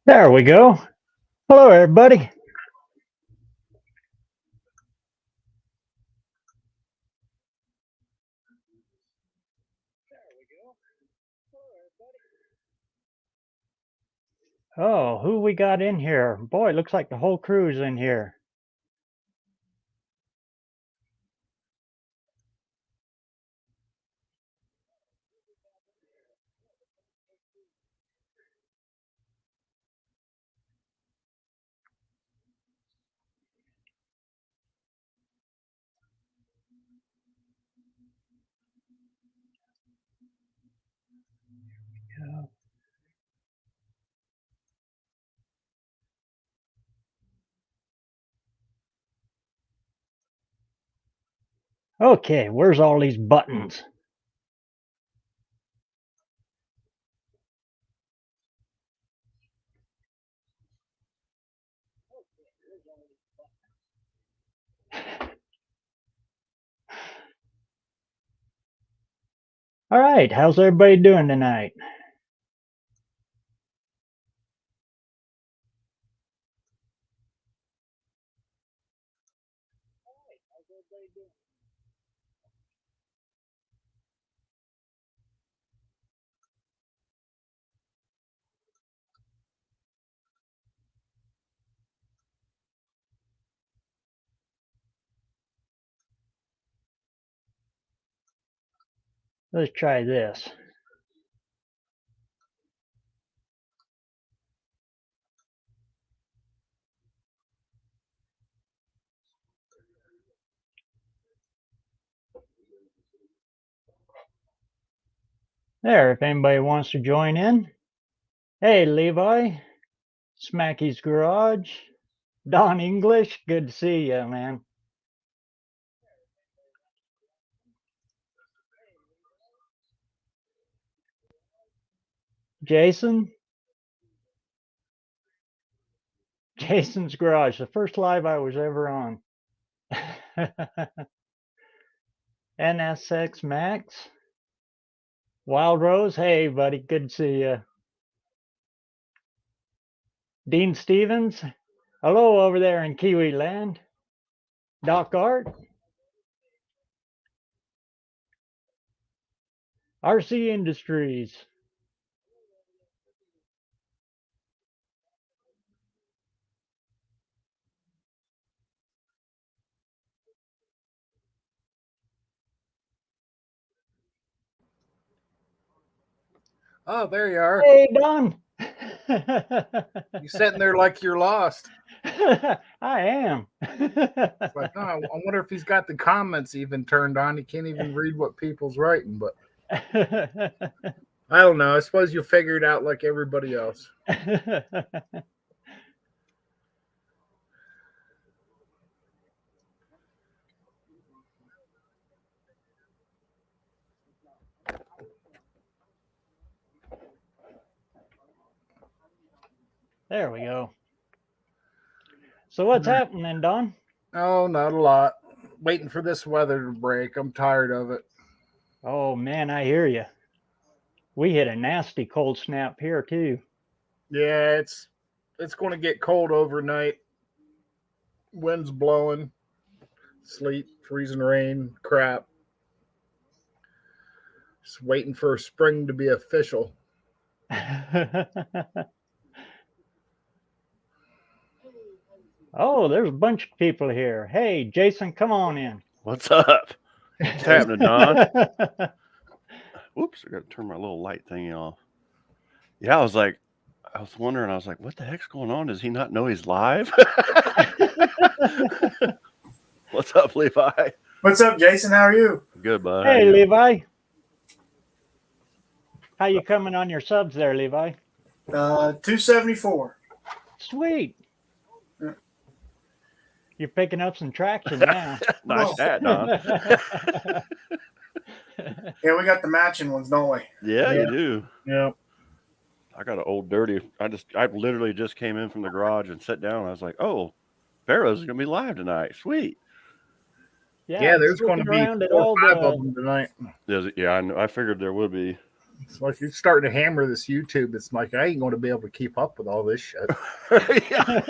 There we go. Hello, everybody. Oh, who we got in here? Boy, it looks like the whole crew's in here. Okay, where's all these buttons? All right, how's everybody doing tonight? Let's try this. There, if anybody wants to join in. Hey, Levi, Smacky's Garage, Don English, good to see you, man. Jason, Jason's Garage, the first live I was ever on. NSX Max, Wild Rose, hey, buddy, good to see you. Dean Stevens, hello over there in Kiwi land. Doc Art, RC Industries. Oh, there you are. Hey, Don. You sitting there like you're lost. I am. It's like, oh, I wonder if he's got the comments even turned on. He can't even read what people's writing, but I don't know. I suppose you'll figure it out like everybody else. There we go. So what's happening, Don? Oh, not a lot. Waiting for this weather to break. I'm tired of it. Oh man, I hear you. We hit a nasty cold snap here too. Yeah, it's going to get cold overnight. Winds blowing, sleet, freezing rain, crap. Just waiting for spring to be official. Oh, there's a bunch of people here. Hey, Jason, come on in. What's up? What's happening, Don? Whoops, I got to turn my little light thingy off. Yeah, I was wondering, what the heck's going on? Does he not know he's live? What's up, Levi? What's up, Jason? How are you? Good, bud. Hey, Levi. How you coming on your subs there, Levi? 274. Sweet. You're picking up some traction now. Nice hat, Don. Yeah, we got the matching ones, don't we? Yeah, Yeah. you do. Yeah. I got an old dirty. I literally just came in from the garage and sat down. I was like, oh, BareRose is gonna be live tonight. Sweet. Yeah, I was there's going to looking be around at 4 or all 5 of the. them tonight. Yeah, I know. I figured there would be. It's like you're starting to hammer this YouTube. It's like I ain't going to be able to keep up with all this shit. yeah.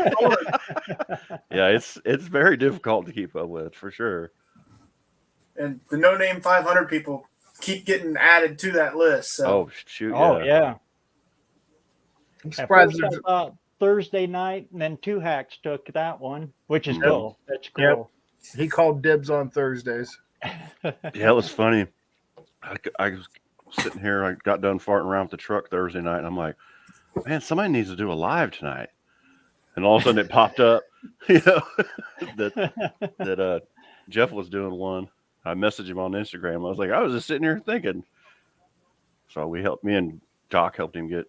Yeah, it's very difficult to keep up with for sure. And the No Name 500 people keep getting added to that list. So Oh shoot, Oh yeah. yeah. I'm At surprised first I there's thought Thursday night, and then Two Hacks took that one, which is Mhm. cool. That's Yep. cool. he called dibs on Thursdays. Yeah, it was funny. I was sitting here. I got done farting around with the truck Thursday night, and I'm like, man, somebody needs to do a live tonight. And all of a sudden, it popped up, that Jeff was doing one. I messaged him on Instagram. I was like, I was just sitting here thinking. So me and Doc helped him get,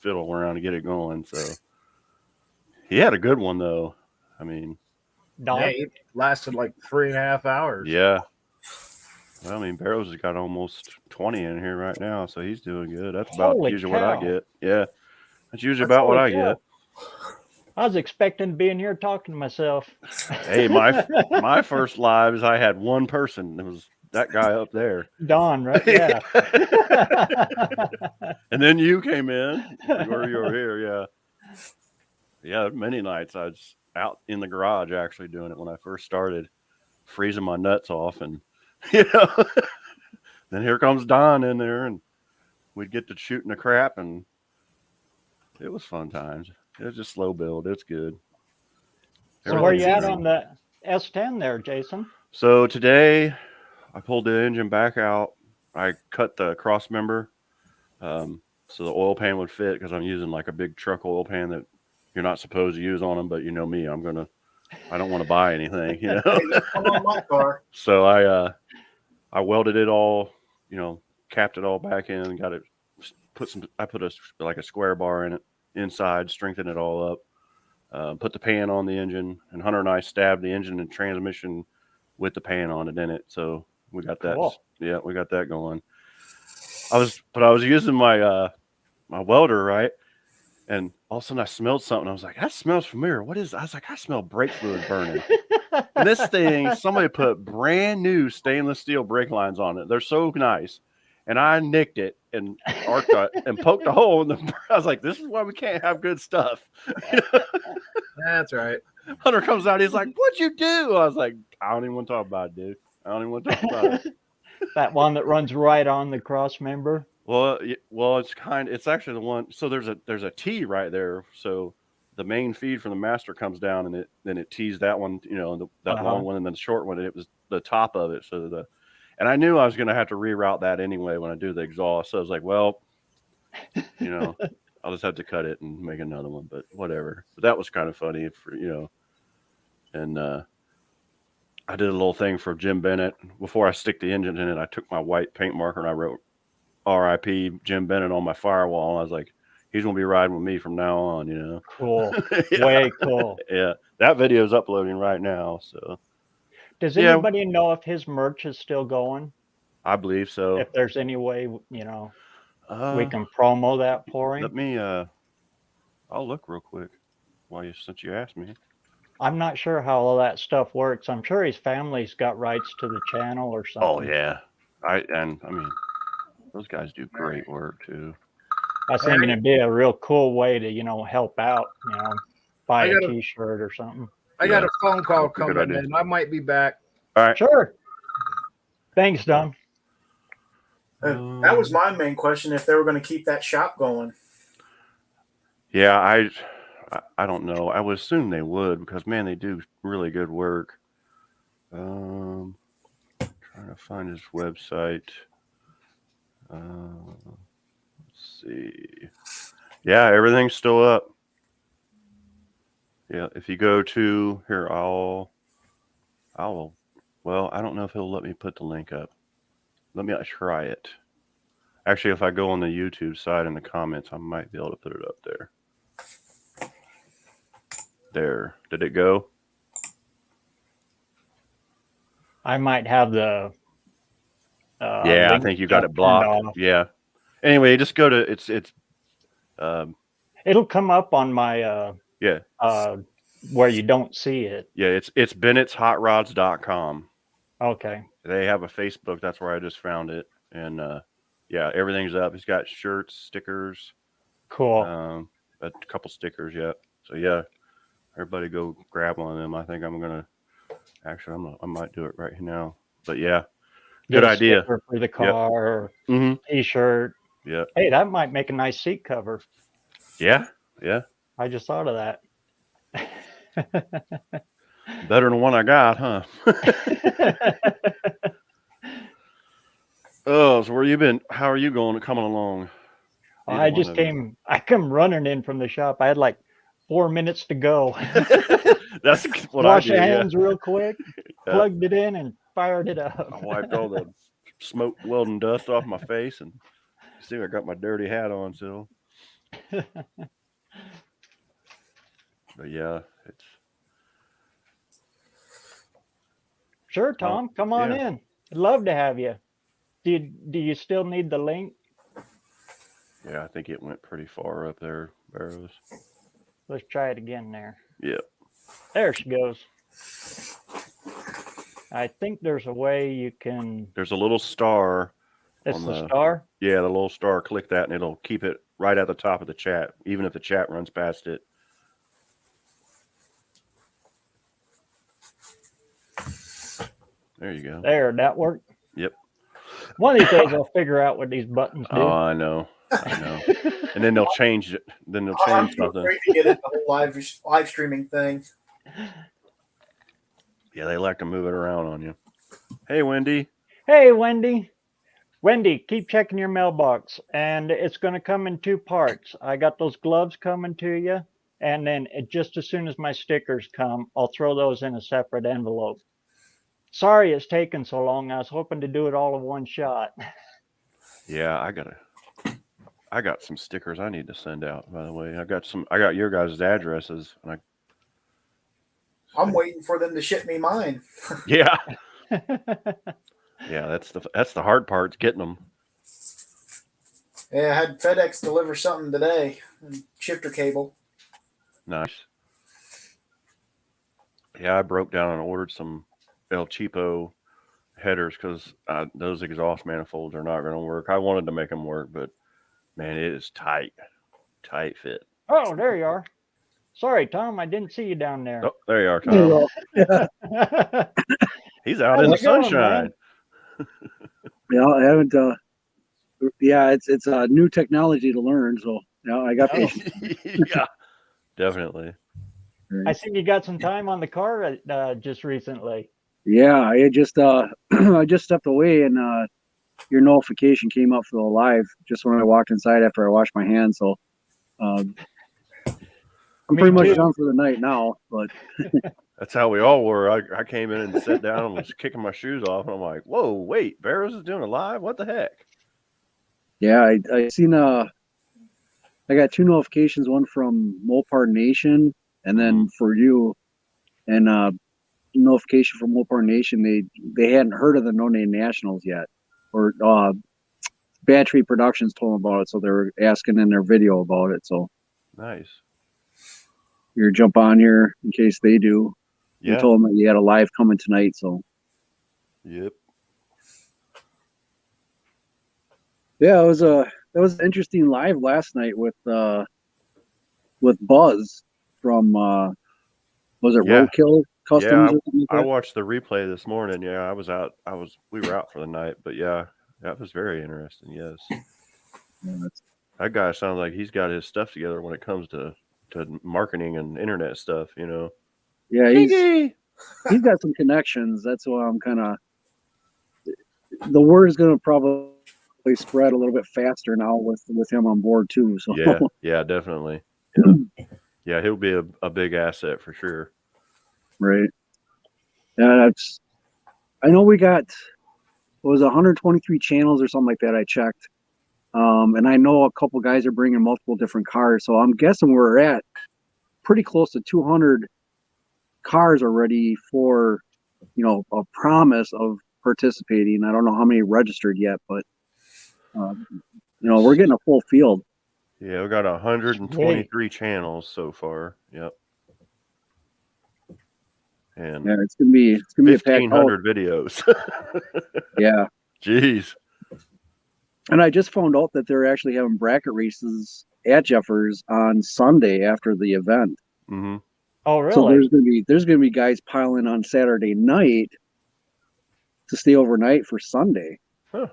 fiddle around to get it going. So he had a good one though. I mean, Don? Yeah, it lasted like 3.5 hours. yeah. Well, I mean, BareRose has got almost 20 in here right now, so he's doing good. That's about Holy usually what I cow. get. Yeah, that's usually about what I Holy cow. get. I was expecting to be in here talking to myself. Hey, my first lives, I had one person. It was that guy up there. Don, right? Yeah. And then you came in, or you were here. Yeah, yeah. Many nights I was out in the garage actually doing it when I first started, freezing my nuts off, and then here comes Don in there, and we'd get to shooting the crap, and it was fun times. It was just slow build. It's good. So where you Everything's at good. on the S10 there, Jason? So today, I pulled the engine back out. I cut the cross member, so the oil pan would fit because I'm using like a big truck oil pan that you're not supposed to use on them. But you know me, I don't want to buy anything, hey, just come on my car. So I welded it all, capped it all back in, got it, I put a square bar in it inside, strengthened it all up, put the pan on the engine, and Hunter and I stabbed the engine and transmission with the pan on it in it. So we got that. Cool. Yeah, we got that going. I was using my my welder, right? And all of a sudden I smelled something. I was like, that smells familiar. What is that? I was like, I smell brake fluid burning. And this thing, somebody put brand new stainless steel brake lines on it. They're so nice. And I nicked it and arced it and poked a hole in the. I was like, this is why we can't have good stuff. That's right. Hunter comes out. He's like, what'd you do? I was like, I don't even want to talk about it, dude. I don't even want to talk about it. That one that runs right on the cross member? Well, it's actually the one. So there's a T right there. So the main feed from the master comes down, and it tees that one, that long one, and then the short one. And it was the top of it. And I knew I was going to have to reroute that anyway when I do the exhaust. So I was like, well, I'll just have to cut it and make another one. But whatever. But that was kind of funny and I did a little thing for Jim Bennett before I stick the engine in it. I took my white paint marker and I wrote R.I.P. Jim Bennett on my firewall. And I was like, he's going to be riding with me from now on, Cool. Yeah. Way cool. Yeah. That video is uploading right now. So Does Yeah. anybody know if his merch is still going? I believe so. If there's any way, we Uh, can promo that for him? let me, I'll look real quick since you asked me. I'm not sure how all that stuff works. I'm sure his family's got rights to the channel or something. Oh, yeah. I mean, those guys do great work too. I was thinking it'd be a real cool way to, help out, buy a gotta- t-shirt or something. I got Yeah. a phone call That's a good coming idea. in. I might be back. All right. Sure. Thanks, Don. That was my main question, if they were going to keep that shop going. Yeah, I don't know. I would assume they would because man, they do really good work. Trying to find his website. Let's see. Yeah, everything's still up. Yeah, if you go to here, well, I don't know if he'll let me put the link up. Let me try it. Actually, if I go on the YouTube side in the comments, I might be able to put it up there. There. Did it go? I might have the Yeah, I link think you got it turned blocked. off. Yeah. Anyway, just go to it's It'll come up on my yeah. where you don't see it. Yeah, it's Bennett'sHotRods.com. Okay. They have a Facebook. That's where I just found it. And yeah, everything's up. It's got shirts, stickers, Cool. a couple stickers yet. So yeah, everybody go grab one of them. I think I'm gonna actually I might do it right now. But yeah, Get good a idea. sticker for the car, Mm-hmm. T-shirt. Yeah. Hey, that might make a nice seat cover. Yeah. Yeah. I just thought of that. Better than the one I got, huh? Oh, so where you been? How are you coming along? I come running in from the shop. I had like 4 minutes to go. That's what Wash I your did. hands real quick, Yeah. plugged it in, and fired it up. I wiped all the smoke welding dust off my face, and see, I got my dirty hat on still. But yeah, it's Sure, Tom, come on in. I'd love to have you. Do you still need the link? Yeah, I think it went pretty far up there, BareRose. Let's try it again there. Yeah. There she goes. I think there's a way you can. There's a little star. It's the star? Yeah, the little star. Click that, and it'll keep it right at the top of the chat, even if the chat runs past it. There you go. There, that worked. Yep. One of these days I'll figure out what these buttons do. Oh, I know. And then they'll change it. Then they'll change something. Great to get into the whole live streaming thing. Yeah, they like to move it around on you. Hey, Wendy. Hey, Wendy. Wendy, keep checking your mailbox, and it's going to come in 2 parts. I got those gloves coming to you, and then just as soon as my stickers come, I'll throw those in a separate envelope. Sorry it's taken so long. I was hoping to do it all in one shot. Yeah, I got some stickers I need to send out, by the way. I got your guys' addresses, and I'm waiting for them to ship me mine. Yeah. Yeah, that's the hard part, getting them. Yeah, I had FedEx deliver something today, shifter cable. Nice. Yeah, I broke down and ordered some El Cheapo headers because those exhaust manifolds are not going to work. I wanted to make them work, but man, it is tight fit. Oh, there you are. Sorry, Tom, I didn't see you down there. Oh, there you are, Tom. He's out in the sunshine. Yeah, I haven't. Yeah, it's a new technology to learn, so yeah, I got patience. Yeah, definitely. I see you got some time on the car just recently. Yeah, I just I just stepped away, and your notification came up for the live just when I walked inside after I washed my hands. So I'm pretty much done for the night now. But that's how we all were. I came in and sat down and was kicking my shoes off, and I'm like, "Whoa, wait, BareRose is doing a live? What the heck?" Yeah, I seen I got 2 notifications, one from Mopar Nation, and then for you, and notification from Mopar Nation. They hadn't heard of the No Name Nationals yet, or Bad Tree Productions told them about it, so they were asking in their video about it. So nice. You're jump on here in case they do. Yeah. You told them that you had a live coming tonight, so. Yep. Yeah, that was an interesting live last night with Buzz from was it Roadkill Customs? Yeah, I watched the replay this morning. Yeah, we were out for the night, but yeah, that was very interesting. Yes. Yeah, that guy sounds like he's got his stuff together when it comes to marketing and internet stuff, you know. Yeah, he's got some connections. That's why I'm kind of, the word is going to probably spread a little bit faster now with him on board too. So yeah, definitely. Yeah, he'll be a big asset for sure. Right. Yeah, I know we got, it was 123 channels or something like that. I checked. And I know a couple guys are bringing multiple different cars. So I'm guessing we're at pretty close to 200 cars already for, a promise of participating. I don't know how many registered yet, but we're getting a full field. Yeah, we got 123 channels so far. Yep. And Yeah, it's gonna be a packed house. 1,500 videos. Yeah. Jeez. And I just found out that they're actually having bracket races at Jeffers on Sunday after the event. Mm-hmm. Oh, really? So there's gonna be guys piling on Saturday night to stay overnight for Sunday. Huh.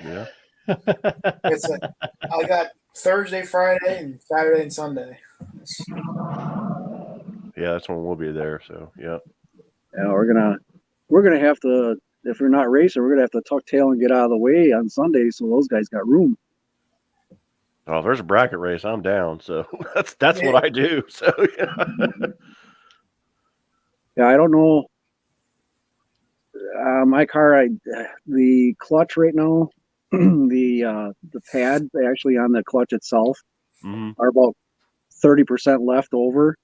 Yeah. I got Thursday, Friday, and Saturday and Sunday. Yeah, that's when we'll be there. So yeah. Yeah, we're gonna have to, if we're not racing, we're gonna have to tuck tail and get out of the way on Sunday so those guys got room. Oh, if there's a bracket race, I'm down. So that's what I do. So yeah. Yeah, I don't know. My car, the clutch right now, the pads actually on the clutch itself are about 30% left over.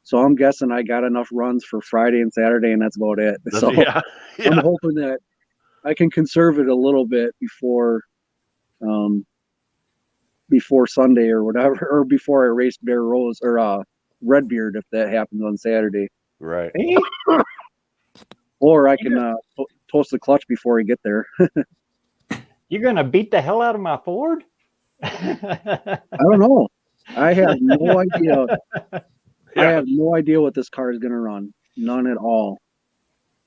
So I'm guessing I got enough runs for Friday and Saturday, and that's about it. So Yeah. I'm hoping that I can conserve it a little bit before Sunday or whatever, or before I race BareRose or Redbeard, if that happens on Saturday. Right. Or I can toast the clutch before I get there. You're gonna beat the hell out of my Ford? I don't know. I have no idea. Yeah. I have no idea what this car is going to run. None at all.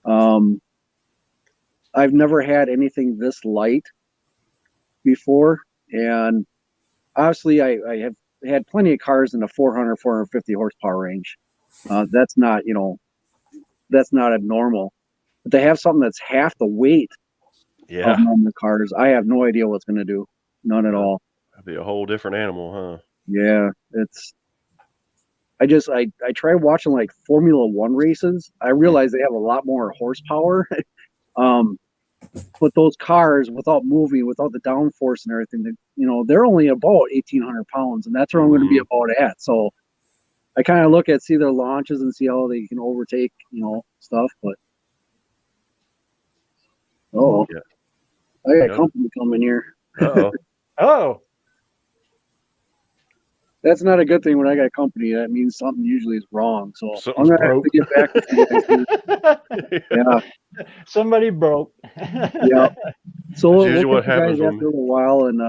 I've never had anything this light before. And obviously I have had plenty of cars in the 400, 450 horsepower range. That's not abnormal. But to have something that's half the weight of normal cars, I have no idea what it's going to do. None at all. That'd be a whole different animal, huh? Yeah, I try watching like Formula One races. I realize they have a lot more horsepower. But those cars, without moving, without the downforce and everything, they're only about 1,800 pounds, and that's where I'm going to be about at. So I kind of look at see their launches and see how they can overtake, stuff. But I got company coming here. Oh. That's not a good thing when I got company. That means something usually is wrong. So Something's I'm gonna have to get back to you guys. Yeah. Somebody broke. Yeah. So we'll catch you guys after a little while, and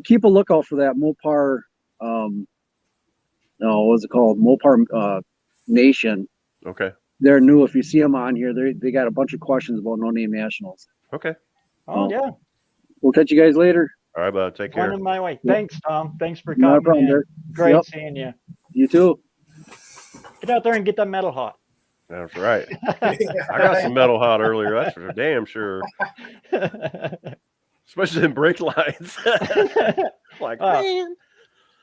keep a lookout for that Mopar. What's it called? Mopar Nation. Okay. They're new. If you see them on here, they got a bunch of questions about No Name Nationals. Okay. Oh yeah. We'll catch you guys later. All right, bud. Take care. Coming my way. Thanks, Tom. Thanks for No coming problem, in. Derek. Great seeing you. You too. Get out there and get that metal hot. That's right. I got some metal hot earlier. That's for damn sure. Especially in brake lines. Like, man.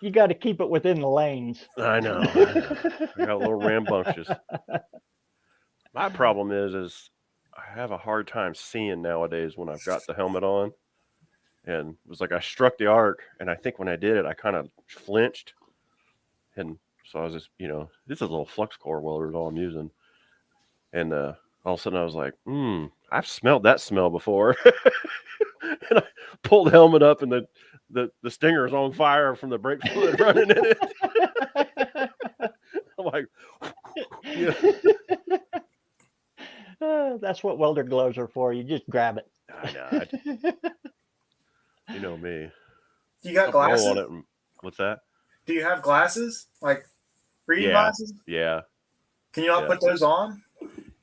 You got to keep it within the lanes. I know. I got a little rambunctious. My problem is I have a hard time seeing nowadays when I've got the helmet on. And it was like I struck the arc, and I think when I did it, I kind of flinched. And so I was just, this is a little flux core welder is all I'm using. And all of a sudden I was like, I've smelled that smell before. And I pulled the helmet up, and the stinger is on fire from the brake fluid running in it. I'm like, that's what welder gloves are for. You just grab it. I know. You know me. Do you got glasses? On it. What's that? Do you have glasses? Like reading glasses? Yeah. Can you not put those on?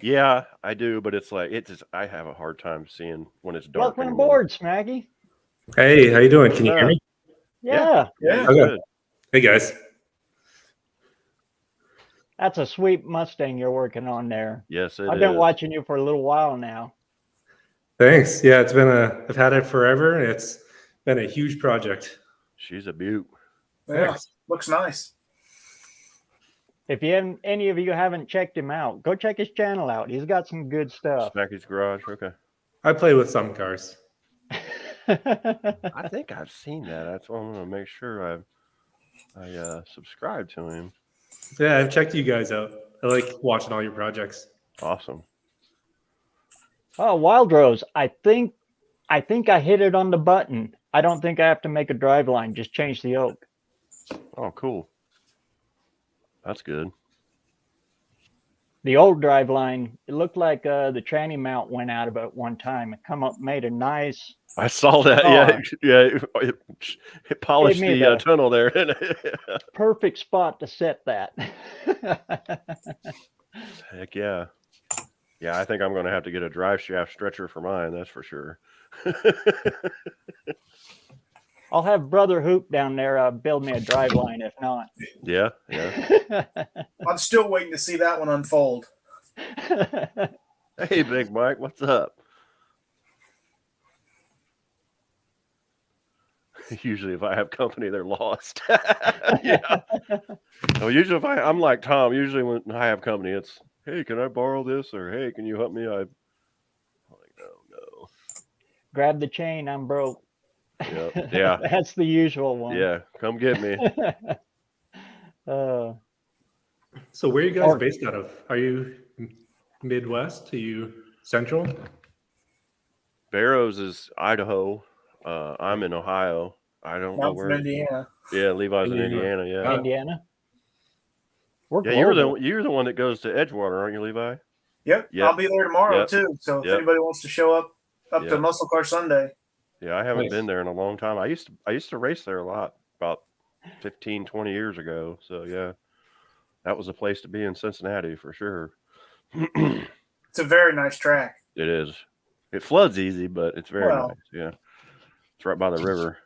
Yeah, I do, but it's like I have a hard time seeing when it's dark. Welcome aboard, Smaggy. Hey, how you doing? Can you hear me? Yeah. Okay. Good. Hey guys. That's a sweet Mustang you're working on there. Yes, I've been watching you for a little while now. Thanks. Yeah, I've had it forever, and it's been a huge project. She's a beaut. Yeah, Thanks. looks nice. If any of you haven't checked him out, go check his channel out. He's got some good stuff. Smacky's Garage. Okay. I play with some cars. I think I've seen that. That's why I'm going to make sure I subscribe to him. Yeah, I've checked you guys out. I like watching all your projects. Awesome. Oh, Wild Rose. I think I hit it on the button. I don't think I have to make a drive line. Just change the oak. Oh, cool. That's good. The old drive line, it looked like the tranny mount went out of it one time. It come up, made a nice I saw that. scar. Yeah. It polished me the the- tunnel there. Perfect spot to set that. Heck yeah. Yeah, I think I'm going to have to get a drive shaft stretcher for mine. That's for sure. I'll have Brother Hoop down there build me a drive line if not. Yeah. I'm still waiting to see that one unfold. Hey, Big Mike, what's up? Usually, if I have company, they're lost. Yeah. Well, usually, if I'm like Tom. Usually, when I have company, it's hey, can I borrow this? Or hey, can you help me? I'm like, no. Grab the chain, I'm broke. Yeah. That's the usual one. Yeah, come get me. uh, So where are you guys based out of? Are you Midwest? Are you Central? BareRose is Idaho. I'm in Ohio. I don't know I'm from where. Indiana. Yeah, Levi's in Indiana. Indiana. Yeah. Indiana. We're Yeah, global. you're the one that goes to Edgewater, aren't you, Levi? Yep. I'll be there tomorrow Yep. too. So if Yep. anybody wants to show up to Yep. Muscle Car Sunday. Yeah, I haven't Nice. been there in a long time. I used to race there a lot about 15, 20 years ago. So yeah, that was a place to be in Cincinnati for sure. It's a very nice track. It is. It floods easy, but it's very Well. nice. Yeah, it's right by the river.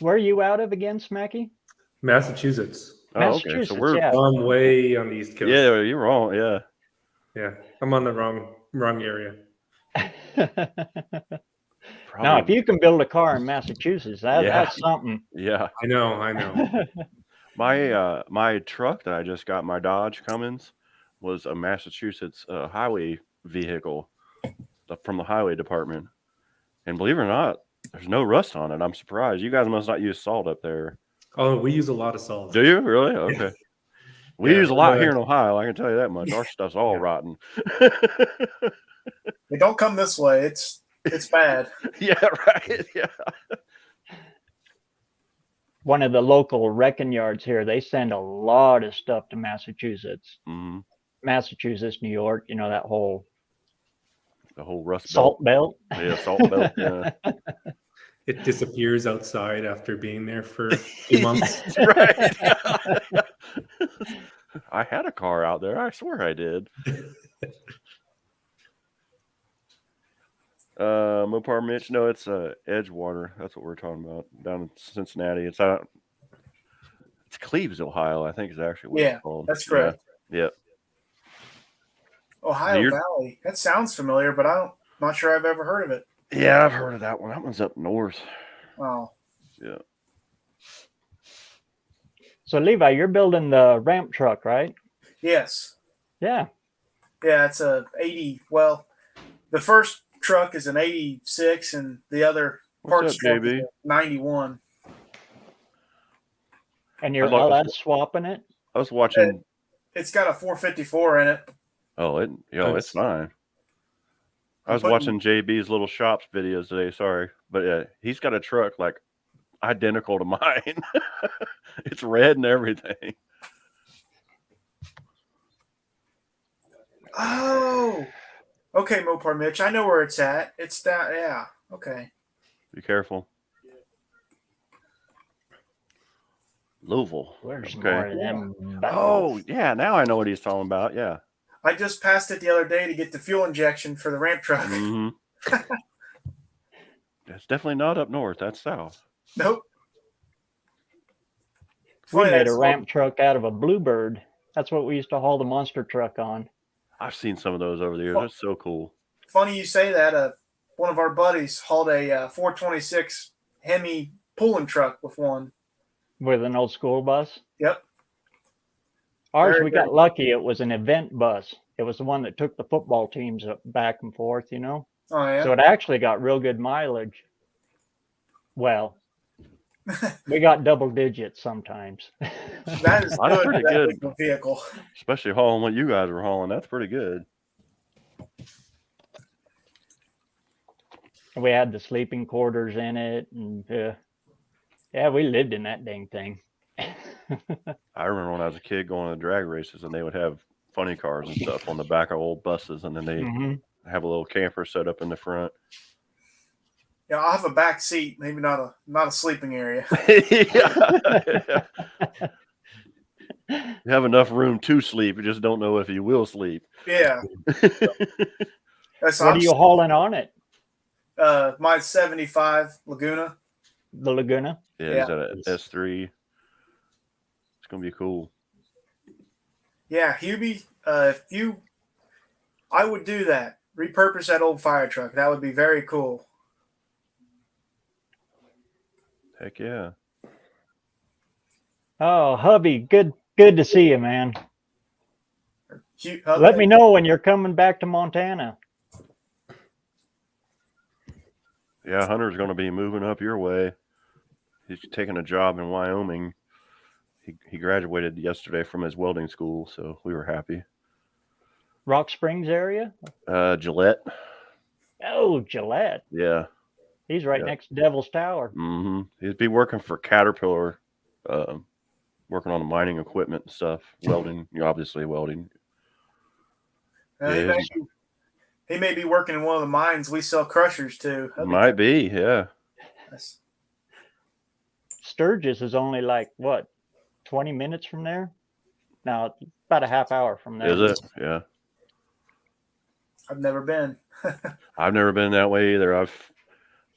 Where are you out of again, Smacky? Massachusetts. Oh, okay. Massachusetts, So we're yeah. I'm way on the East Coast. yeah, you're wrong. Yeah. Yeah. I'm on the wrong area. Now, if you can build a car in Massachusetts, that's something. Yeah. I know. My truck that I just got, my Dodge Cummins, was a Massachusetts highway vehicle from the highway department. And believe it or not, there's no rust on it. I'm surprised. You guys must not use salt up there. Oh, we use a lot of salt. Do you really? Okay. We Yeah, use a lot here in Ohio. I can tell you that much. Our stuff's all rotten. They don't come this way. It's bad. Yeah, right. Yeah. One of the local wrecking yards here, they send a lot of stuff to Massachusetts. Mm-hmm. Massachusetts, New York, that whole The whole rust salt belt. Yeah, salt belt. Yeah. It disappears outside after being there for a few months. Right. I had a car out there. I swear I did. Mopar Mitch, no, it's Edgewater. That's what we're talking about down in Cincinnati. It's Cleves, Ohio. I think is actually what it's called. That's correct. Yeah. Ohio Valley. That sounds familiar, but not sure I've ever heard of it. Yeah, I've heard of that one. That one's up north. Wow. Yeah. So Levi, you're building the ramp truck, right? Yes. Yeah. Yeah, it's a 80. Well, the first truck is an 86, and the other parts truck is a 91. And you're LS swapping it? I was watching. It's got a 454 in it. Oh, it's fine. I was watching JB's Little Shops videos today. Sorry, but yeah, he's got a truck like identical to mine. It's red and everything. Oh, okay, Mopar Mitch. I know where it's at. It's that. Yeah. Okay. Be careful. Louisville. Where's more of them? Oh, yeah. Now I know what he's talking about. Yeah. I just passed it the other day to get the fuel injection for the ramp truck. Mm-hmm. That's definitely not up north. That's south. Nope. We made a ramp truck out of a Bluebird. That's what we used to haul the monster truck on. I've seen some of those over the years. That's so cool. Funny you say that. One of our buddies hauled a 426 Hemi pulling truck with one. With an old school bus? Yep. Ours, we got lucky. It was an event bus. It was the one that took the football teams back and forth, Oh, yeah. So it actually got real good mileage. Well, we got double digits sometimes. That is That's good. pretty That good. vehicle. Especially hauling what you guys were hauling. That's pretty good. We had the sleeping quarters in it, and yeah, we lived in that dang thing. I remember when I was a kid going to drag races, and they would have funny cars and stuff on the back of old buses, and then they have a little camper set up in the front. Yeah, I'll have a back seat, maybe not a sleeping area. You have enough room to sleep. You just don't know if you will sleep. Yeah. What are you hauling on it? My 75 Laguna. The Laguna? Yeah, he's at an S3. It's going to be cool. Yeah, Hubie, I would do that. Repurpose that old fire truck. That would be very cool. Heck yeah. Oh, hubby, good to see you, man. Hubby, Let me know when you're coming back to Montana. Yeah, Hunter's going to be moving up your way. He's taking a job in Wyoming. He graduated yesterday from his welding school, so we were happy. Rock Springs area? Gillette. Oh, Gillette. Yeah. He's right next to Devil's Tower. Mm-hmm. He'd be working for Caterpillar, working on the mining equipment and stuff, welding, obviously welding. He may be working in one of the mines we sell crushers to. Might be, yeah. Sturgis is only like, what, 20 minutes from there? No, about a half hour from there. Is it? Yeah. I've never been. I've never been that way either.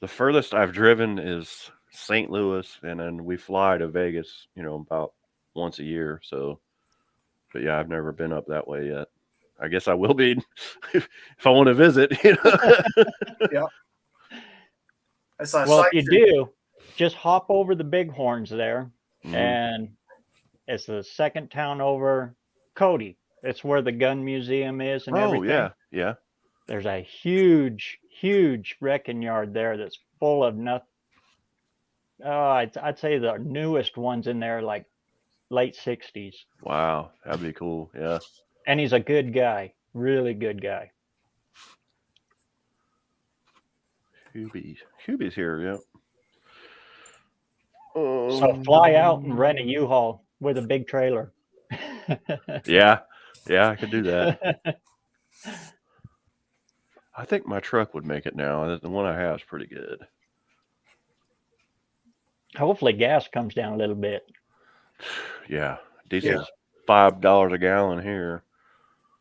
The furthest I've driven is St. Louis, and then we fly to Vegas, about once a year. So, but yeah, I've never been up that way yet. I guess I will be if I want to visit. Yeah. Well, if you do, just hop over the Bighorns there, and it's the second town over, Cody. It's where the gun museum is and everything. Oh, yeah. There's a huge wrecking yard there that's full of nothing. I'd say the newest ones in there, like late 60s. Wow, that'd be cool. Yeah. And he's a good guy, really good guy. Hubie's here, yeah. So fly out and rent a U-Haul with a big trailer. Yeah, I could do that. I think my truck would make it now. The one I have is pretty good. Hopefully gas comes down a little bit. Yeah, diesel's $5 a gallon here.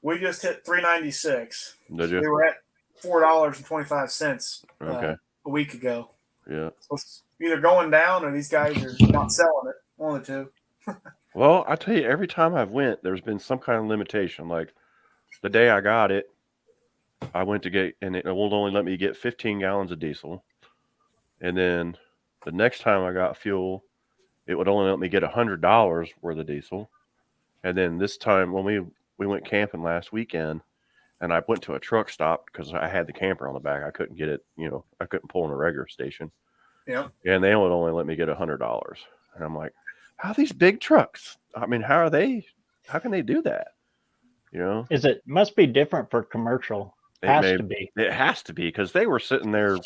We just hit $3.96. Did you? We were at $4.25 okay. A week ago. Yeah. So it's either going down or these guys are not selling it. One of the two. Well, I tell you, every time I've went, there's been some kind of limitation. Like the day I got it, I went to get, and it will only let me get 15 gallons of diesel. And then the next time I got fuel, it would only let me get $100 worth of diesel. And then this time when we went camping last weekend, and I went to a truck stop because I had the camper on the back. I couldn't get it, I couldn't pull in a regular station. Yeah. And they would only let me get $100. And I'm like, how are these big trucks? I mean, how can they do that? Must be different for commercial. It has to be because they were sitting there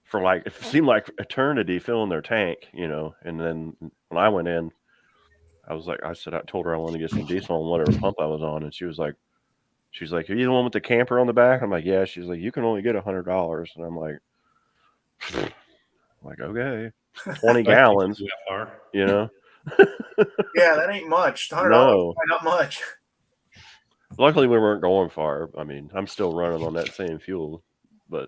for like, it seemed like eternity filling their tank, and then when I went in, I told her I wanted to get some diesel on whatever pump I was on. And she's like, are you the one with the camper on the back? I'm like, yeah. She's like, you can only get $100. And I'm like, okay, 20 gallons, Yeah, that ain't much. $100, no. Not much. Luckily, we weren't going far. I mean, I'm still running on that same fuel, but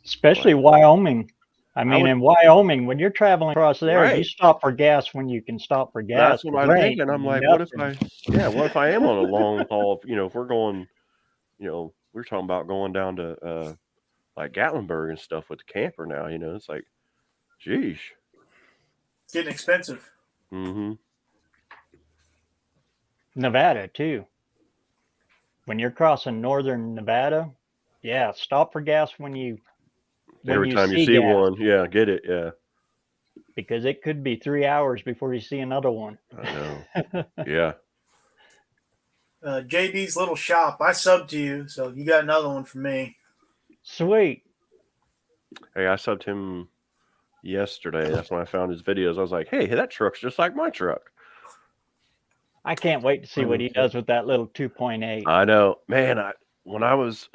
especially Wyoming. In Wyoming, when you're traveling across there, you stop for gas when you can stop for gas. That's what I'm thinking. I'm like, what if I am on a long haul? If we're going, we're talking about going down to like Gatlinburg and stuff with the camper now. It's like, geez, it's getting expensive. Mm-hmm. Nevada too. When you're crossing northern Nevada, stop for gas every time you see one, get it, because it could be 3 hours before you see another one. I know. Yeah. JB's little shop. I subbed to you, so you got another one for me. Sweet. Hey, I subbed him yesterday. That's when I found his videos. I was like, hey, that truck's just like my truck. I can't wait to see what he does with that little 2.8. I know, man. When I was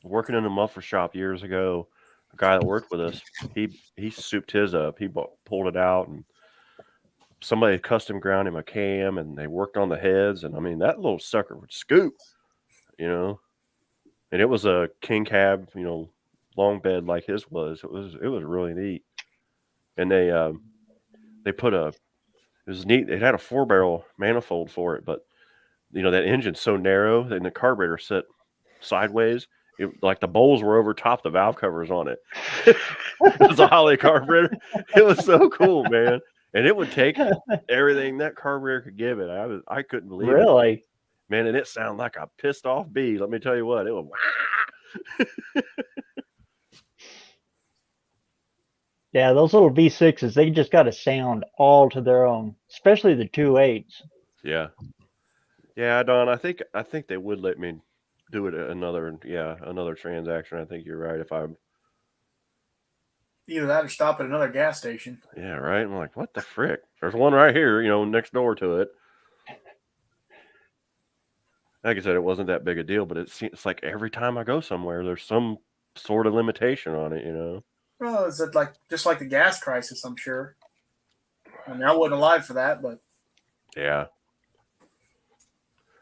working in a muffler shop years ago, a guy that worked with us, he souped his up. He pulled it out, and somebody custom ground him a cam, and they worked on the heads. And I mean, that little sucker would scoop, you know. And it was a king cab, you know, long bed like his was. It was really neat. And they put it was neat. It had a 4-barrel manifold for it, but you know that engine's so narrow, and the carburetor set sideways. Like the bowls were over top the valve covers on it. It was a Holly carburetor. It was so cool, man. And it would take everything that carburetor could give it. I couldn't believe it. Really? Man, and it sounded like a pissed off bee. Let me tell you what, it was. Yeah, those little V6s, they just got a sound all to their own, especially the 2.8s. Yeah. Yeah, Don, I think they would let me do it another transaction. I think you're right. If I'm Either that or stop at another gas station. Yeah, right. I'm like, what the frick? There's one right here, you know, next door to it. Like I said, it wasn't that big a deal, but it's like every time I go somewhere, there's some sort of limitation on it, you know. Well, is it just like the gas crisis? I'm sure. I mean, I wasn't alive for that, but Yeah,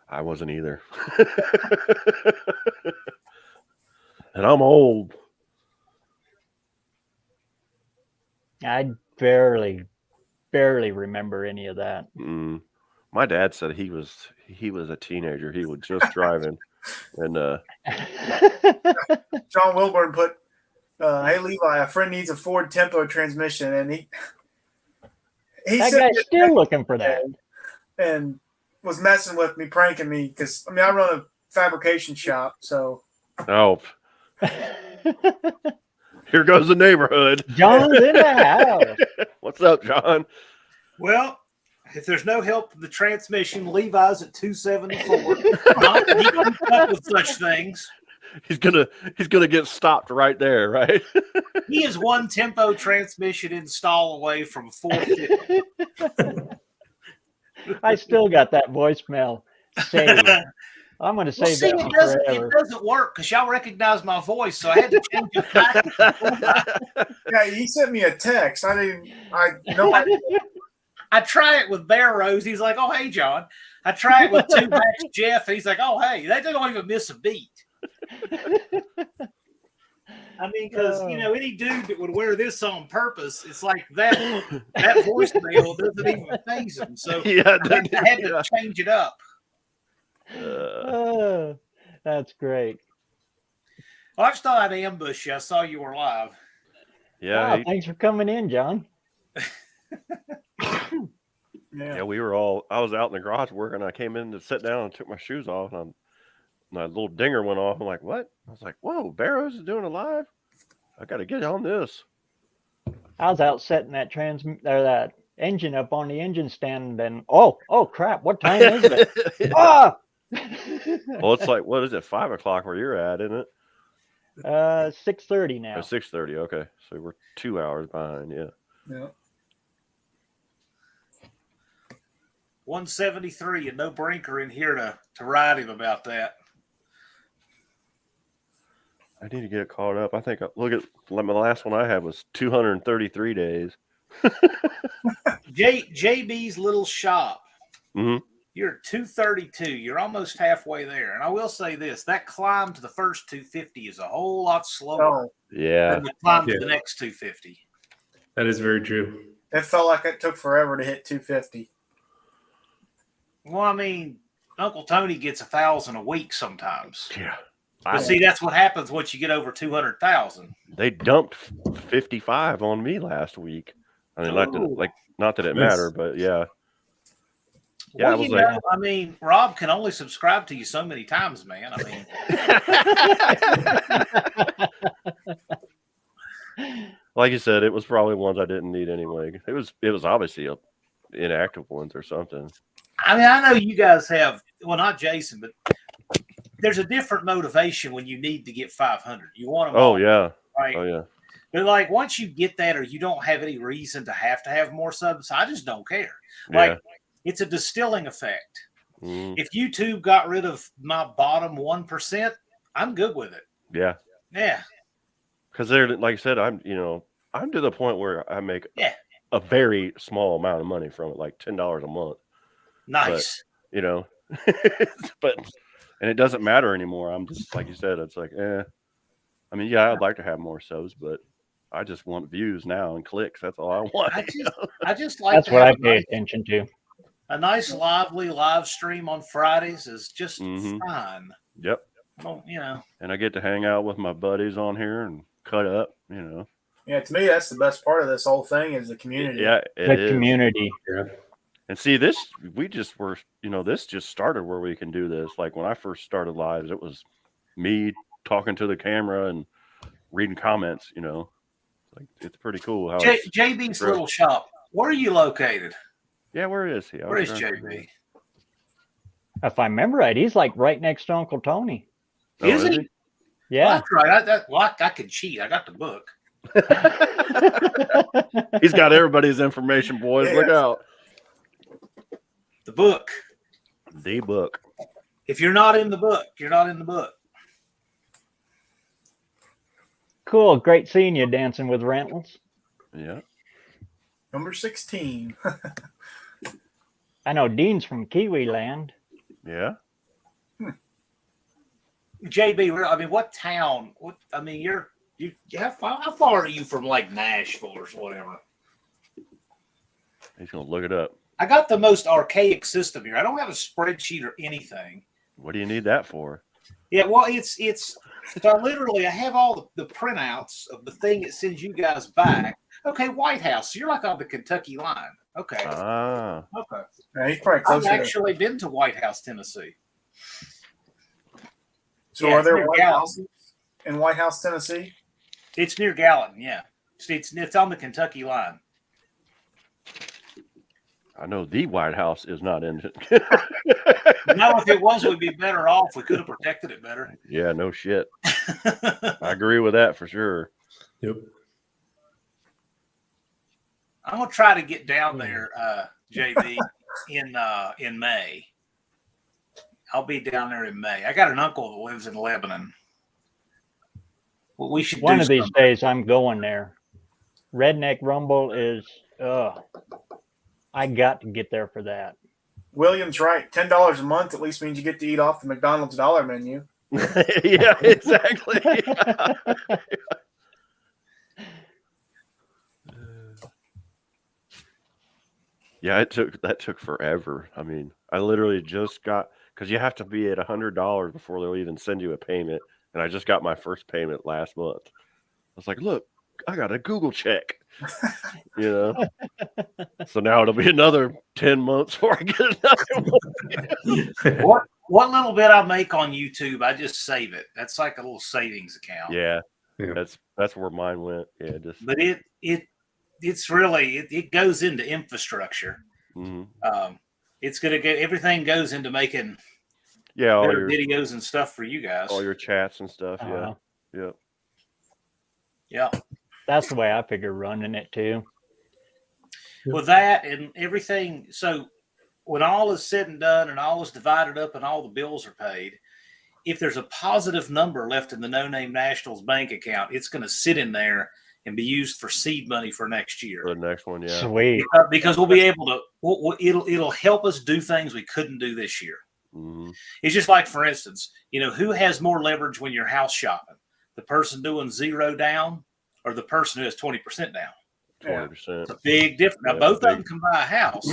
I wasn't either. And I'm old. I barely remember any of that. My dad said he was a teenager. He was just driving, and John Wilburn put, "Hey Levi, a friend needs a Ford Tempo transmission," and he that said guy's still looking for that, and was messing with me, pranking me, because I mean I run a fabrication shop, so. Oh, here goes the neighborhood. John's in the house. What's up, John? Well, if there's no help from the transmission, Levi's at 274. Not that he can keep up with such things. He's gonna get stopped right there, right? He is one tempo transmission install away from 450. I still got that voicemail saved. I'm going to save that one forever. It doesn't work because y'all recognize my voice, so I had to change it back. Yeah, he sent me a text. I try it with BareRose. He's like, "Oh, hey, John." I try it with 2-Max Jeff, and he's like, "Oh, hey." They don't even miss a beat. I mean, because any dude that would wear this on purpose, it's like that voicemail doesn't even faze him. So Yeah, I had to change it up. That's great. Well, I just thought I'd ambush you. I saw you were live. Yeah. Wow, thanks for coming in, John. Yeah, I was out in the garage working. I came in to sit down and took my shoes off, and my little dinger went off. I'm like, what? I was like, whoa, BareRose is doing a live? I got to get on this. I was out setting that that engine up on the engine stand, and oh crap, what time is it? Ah! Well, it's like, what is it, 5 o'clock where you're at, isn't it? 6:30 now. 6:30. Okay, so we're 2 hours behind. Yeah. 173 and no Brinker in here to ride him about that. I need to get it caught up. I think look at my last one I had was 233 days. JB's little shop. Mm-hmm. You're at 232. You're almost halfway there. And I will say this: that climb to the first 250 is a whole lot slower than the climb to the next 250. That is very true. It felt like it took forever to hit 250. Well, I mean, Uncle Tony gets 1,000 a week sometimes. Yeah. But see, that's what happens once you get over 200,000. They dumped 55 on me last week. I mean, not that it mattered, but yeah. Yeah, well, I mean, Rob can only subscribe to you so many times, man. I mean, like you said, it was probably ones I didn't need anyway. It was obviously inactive ones or something. I mean, I know you guys have, well, not Jason, but there's a different motivation when you need to get 500. You want them. Oh all, yeah. right. Oh yeah. But like once you get that, or you don't have any reason to have more subs, I just don't care. Like it's a distilling effect. If YouTube got rid of my bottom 1%, I'm good with it. Yeah. Yeah. Because they're like I said, I'm to the point where I make a very small amount of money from it, like $10 a month. Nice. But, and it doesn't matter anymore. I'm just like you said, it's like, I mean, yeah, I'd like to have more subs, but I just want views now and clicks. That's all I want. I just like that's what I pay attention to. A nice, lively live stream on Fridays is just fine. Yep. Well, and I get to hang out with my buddies on here and cut up. Yeah, to me, that's the best part of this whole thing is the community. Yeah, the community. Yeah. And see, this just started where we can do this. Like when I first started lives, it was me talking to the camera and reading comments. Like it's pretty cool how JB's little shop. Where are you located? Yeah, where is he? Where is JB? If I remember right, he's like right next to Uncle Tony. Oh, is he? Yeah, well, that's right. I could cheat. I got the book. He's got everybody's information, boys. Look out. The book. The book. If you're not in the book, you're not in the book. Cool. Great seeing you dancing with Rentals. Yeah. Number 16. I know Dean's from Kiwi Land. Yeah. JB, I mean, what town? How far are you from like Nashville or whatever? He's gonna look it up. I got the most archaic system here. I don't have a spreadsheet or anything. What do you need that for? Yeah, well, it's so I have all the printouts of the thing it sends you guys back. Okay, White House. So you're like on the Kentucky line. Okay. Ah. Okay. Yeah, he's probably closer. I've actually been to White House, Tennessee. So are there White Houses in White House, Tennessee? It's near Gallatin, yeah. It's on the Kentucky line. I know the White House is not in it. No, if it was, we'd be better off. We could have protected it better. Yeah, no shit. I agree with that for sure. Yep. I'm gonna try to get down there, JV, in May. I'll be down there in May. I got an uncle that lives in Lebanon. Well, we should one of these days. I'm going there. Redneck Rumble is. I got to get there for that. William's right. $10 a month at least means you get to eat off the McDonald's dollar menu. Yeah, exactly. Yeah, that took forever. I mean, I literally just got, because you have to be at $100 before they'll even send you a payment, and I just got my first payment last month. I was like, look, I got a Google check. So now it'll be another 10 months before I get another one. What little bit I make on YouTube, I just save it. That's like a little savings account. Yeah. That's where mine went. Yeah, but it's really it goes into infrastructure. Mm-hmm. It's gonna go. Everything goes into making all your videos and stuff for you guys. All your chats and stuff. Yeah. That's the way I figure running it too. With that and everything, so when all is said and done and all is divided up and all the bills are paid, if there's a positive number left in the No Name Nationals bank account, it's going to sit in there and be used for seed money for next year. For the next one, yeah. Sweet. Because we'll be able to. It'll help us do things we couldn't do this year. Mm-hmm. It's just like, for instance, who has more leverage when you're house shopping? The person doing 0 down or the person who has 20% down? 20%. It's a big difference. Now, both of them can buy a house,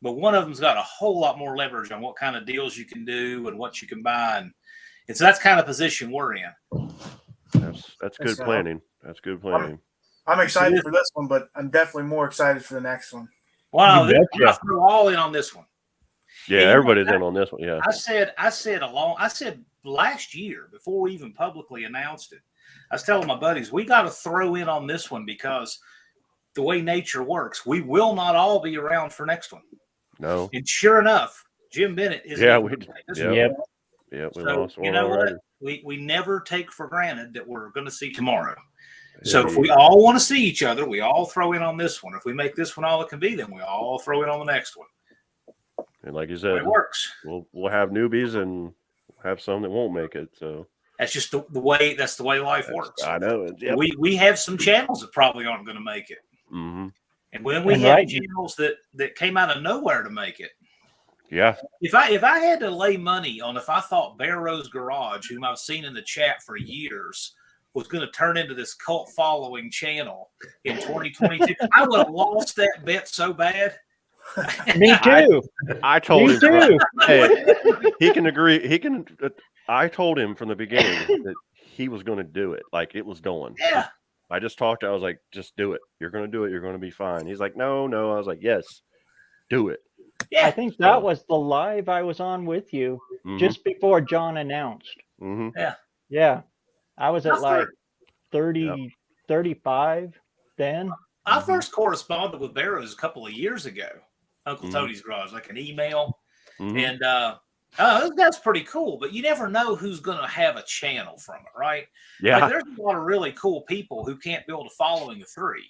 but one of them's got a whole lot more leverage on what kind of deals you can do and what you can buy. And so that's kind of position we're in. That's good planning. That's good planning. I'm excited for this one, but I'm definitely more excited for the next one. Wow, we're all in on this one. Yeah, everybody's in on this one. Yeah. I said last year before we even publicly announced it, I was telling my buddies, we got to throw in on this one because the way nature works, we will not all be around for next one. No. And sure enough, Jim Bennett is. Yeah, so, you know what? We never take for granted that we're going to see tomorrow. So if we all want to see each other, we all throw in on this one. If we make this one all it can be, then we all throw in on the next one. And like you said, it works. We'll have newbies and have some that won't make it. So that's just the way. That's the way life works. I know. Yep. We have some channels that probably aren't going to make it, mm-hmm. and when we have channels that came out of nowhere to make it. Yeah. If I had to lay money on if I thought BareRose Garage, whom I've seen in the chat for years, was going to turn into this cult following channel in 2022, I would have lost that bet so bad. Me too. I told him. Too. Hey, he can agree. I told him from the beginning that he was going to do it. Like it was going. Yeah. I just talked. I was like, just do it. You're going to do it. You're going to be fine. He's like, no. I was like, yes, do it. Yeah. I think that was the live I was on with you just before John announced. Mm-hmm. Yeah. Yeah. I was at like 30, 35 then. I first corresponded with BareRose a couple of years ago. Uncle Tony's Garage, like an email. And that's pretty cool, but you never know who's going to have a channel from it, right? Yeah. Like, there's a lot of really cool people who can't build a following of 3,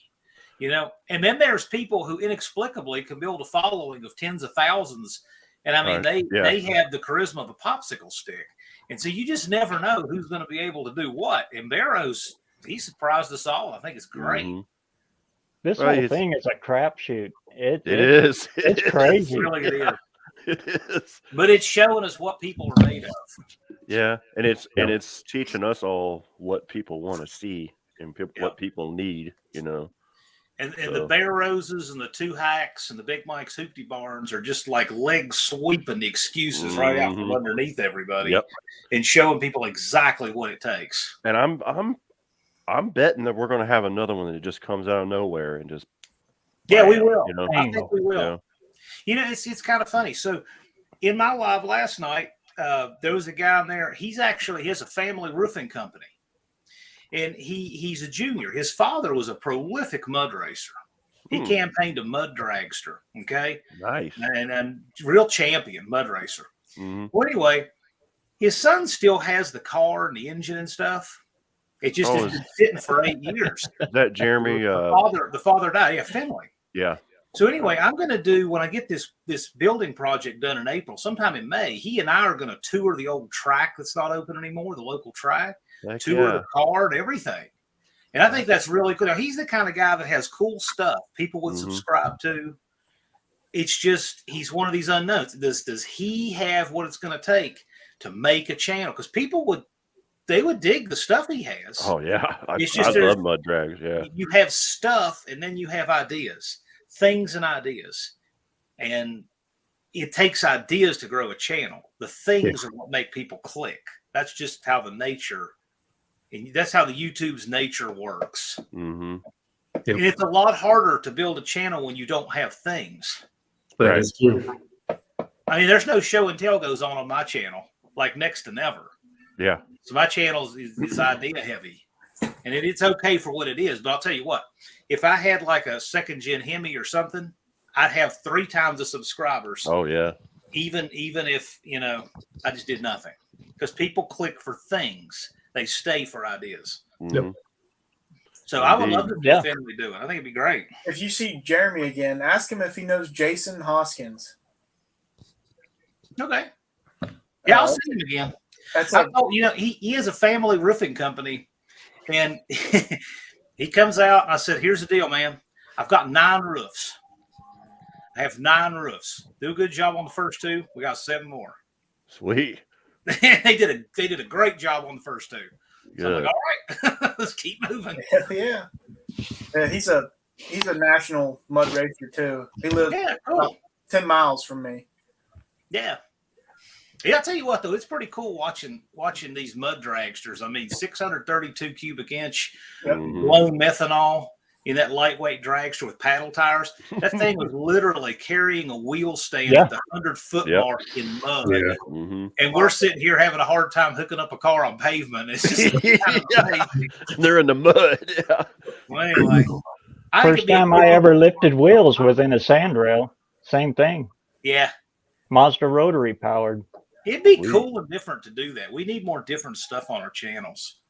and then there's people who inexplicably can build a following of tens of thousands. And I mean, they have the charisma of a popsicle stick. And so you just never know who's going to be able to do what. And BareRose, he surprised us all. I think it's great. This whole thing is a crapshoot. It is. It's crazy. It is. It is. But it's showing us what people are made of. Yeah, and it's teaching us all what people want to see and what people need. And the BareRoses and the 2 hacks and the Big Mike's Hoopty Barns are just like legs sweeping the excuses right out from underneath everybody, and showing people exactly what it takes. And I'm betting that we're going to have another one that just comes out of nowhere and just. Yeah, we will. I think we will. Yeah. It's kind of funny. So, in my live last night, there was a guy in there. He has a family roofing company, and he's a junior. His father was a prolific mud racer. He campaigned a mud dragster. Okay, nice, and real champion mud racer. Well, anyway, his son still has the car and the engine and stuff. It just has been sitting for 8 years. Is that Jeremy? The father died. Yeah, Finley. Yeah. So anyway, I'm going to do, when I get this building project done in April, sometime in May, he and I are going to tour the old track that's not open anymore, the local track, tour the car and everything. And I think that's really cool. Now, he's the kind of guy that has cool stuff people would subscribe to. It's just, he's one of these unknowns. Does he have what it's going to take to make a channel? Because they would dig the stuff he has. Oh, yeah. I love mud drags. Yeah. You have stuff and then you have ideas, things and ideas. And it takes ideas to grow a channel. The things are what make people click. That's just how that's how the YouTube's nature works. And it's a lot harder to build a channel when you don't have things. That is true. I mean, there's no show and tell goes on my channel, like next to never. Yeah. So my channel is idea heavy, and it's okay for what it is. But I'll tell you what, if I had like a 2nd gen Hemi or something, I'd have 3 times the subscribers. Oh yeah. Even if I just did nothing, because people click for things, they stay for ideas. Yep. So I would love to see Finley do it. I think it'd be great. If you see Jeremy again, ask him if he knows Jason Hoskins. Okay. Yeah, I'll see him again. He has a family roofing company, and he comes out and I said, here's the deal, man. I've got 9 roofs. I have 9 roofs. Do a good job on the first 2. We got 7 more. Sweet. They did a great job on the first 2. So I'm like, all right, let's keep moving. Hell yeah. He's a national mud racer too. He lives about 10 miles from me. Yeah. Yeah, I'll tell you what though, it's pretty cool watching these mud dragsters. I mean, 632 cubic inch blown methanol in that lightweight dragster with paddle tires. That thing was literally carrying a wheel stand at the 100-foot mark in mud. Yeah. And we're sitting here having a hard time hooking up a car on pavement. It's just they're in the mud. Yeah. Well, anyway, first time I ever lifted wheels was in a sandrail. Same thing. Yeah. Mazda rotary powered. It'd be cool and different to do that. We need more different stuff on our channels.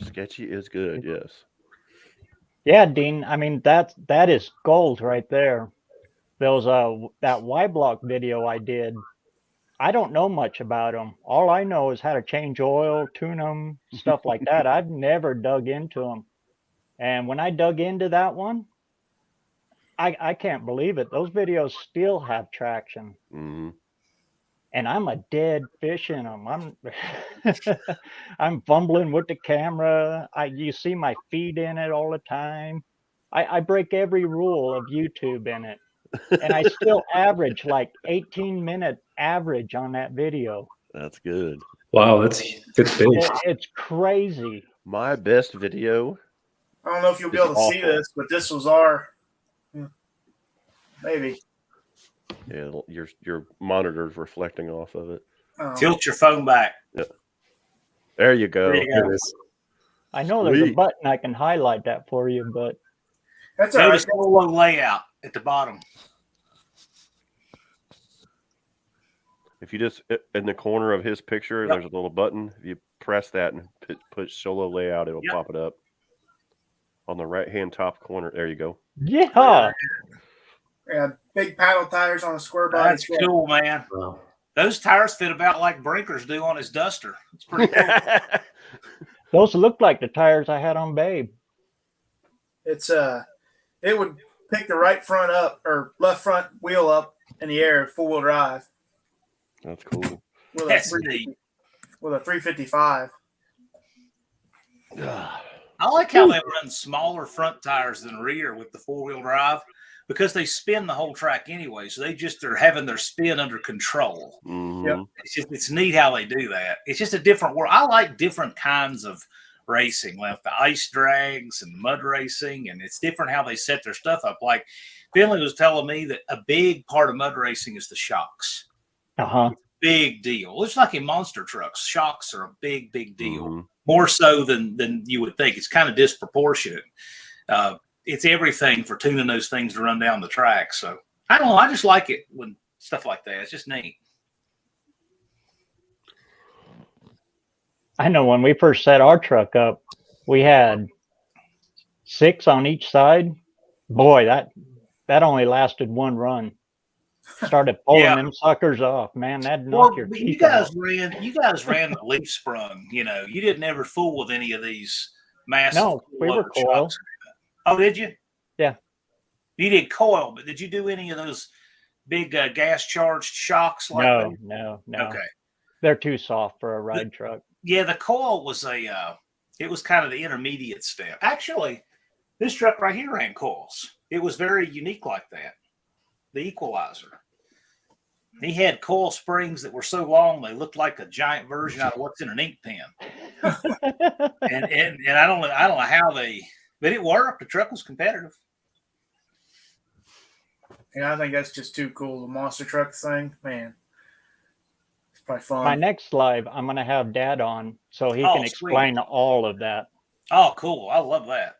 Sketchy is good. Yes. Yeah, Dean. I mean, that is gold right there. There was that Y block video I did. I don't know much about them. All I know is how to change oil, tune them, stuff like that. I've never dug into them. And when I dug into that one, I can't believe it. Those videos still have traction. Mm-hmm. And I'm a dead fish in them. I'm fumbling with the camera. You see my feet in it all the time. I break every rule of YouTube in it. And I still average like 18-minute average on that video. That's good. Wow, that's big. It's crazy. My best video. I don't know if you'll be It's able to see awful. this, but this was our maybe. Yeah, your monitor's reflecting off of it. Tilt your phone back. There you go. There you There go. it is. I know there's a Sweet. button I can highlight that for you, but That's all right. Notice the little layout at the bottom. If you just in the corner of his picture, Yep. there's a little button. If you press that and put solo layout, it'll Yep. pop it up on the right hand top corner. There you go. yeah. Yeah, big paddle tires on a square body. That's cool, man. Wow. Those tires fit about like Brinker's do on his Duster. It's pretty cool. Those look like the tires I had on Babe. It's it would pick the right front up or left front wheel up in the air, 4-wheel drive That's cool. with That's a neat. with a 355. I like how they run smaller front tires than rear with the 4-wheel drive because they spin the whole track anyway. So they just are having their spin under control. Mhm. Yep. It's neat how they do that. It's just a different world. I like different kinds of racing, like the ice drags and mud racing, and it's different how they set their stuff up. Like Finley was telling me that a big part of mud racing is the shocks. Uh-huh. Big deal. It's like in monster trucks. Shocks are a big deal. Mhm. More so than you would think. It's kind of disproportionate. It's everything for tuning those things to run down the track. So I don't know. I just like it when stuff like that. It's just neat. I know when we first set our truck up, we had 6 on each side. Boy, that only lasted one run. Started pulling Yeah. them suckers off, man. That'd knock your Well, teeth you guys out. ran the leaf sprung. You didn't ever fool with any of these massive. No, we were coilover coil. shocks. Oh, did you? Yeah. You did coil, but did you do any of those big gas charged shocks like that? No. Okay. They're too soft for a ride truck. Yeah, the coil was it was kind of the intermediate step. Actually, this truck right here ran coils. It was very unique like that. The equalizer. He had coil springs that were so long they looked like a giant version out of what's in an ink pen. and I don't know how but it worked. The truck was competitive. Yeah, I think that's just too cool. The monster truck thing, man. It's probably fun. My next live, I'm going to have Dad on so he Oh, can sweet. explain all of that. Oh, cool. I love that.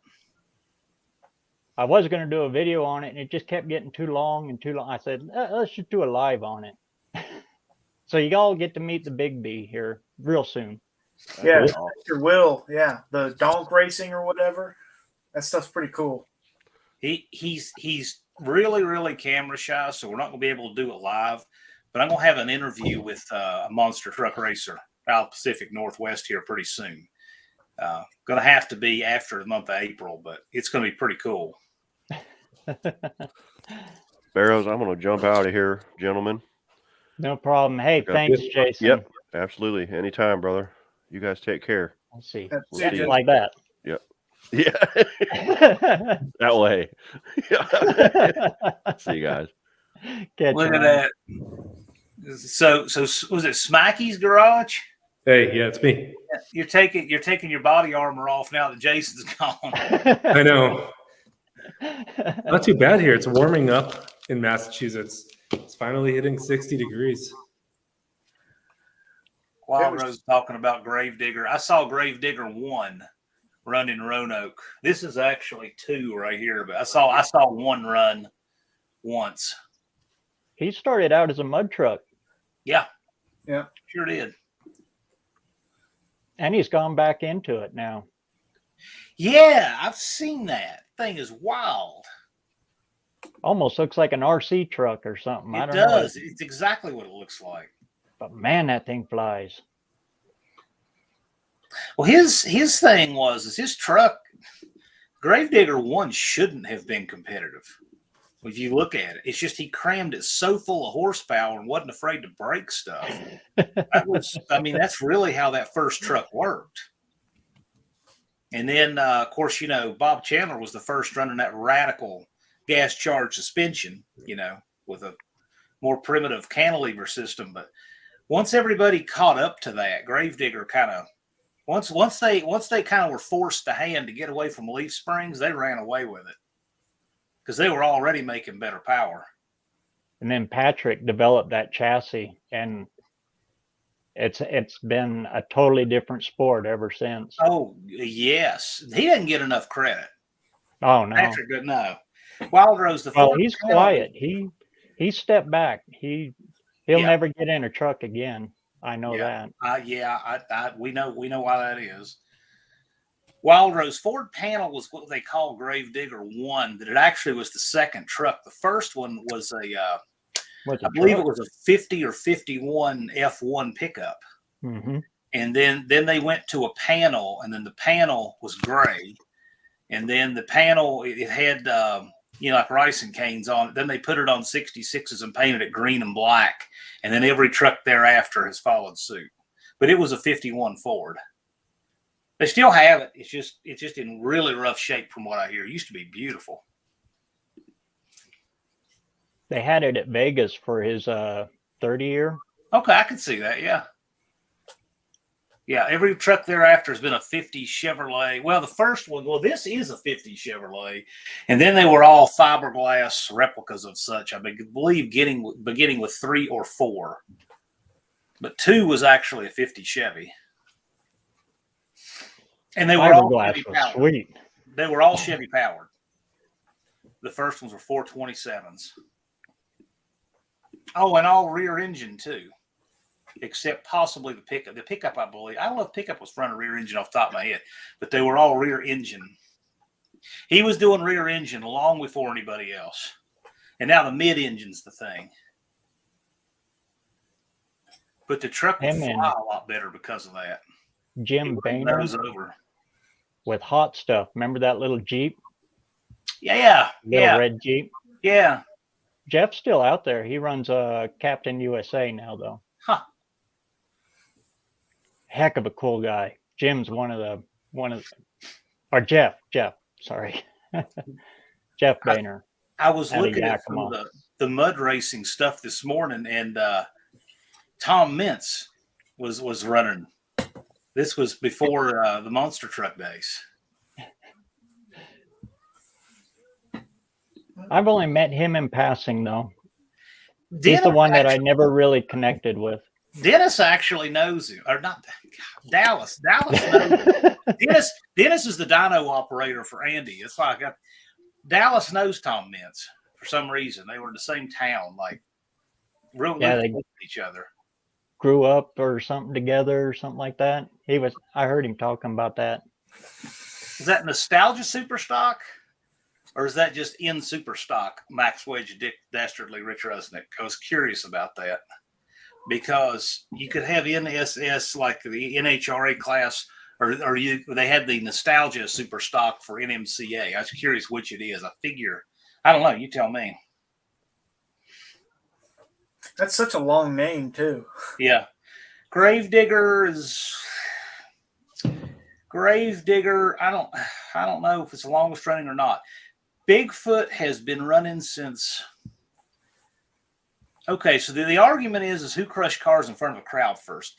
I was going to do a video on it, and it just kept getting too long and too long. I said, let's just do a live on it. So you all get to meet the Big B here real soon. Yeah, That's Mr. Will. Yeah, the donk racing or whatever. That stuff's pretty cool. He's really camera shy, so we're not going to be able to do it live. But I'm going to have an interview with a monster truck racer out of Pacific Northwest here pretty soon. Going to have to be after the month of April, but it's going to be pretty cool. BareRose, I'm going to jump out of here, gentlemen. No problem. Hey, Okay. thanks, Jason. Yep, absolutely. Anytime, brother. You guys take care. Let's see. That's We'll Yeah, see you. like that. Yeah. That way. See you guys. Catch Look you, at man. that. So was it Smikey's garage? Hey, yeah, it's me. You're taking your body armor off now that Jason's gone. I know. Not too bad here. It's warming up in Massachusetts. It's finally hitting 60 degrees. Wild Rose talking about Gravedigger. I saw Gravedigger 1 run in Roanoke. This is actually 2 right here, but I saw 1 run once. He started out as a mud truck, Yeah. Yeah. Sure did. and he's gone back into it now. Yeah, I've seen that. Thing is wild. Almost looks like an RC truck or something. I It don't know. does. It's exactly what it looks like. But man, that thing flies. Well, his thing is his truck. Gravedigger 1 shouldn't have been competitive. If you look at it, it's just he crammed it so full of horsepower and wasn't afraid to break stuff. That's really how that first truck worked. And then, of course, Bob Chandler was the first running that radical gas charged suspension, with a more primitive cantilever system. But once everybody caught up to that, Gravedigger kind of once they kind of were forced to hand to get away from leaf springs, they ran away with it because they were already making better power. And then Patrick developed that chassis, and it's been a totally different sport ever since. Oh yes, he didn't get enough credit. Oh no, Patrick didn't know. BareRose, he's quiet. He stepped back. He'll never get in a truck again. I know that. We know why that is. BareRose Ford panel was what they call Gravedigger 1, that it actually was the second truck. The first one was I believe it was a 50 or 51 F1 pickup. Mm-hmm. And then they went to a panel, and then the panel was gray. And then the panel, it had, like ricing canes on it. Then they put it on 66s and painted it green and black. And then every truck thereafter has followed suit. But it was a 51 Ford. They still have it. It's just in really rough shape from what I hear. It used to be beautiful. They had it at Vegas for his 30-year. Okay, I can see that, yeah. Yeah, every truck thereafter has been a 50 Chevrolet. Well, the first one, this is a 50 Chevrolet. And then they were all fiberglass replicas of such. I believe beginning with 3 or 4. But 2 was actually a 50 Chevy. And they were all Chevy powered. Sweet. They were all Chevy powered. The first ones were 427s. Oh, and all rear engine too, except possibly the pickup. The pickup, I believe, I don't know if pickup was front or rear engine off the top of my head, but they were all rear engine. He was doing rear engine long before anybody else. And now the mid-engine's the thing. But the truck would fly a lot better because of that. Jim Boehner with hot stuff. Remember that little Jeep? Yeah. Little red Jeep? Yeah. Jeff's still out there. He runs Captain USA now, though. Huh. Heck of a cool guy. Jim's or Jeff, sorry. Jeff Boehner. I was looking at some of the mud racing stuff this morning, and Tom Mintz was running. This was before the monster truck days. I've only met him in passing, though. He's the one that I never really connected with. Dennis actually knows him, or not? Dallas. Dallas knows him. Dennis is the dyno operator for Andy. That's why Dallas knows Tom Mintz for some reason. They were in the same town, like real they with each other. Grew up or something together or something like that. I heard him talking about that. Is that Nostalgia Superstock? Or is that just in Superstock, Max Wedge, Dick Dastardly, Rich Rusnick? I was curious about that. Because you could have NSS like the NHRA class, or they had the Nostalgia Superstock for NMCA. I was curious which it is. I don't know. You tell me. That's such a long name too. Yeah. Gravedigger. I don't know if it's the longest running or not. Bigfoot has been running since. Okay, so the argument is who crushed cars in front of a crowd first.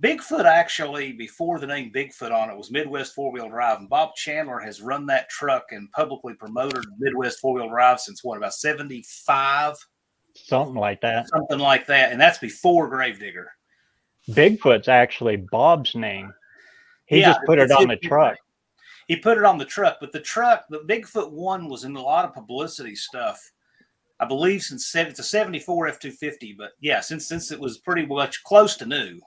Bigfoot actually, before the name Bigfoot on it, was Midwest four-wheel drive, and Bob Chandler has run that truck and publicly promoted Midwest four-wheel drive since about 75? Something like that. And that's before Gravedigger. Bigfoot's actually Bob's name. He just put it on the truck. He put it on the truck, but the Bigfoot 1 was in a lot of publicity stuff. I believe since it's a 74 F-250, but yeah, since it was pretty much close to new.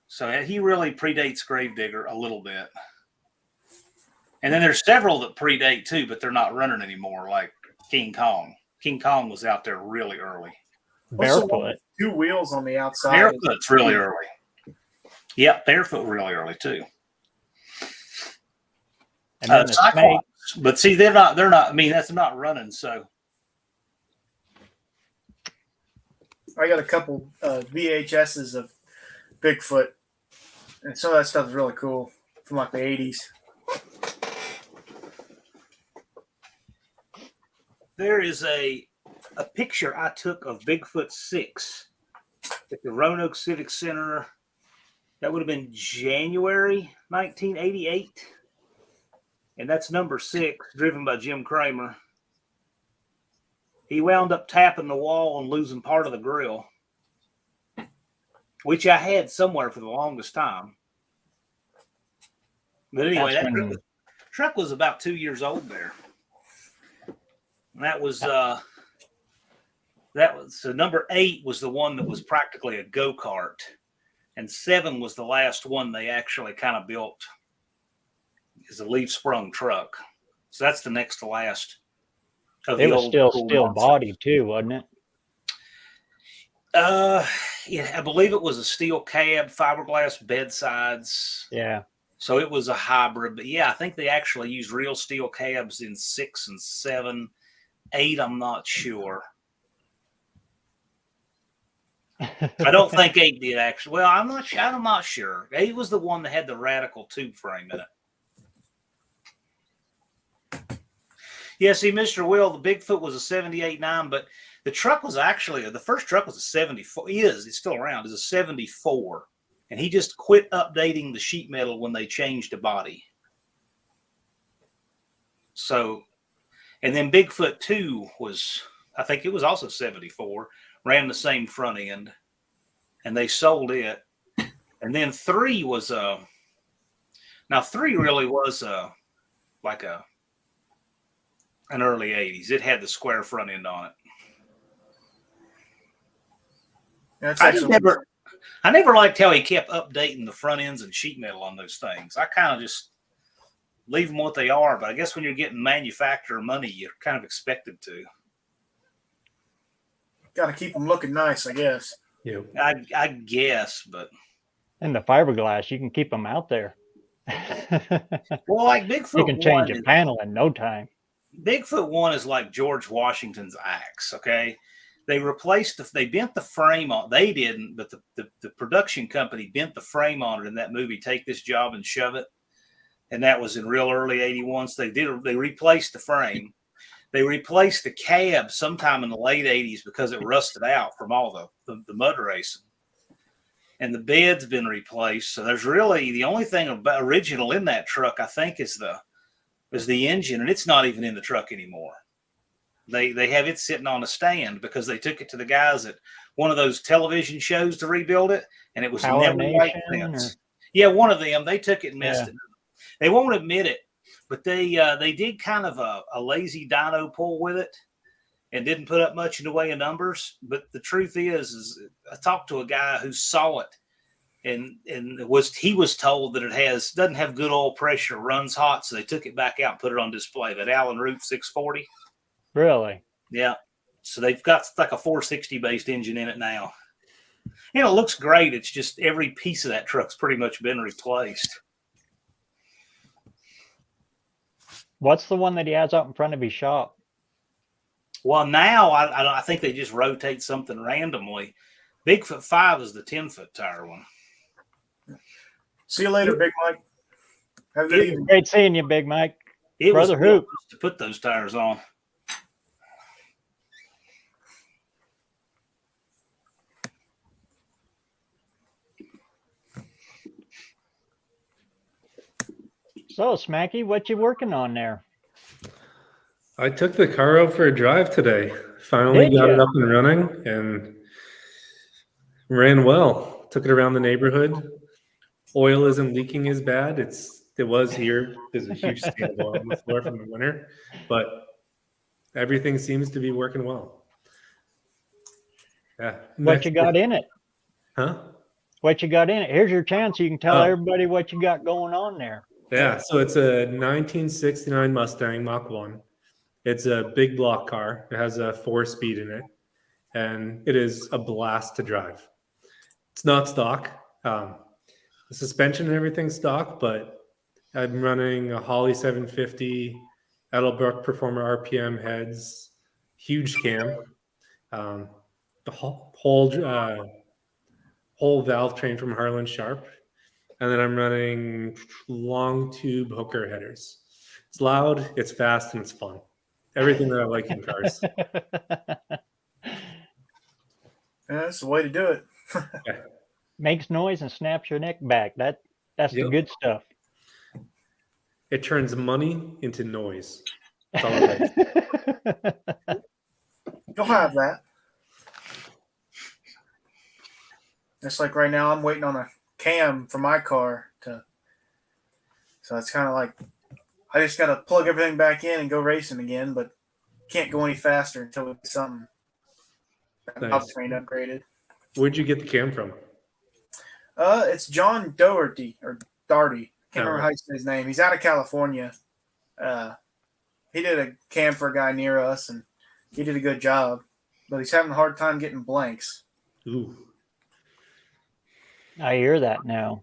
So he really predates Gravedigger a little bit. And then there's several that predate too, but they're not running anymore, like King Kong. King Kong was out there really early. What's the one Barefoot. with 2 wheels on the outside? Barefoot's really early. Yep, Barefoot really early too. And then the snake. Cyclops, but see, they're not. I mean, that's not running. So I got a couple VHSs of Bigfoot, and some of that stuff is really cool from like the 80s. there is a picture I took of Bigfoot 6 at the Roanoke Civic Center. That would have been January 1988. And that's number 6, driven by Jim Kramer. He wound up tapping the wall and losing part of the grill, which I had somewhere for the longest time. But anyway, that truck was about 2 years old there. And that was so number 8 was the one that was practically a go-kart, and 7 was the last one they actually kind of built as a leaf sprung truck. So that's the next to last. It was still steel body too, wasn't it? Yeah, I believe it was a steel cab, fiberglass bedsides. Yeah. So it was a hybrid, but yeah, I think they actually used real steel cabs in 6 and 7. 8, I'm not sure. I don't think 8 did actually. Well, I'm not sure. 8 was the one that had the radical tube frame in it. Yeah, see, Mr. Will, the Bigfoot was a 78.9, but the truck was actually, the first truck was a 74. It's still around. It's a 74. And he just quit updating the sheet metal when they changed the body. So, and then Bigfoot 2 was, I think it was also 74, ran the same front end, and they sold it. And then 3 was now 3 really was like an early 80s. It had the square front end on it. That's I never liked how he kept updating the front ends and sheet metal on those things. I kind of just leave them what they are, but I guess when you're getting manufacturer money, you're kind of expected to. Got to keep them looking nice, I guess. Yeah. I guess, but. And the fiberglass, you can keep them out there. Well, like Bigfoot, you can change a panel in no time. Bigfoot 1 is like George Washington's axe. Okay, they bent the frame on. They didn't, but the production company bent the frame on it in that movie. Take This Job and Shove It, and that was in real early 81. So they replaced the frame. They replaced the cab sometime in the late 80s because it rusted out from all the mud racing. And the bed's been replaced. So there's really the only thing about original in that truck, I think, is the engine, and it's not even in the truck anymore. They have it sitting on a stand because they took it to the guys at one of those television shows to rebuild it, and it was Power never right since. Yeah, one of them. They took it and messed it up. They won't admit it, but they did kind of a lazy dyno pull with it and didn't put up much in the way of numbers. But the truth is I talked to a guy who saw it, and he was told that it doesn't have good oil pressure, runs hot, so they took it back out and put it on display. That Allen Root 640. Really? Yeah. So they've got like a 460 based engine in it now. And it looks great. It's just every piece of that truck's pretty much been replaced. What's the one that he has out in front of his shop? Well, now I think they just rotate something randomly. Bigfoot 5 is the 10-foot tire one. See you later, Big Mike. Have a good evening. Great seeing you, Big Mike. It Brother was Hoop to put those tires on. So, Smacky, what you working on there? I took the car out for a drive today. Finally got it up and running and ran well. Took it around the neighborhood. Oil isn't leaking as bad. It was here. There's a huge stain of oil on the floor from the winter, but everything seems to be working well. Yeah. What you got in it? Huh? What you got in it? Here's your chance. You can tell everybody what you got going on there. Yeah, so it's a 1969 Mustang Mach 1. It's a big block car. It has a 4-speed in it, and it is a blast to drive. It's not stock. The suspension and everything's stock, but I'm running a Holly 750, Edelbrook Performer RPM heads, huge cam, the whole valve train from Harlan Sharp, and then I'm running long tube hooker headers. It's loud, it's fast, and it's fun. Everything that I like in cars. Yeah, that's the way to do it. Yeah. Makes noise and snaps your neck back. That's the Yep. good stuff. It turns money into noise. That's all it is. You'll have that. Just like right now, I'm waiting on a cam for my car so it's kind of like I just got to plug everything back in and go racing again, but can't go any faster until we get something Nice. train upgraded. Where'd you get the cam from? It's John Doherty or Darty. Can't remember right. how you say his name. He's out of California. He did a cam for a guy near us, and he did a good job, but he's having a hard time getting blanks. Ooh. I hear that now.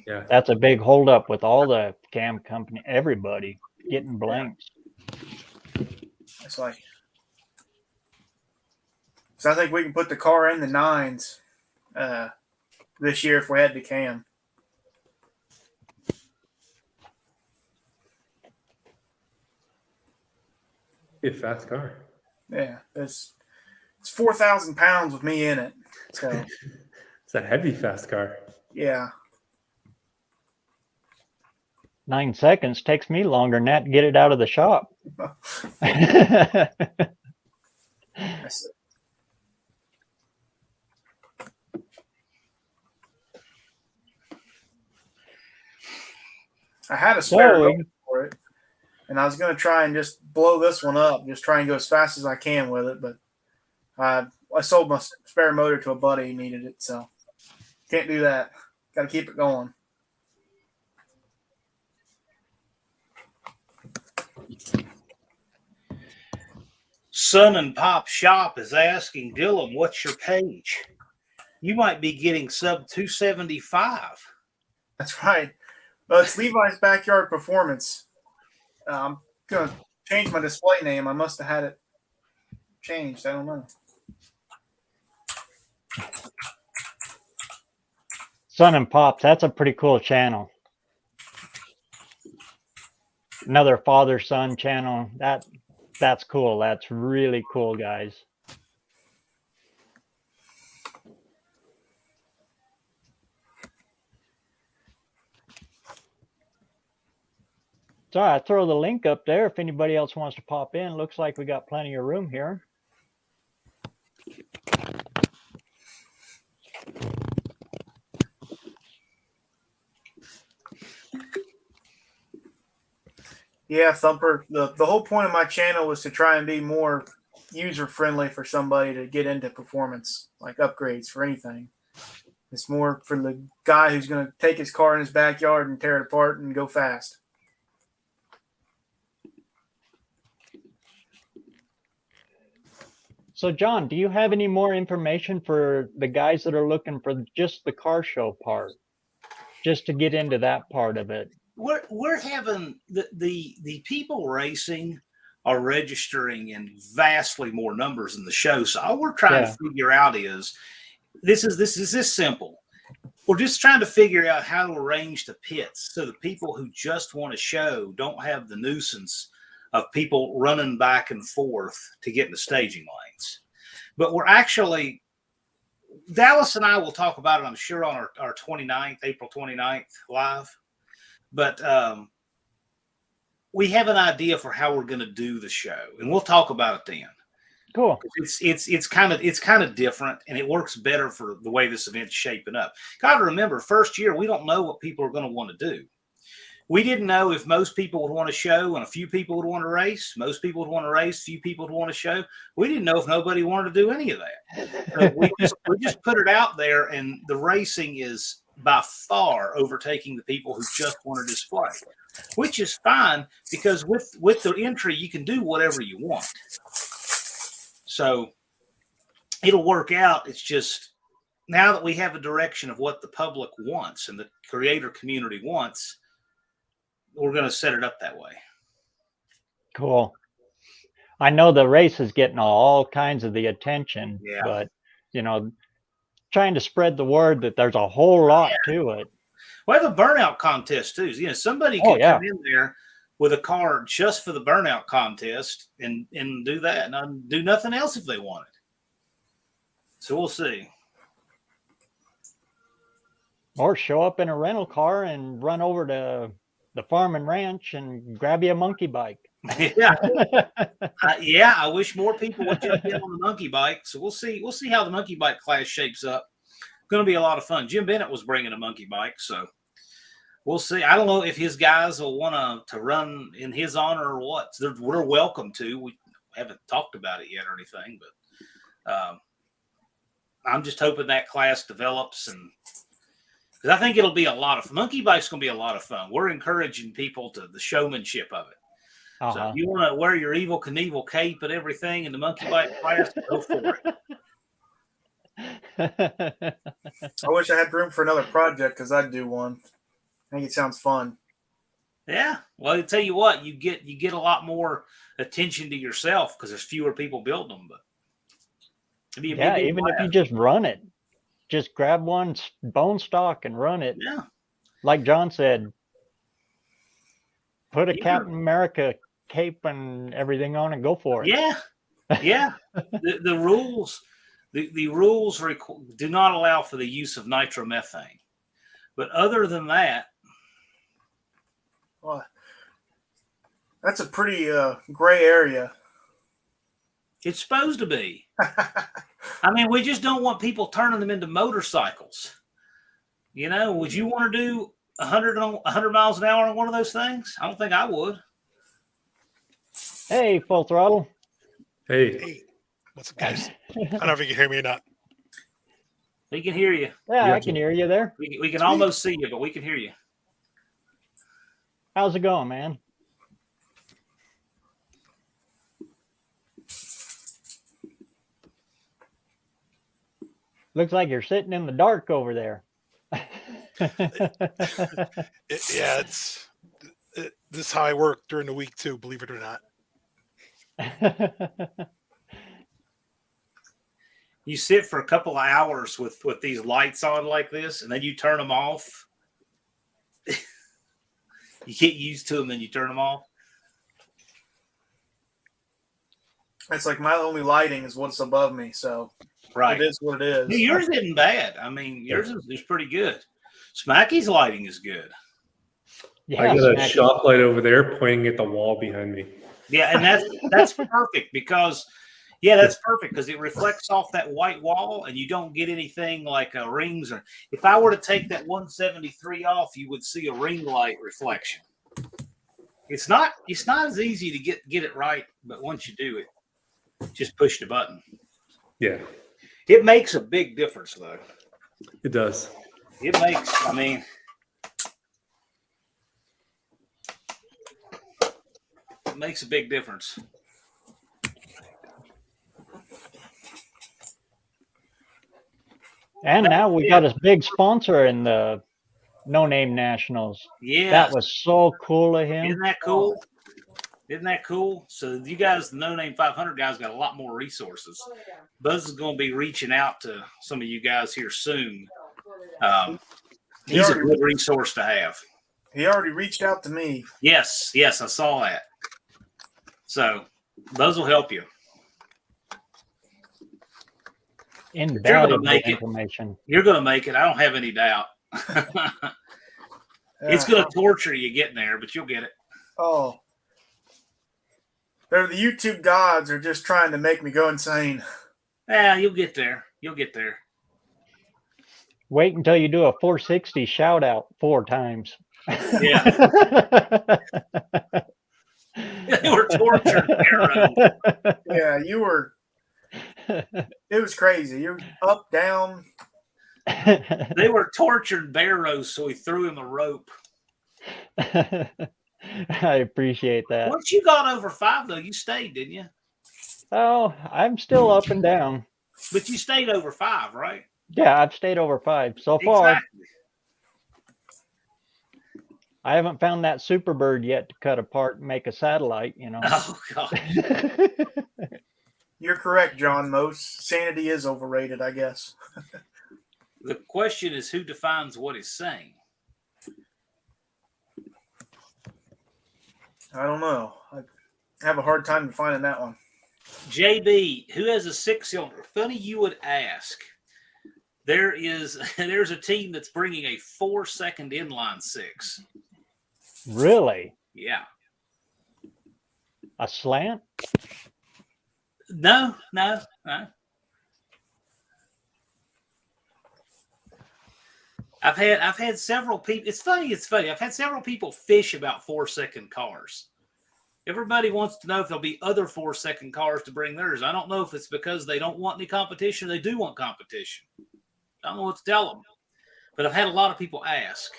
Yeah. That's a big holdup with all the cam company, everybody getting blanks. It's like, so I think we can put the car in the 9s this year if we had the cam. Be a fast car. Yeah, it's 4,000 pounds with me in it. So It's a heavy fast car. yeah, 9 seconds takes me longer than that to get it out of the shop. that's it. I had a spare motor for it, and I was going to try and just blow this one up, just try and go as fast as I can with it. But I sold my spare motor to a buddy who needed it, so can't do that. Got to keep it going. Son and Pop Shop is asking Dylan, what's your page? You might be getting sub 275. That's right. Well, it's Levi's Backyard Performance. I'm going to change my display name. I must have had it changed. I don't know. Son and Pops, that's a pretty cool channel. Another father-son channel. That's cool. That's really cool, guys. So I throw the link up there if anybody else wants to pop in. Looks like we got plenty of room here. Yeah, Thumper. The whole point of my channel was to try and be more user friendly for somebody to get into performance, like upgrades for anything. It's more for the guy who's going to take his car in his backyard and tear it apart and go fast. So, John, do you have any more information for the guys that are looking for just the car show part, just to get into that part of it? We're having the people racing are registering in vastly more numbers than the show. So all we're trying to figure out is this is simple. We're just trying to figure out how to arrange the pits so the people who just want to show don't have the nuisance of people running back and forth to get in the staging lanes. But we're actually, Dallas and I will talk about it, I'm sure, on our 29th, April 29th live. But we have an idea for how we're going to do the show, and we'll talk about it then. Cool. It's kind of different, and it works better for the way this event's shaping up. Got to remember, first year we don't know what people are going to want to do. We didn't know if most people would want to show and a few people would want to race. Most people would want to race, few people would want to show. We didn't know if nobody wanted to do any of that. So we just put it out there, and the racing is by far overtaking the people who just want to display, which is fine because with the entry, you can do whatever you want. So it'll work out. It's just now that we have a direction of what the public wants and the creator community wants, we're going to set it up that way. Cool. I know the race is getting all kinds of the attention, Yeah. but trying to spread the word that there's a whole lot to it. We have a burnout contest too. Somebody can come in there with a car just for the burnout contest and do that and do nothing else if they wanted. So we'll see. Or show up in a rental car and run over to the farm and ranch and grab you a monkey bike. Yeah. I wish more people would jump in on the monkey bike. So we'll see how the monkey bike class shapes up. Going to be a lot of fun. Jim Bennett was bringing a monkey bike, so we'll see. I don't know if his guys will want to run in his honor or what. We're welcome to. We haven't talked about it yet or anything, but I'm just hoping that class develops, and because I think it'll be a lot of monkey bike's going to be a lot of fun. We're encouraging people to the showmanship of it. So if you want to wear your Evel Knievel cape and everything in the monkey bike class, go for it. I wish I had room for another project because I'd do one. I think it sounds fun. Yeah. Well, I tell you what, you get a lot more attention to yourself because there's fewer people building them. But even if you just run it, just grab one bone stock and run it. Yeah. Like John said, put a Captain America cape and everything on and go for it. Yeah. Yeah. the rules do not allow for the use of nitromethane. But other than that, well, that's a pretty gray area. It's supposed to be. I mean, we just don't want people turning them into motorcycles. Would you want to do 100 miles an hour on one of those things? I don't think I would. Hey, full throttle. Hey. What's up, guys? I don't know if you can hear me or not. We can hear you. Yeah, I can hear you there. We can almost see you, but we can hear you. How's it going, man? Looks like you're sitting in the dark over there. This is how I work during the week too, believe it or not. You sit for a couple of hours with these lights on like this, and then you turn them off. You get used to them, and you turn them off. It's like my only lighting is what's above me, so right, it is what it is. Yours isn't bad. I mean, yours is pretty good. Smacky's lighting is good. Yeah, I got a shop light over there pointing at the wall behind me. Yeah, and that's perfect because that's perfect because it reflects off that white wall, and you don't get anything like rings. Or if I were to take that 173 off, you would see a ring light reflection. It's not as easy to get it right, but once you do it, just push the button. Yeah, it makes a big difference, though. It does. It makes. I mean, it makes a big difference. And now we got a big sponsor in the No Name Nationals. Yeah, that was so cool of him. Isn't that cool? Isn't that cool? So you guys, the No Name 500 guys, got a lot more resources. Buzz is going to be reaching out to some of you guys here soon. He's a good resource to have. He already reached out to me. Yes, I saw that. So Buzz will help you. Invaluable information. You're going to make it. I don't have any doubt. It's going to torture you getting there, but you'll get it. Oh. The YouTube gods are just trying to make me go insane. Yeah, you'll get there. You'll get there. Wait until you do a 460 shout out 4 times. Yeah. You were tortured. Yeah, you were. It was crazy. You're up, down. They were torturing BareRose, so he threw him a rope. I appreciate that. Once you got over 5, though, you stayed, didn't you? Oh, I'm still up and down. But you stayed over 5, right? Yeah, I've stayed over 5 so far. Exactly. I haven't found that super bird yet to cut apart and make a satellite, Oh, God. You're correct, John. Most sanity is overrated, I guess. The question is, who defines what is sane? I don't know. I have a hard time finding that one. JB, who has a 6-cylinder? Funny you would ask. There's a team that's bringing a 4-second inline 6. Really? Yeah. A slant? No. I've had several people. It's funny. I've had several people fish about 4-second cars. Everybody wants to know if there'll be other 4-second cars to bring theirs. I don't know if it's because they don't want any competition. They do want competition. I don't know what to tell them. But I've had a lot of people ask.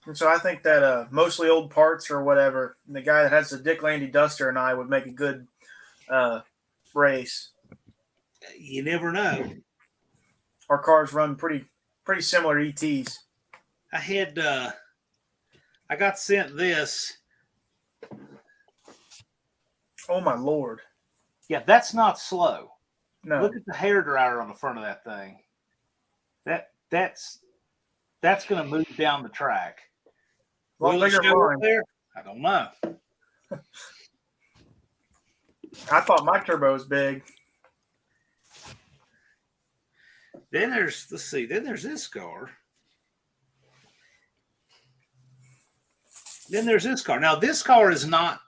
And so I think that mostly old parts or whatever, the guy that has the Dick Landy Duster and I would make a good race. You never know. Our cars run pretty similar ETs. I got sent this. Oh my Lord. Yeah, that's not slow. No. Look at the hairdryer on the front of that thing. That's going to move down the track. Well, Will it bigger show up mine. there? I don't know. I thought my turbo was big. Then there's this car. Then there's this car. Now this car is not.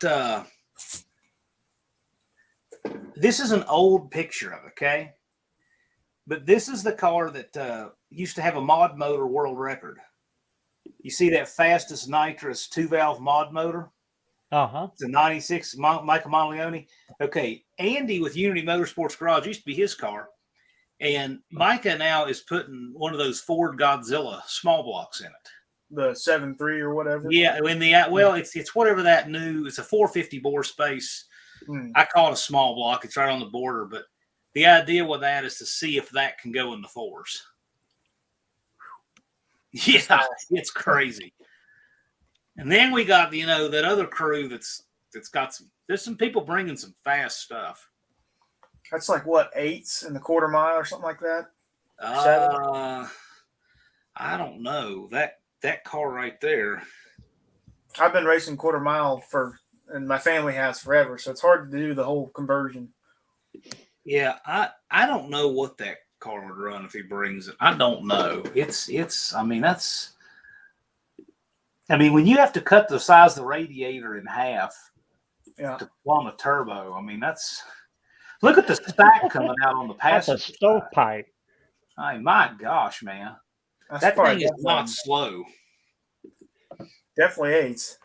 This is an old picture of it, okay? But this is the car that used to have a mod motor world record. You see that fastest nitrous 2-valve mod motor? Uh-huh. It's a 96 Michael Monteleone. Okay, Andy with Unity Motorsports Garage used to be his car. And Micah now is putting one of those Ford Godzilla small blocks in it. The 7.3 or whatever. Yeah, it's whatever that new. It's a 450 bore space. I call it a small block. It's right on the border, but the idea with that is to see if that can go in the 4s. Yeah, it's crazy. And then we got that other crew that's got some. There's some people bringing some fast stuff. That's like what, 8s in the quarter mile or something like that? 7? I don't know that car right there. I've been racing quarter mile and my family has forever, so it's hard to do the whole conversion. Yeah, I don't know what that car would run if he brings it. I don't know. When you have to cut the size of the radiator in half to plumb a turbo, that's. Look at the stack coming out on the passenger. That's a stovepipe. My gosh, man. That's that thing is not slow. Definitely 8s.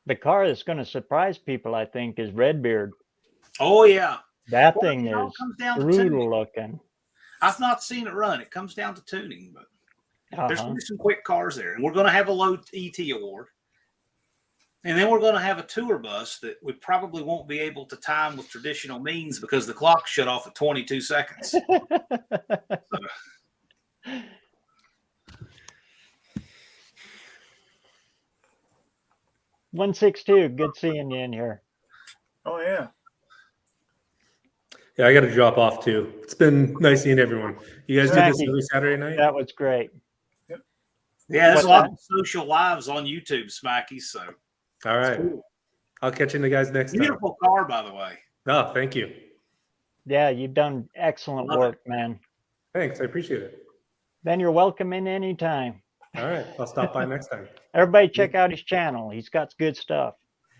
The car that's going to surprise people, I think, is Redbeard. Oh, yeah. That thing is brutal looking. I've not seen it run. It comes down to tuning, but there's going to be some quick cars there. And we're going to have a low ET award. And then we're going to have a tour bus that we probably won't be able to time with traditional means because the clock shut off at 22 seconds. 162, good seeing you in here. Oh, yeah. Yeah, I got to drop off too. It's been nice seeing everyone. You guys do this every Saturday night? That was great. Yep. Yeah, there's a lot of social lives on YouTube, Smacky. So, all right. Cool. I'll catch you guys next time. Beautiful car, by the way. Oh, thank you. Yeah, you've done excellent work, man. Thanks. I appreciate it. Then you're welcome in anytime. All right. I'll stop by next time. Everybody check out his channel. He's got good stuff.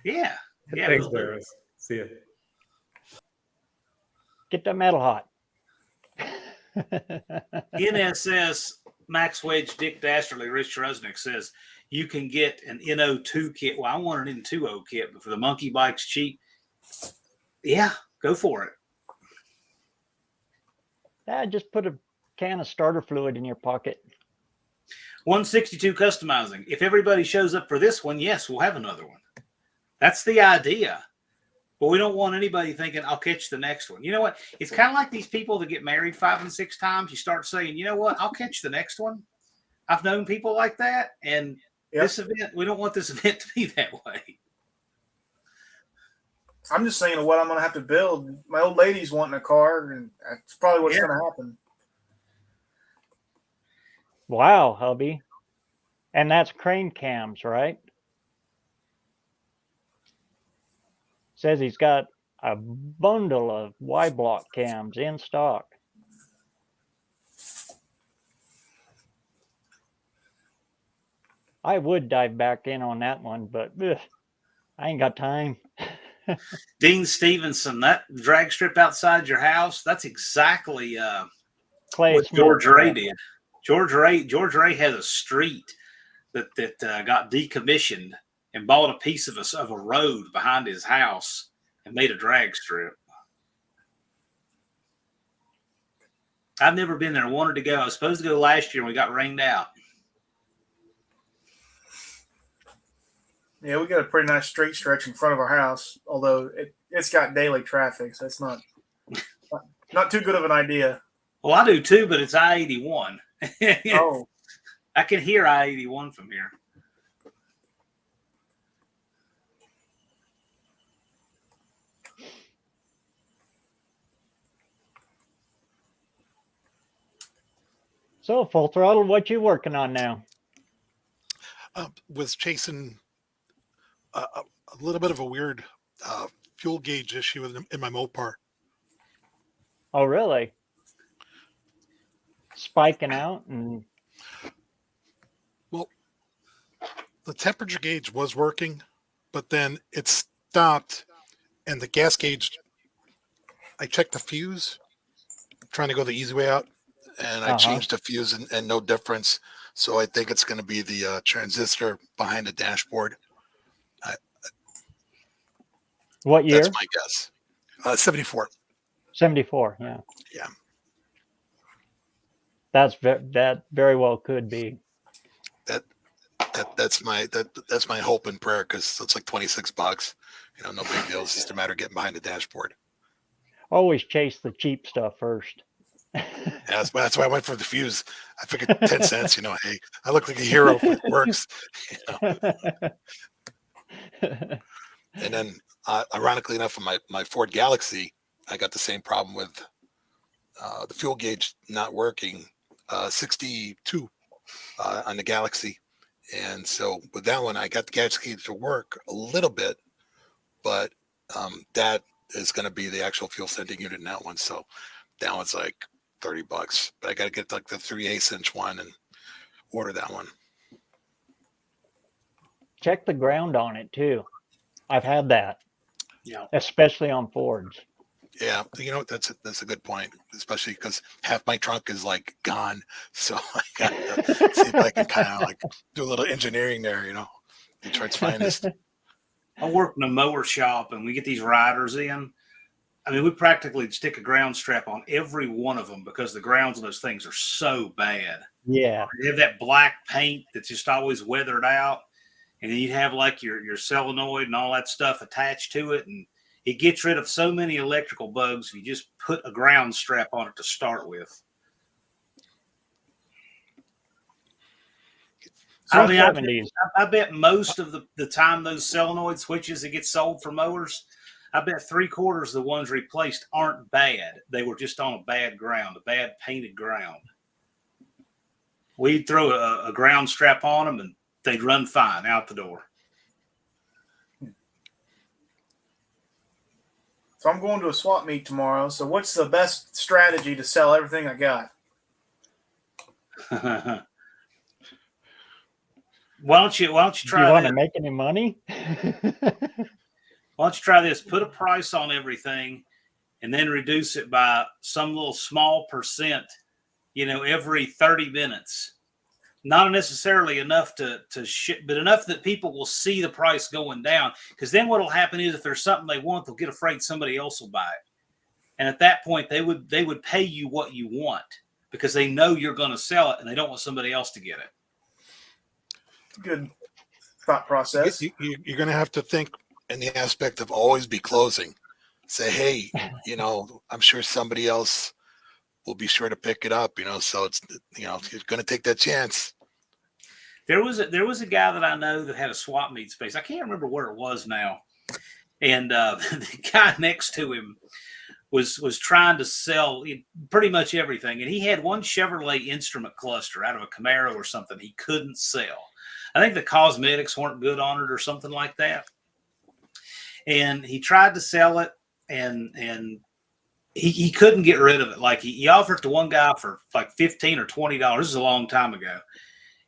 Yeah. Thanks, BareRose. See you. Get that metal hot. NSS Max Wedge Dick Dastardly Rich Resnick says you can get an NO2 kit. Well, I want an N20 kit, but for the monkey bikes cheap. Yeah, go for it. Just put a can of starter fluid in your pocket. 162 customizing. If everybody shows up for this one, yes, we'll have another one. That's the idea. But we don't want anybody thinking, I'll catch the next one. You know what? It's kind of like these people that get married 5 and 6 times. You start saying, you know what? I'll catch the next one. I've known people like that. And this event, we don't want this event to be that way. I'm just thinking of what I'm going to have to build. My old lady's wanting a car, and that's probably what's going to happen. Wow, hubby. And that's crane cams, right? Says he's got a bundle of Y-block cams in stock. I would dive back in on that one, but I ain't got time. Dean Stevenson, that drag strip outside your house, that's exactly what George Ray did. George Ray has a street that got decommissioned and bought a piece of a road behind his house and made a drag strip. I've never been there. I wanted to go. I was supposed to go last year and we got rained out. Yeah, we got a pretty nice straight stretch in front of our house, although it's got daily traffic, so it's not too good of an idea. Well, I do too, but it's I-81. Oh. I can hear I-81 from here. So, Full Throttle, what you working on now? Was chasing a little bit of a weird fuel gauge issue in my Mopar. Oh, really? Spiking out? And well, the temperature gauge was working, but then it stopped, and the gas gauge, I checked the fuse, trying to go the easy way out, and I changed the fuse and no difference. So I think it's going to be the transistor behind the dashboard. What year? That's my guess. 74. 74, yeah. Yeah. That very well could be. That's my hope and prayer, because it's like $26. No big deal. It's just a matter of getting behind the dashboard. Always chase the cheap stuff first. Yeah, that's why I went for the fuse. I figured 10 cents. Hey, I look like a hero if it works. And then, ironically enough, in my Ford Galaxy, I got the same problem with the fuel gauge not working. 62 on the Galaxy, and so with that one, I got the gas gauge to work a little bit, but that is going to be the actual fuel sending unit in that one. So that one's like $30, but I got to get like the 3/8 inch one and order that one. Check the ground on it too. I've had that. Yeah. Especially on Fords. Yeah, that's a good point, especially because half my trunk is like gone. So I got to see if I can kind of like do a little engineering there, Detroit's finest. I work in a mower shop and we get these riders in. I mean, we practically stick a ground strap on every one of them because the grounds on those things are so bad. Yeah. They have that black paint that's just always weathered out. And then you have like your solenoid and all that stuff attached to it. And it gets rid of so many electrical bugs if you just put a ground strap on it to start with. I bet most of the time those solenoid switches that get sold for mowers, I bet 3/4 of the ones replaced aren't bad. They were just on a bad ground, a bad painted ground. We'd throw a ground strap on them and they'd run fine out the door. So I'm going to a swap meet tomorrow. So what's the best strategy to sell everything I got? Why don't you try? Do you want to make any money? Why don't you try this? Put a price on everything, and then reduce it by some little small percent. Every 30 minutes. Not necessarily enough to ship, but enough that people will see the price going down. Because then what will happen is if there's something they want, they'll get afraid somebody else will buy it. And at that point, they would pay you what you want because they know you're going to sell it and they don't want somebody else to get it. Good thought process. You're going to have to think in the aspect of always be closing. Say, hey, I'm sure somebody else will be sure to pick it up. So it's you're going to take that chance. There was a guy that I know that had a swap meet space. I can't remember where it was now, and the guy next to him was trying to sell pretty much everything, and he had one Chevrolet instrument cluster out of a Camaro or something he couldn't sell. I think the cosmetics weren't good on it or something like that. And he tried to sell it, and he couldn't get rid of it. Like he offered to one guy for like $15 or $20. This is a long time ago.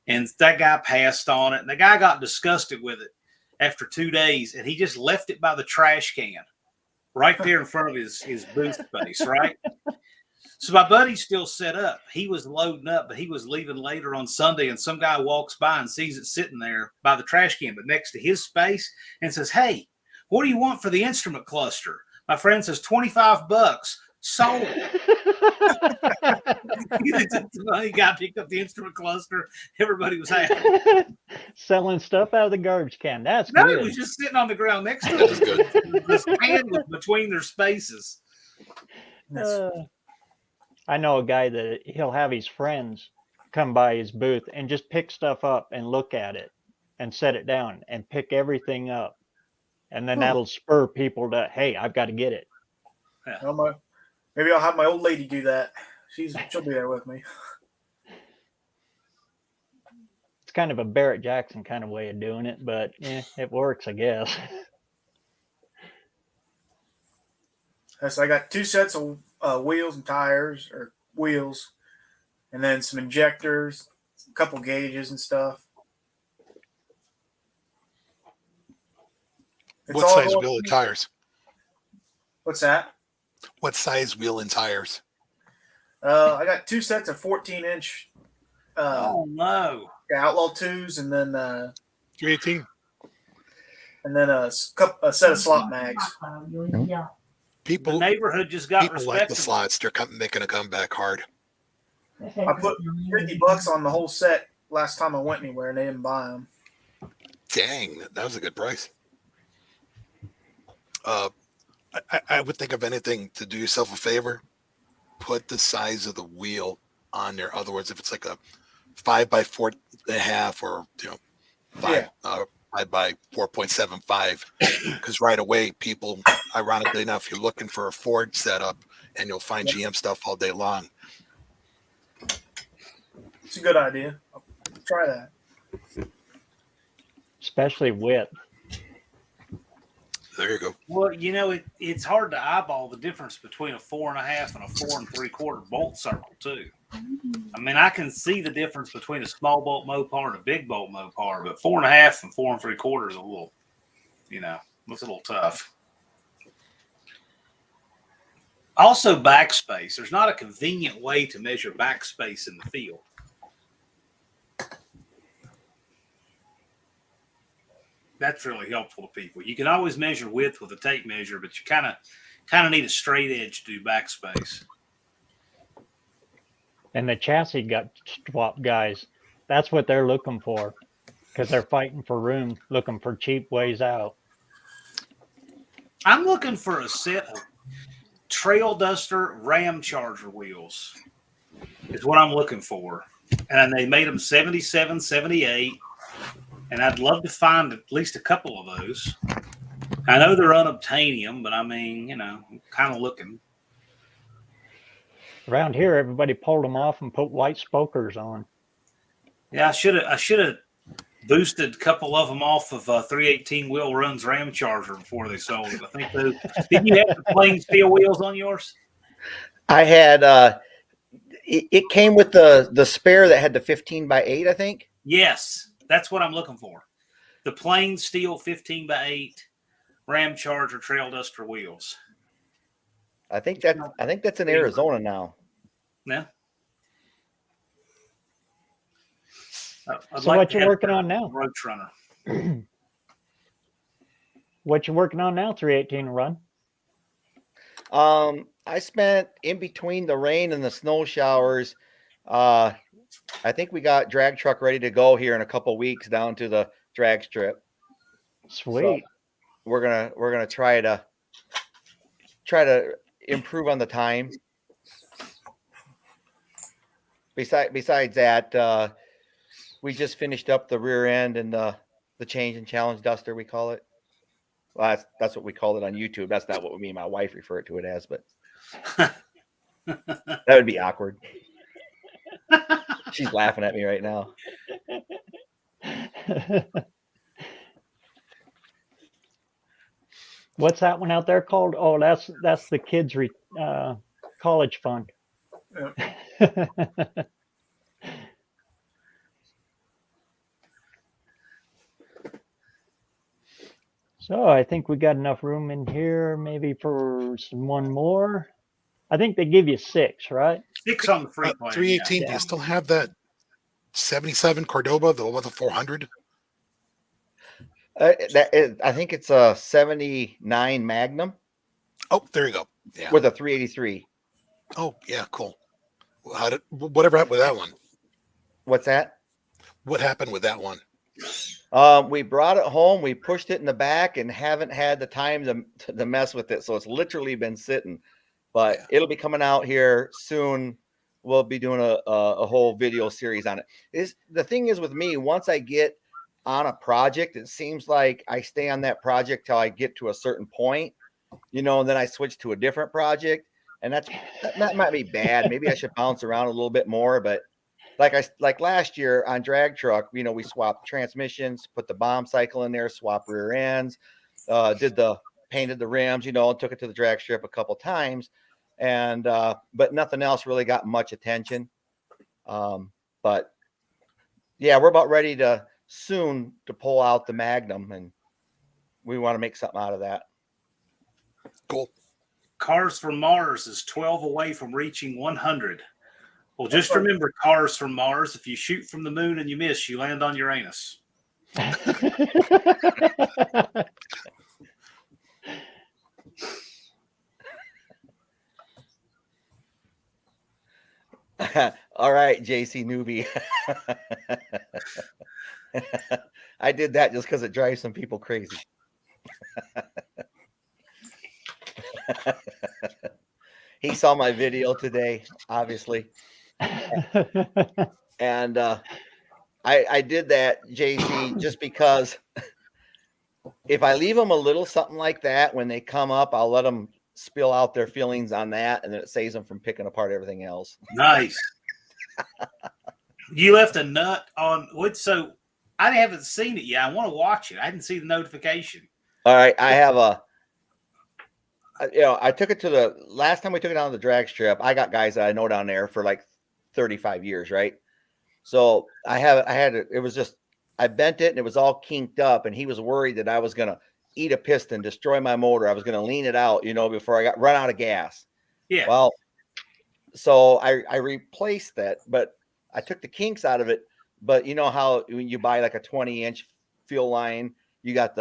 And that guy passed on it. And the guy got disgusted with it after 2 days. And he just left it by the trash can right there in front of his booth space, right? So my buddy's still set up. He was loading up, but he was leaving later on Sunday. And some guy walks by and sees it sitting there by the trash can, but next to his space, and says, "Hey, what do you want for the instrument cluster?" My friend says, $25. Sold. The guy picked up the instrument cluster. Everybody was happy. Selling stuff out of the garbage can. That's No, good. it was just sitting on the ground next to That is good. it. This pan was between their spaces. I know a guy that he'll have his friends come by his booth and just pick stuff up and look at it and set it down and pick everything up. And then that'll spur people to, hey, I've got to get it. Yeah. Well, maybe I'll have my old lady do that. She'll be there with me. It's kind of a Barrett Jackson kind of way of doing it, but it works, I guess. So I got 2 sets of wheels and tires, or wheels, and then some injectors, a couple gauges and stuff. What size wheel and tires? What's that? What size wheel and tires? I got 2 sets of 14-inch Oh no! Outlaw 2s, and then 318. And then a set of slot mags. The People neighborhood just got like the respectable. slots. They're making a comeback hard. I put $50 on the whole set last time I went anywhere, and they didn't buy them. Dang, that was a good price. I would think of anything to do yourself a favor. Put the size of the wheel on there. In other words, if it's like a 5x4.5 or 5 by 4.75, because right away people, ironically enough, you're looking for a Ford setup and you'll find GM stuff all day long. It's a good idea. I'll try that. Especially width. There you go. Well, it's hard to eyeball the difference between a 4.5 and a 4 3/4 bolt circle too. I mean, I can see the difference between a small bolt Mopar and a big bolt Mopar, but 4.5 and 4 3/4 is a little, it's a little tough. Also, backspace. There's not a convenient way to measure backspace in the field. That's really helpful to people. You can always measure width with a tape measure, but you kind of need a straight edge to do backspace. And the chassis gut swap guys, that's what they're looking for, because they're fighting for room, looking for cheap ways out. I'm looking for a set of Trail Duster Ram Charger wheels is what I'm looking for. And they made them 77, 78. And I'd love to find at least a couple of those. I know they're unobtainium, but I mean, I'm kind of looking. Around here, everybody pulled them off and put white spokers on. Yeah, I should have boosted a couple of them off of 318 Wheel Runs Ram Charger before they sold it. I think those. Did you have the plain steel wheels on yours? I had it came with the spare that had the 15x8, I think. Yes, that's what I'm looking for. The plain steel 15x8 Ram Charger Trail Duster wheels. I think that's in Arizona now. Yeah. So what you working on now? Road Runner. What you working on now, 318 run? I spent in between the rain and the snow showers. I think we got drag truck ready to go here in a couple weeks down to the drag strip. Sweet. So we're gonna try to improve on the time. Besides that, we just finished up the rear end and the change and challenge duster, we call it. Well, that's what we call it on YouTube. That's not what me and my wife refer to it as, but that would be awkward. She's laughing at me right now. What's that one out there called? Oh, that's the kids' college fund. Yeah. So I think we got enough room in here, maybe for one more. I think they give you 6, right? 6 on the free plan. 318. Yeah. Do you still have that 77 Cordoba, the one with the 400? I think it's a 79 Magnum. Oh, there you go. Yeah. With a 383. Oh, yeah, cool. Whatever happened with that one? What's that? What happened with that one? We brought it home. We pushed it in the back and haven't had the time to mess with it. So it's literally been sitting, but it'll be coming out here soon. We'll be doing a whole video series on it. The thing is with me, once I get on a project, it seems like I stay on that project till I get to a certain point, and then I switch to a different project. And that might be bad. Maybe I should bounce around a little bit more, but like last year on drag truck, we swapped transmissions, put the bomb cycle in there, swap rear ends, painted the rims, took it to the drag strip a couple times, and but nothing else really got much attention. But yeah, we're about ready to pull out the Magnum, and we want to make something out of that. Cool. Cars from Mars is 12 away from reaching 100. Well, just remember, Cars from Mars, if you shoot from the moon and you miss, you land on Uranus. All right, JC Newbie. I did that just because it drives some people crazy. He saw my video today, obviously. And I did that, JC, just because if I leave them a little something like that, when they come up, I'll let them spill out their feelings on that, and then it saves them from picking apart everything else. Nice. You left a nut on what? So I haven't seen it yet. I want to watch it. I didn't see the notification. All right, I have I took it to the last time we took it down to the drag strip. I got guys that I know down there for like 35 years, right? So it was just, I bent it and it was all kinked up, and he was worried that I was going to eat a piston, destroy my motor. I was going to lean it out, before I got run out of gas. Yeah. Well, so I replaced that, but I took the kinks out of it. But you know how when you buy like a 20-inch fuel line, you got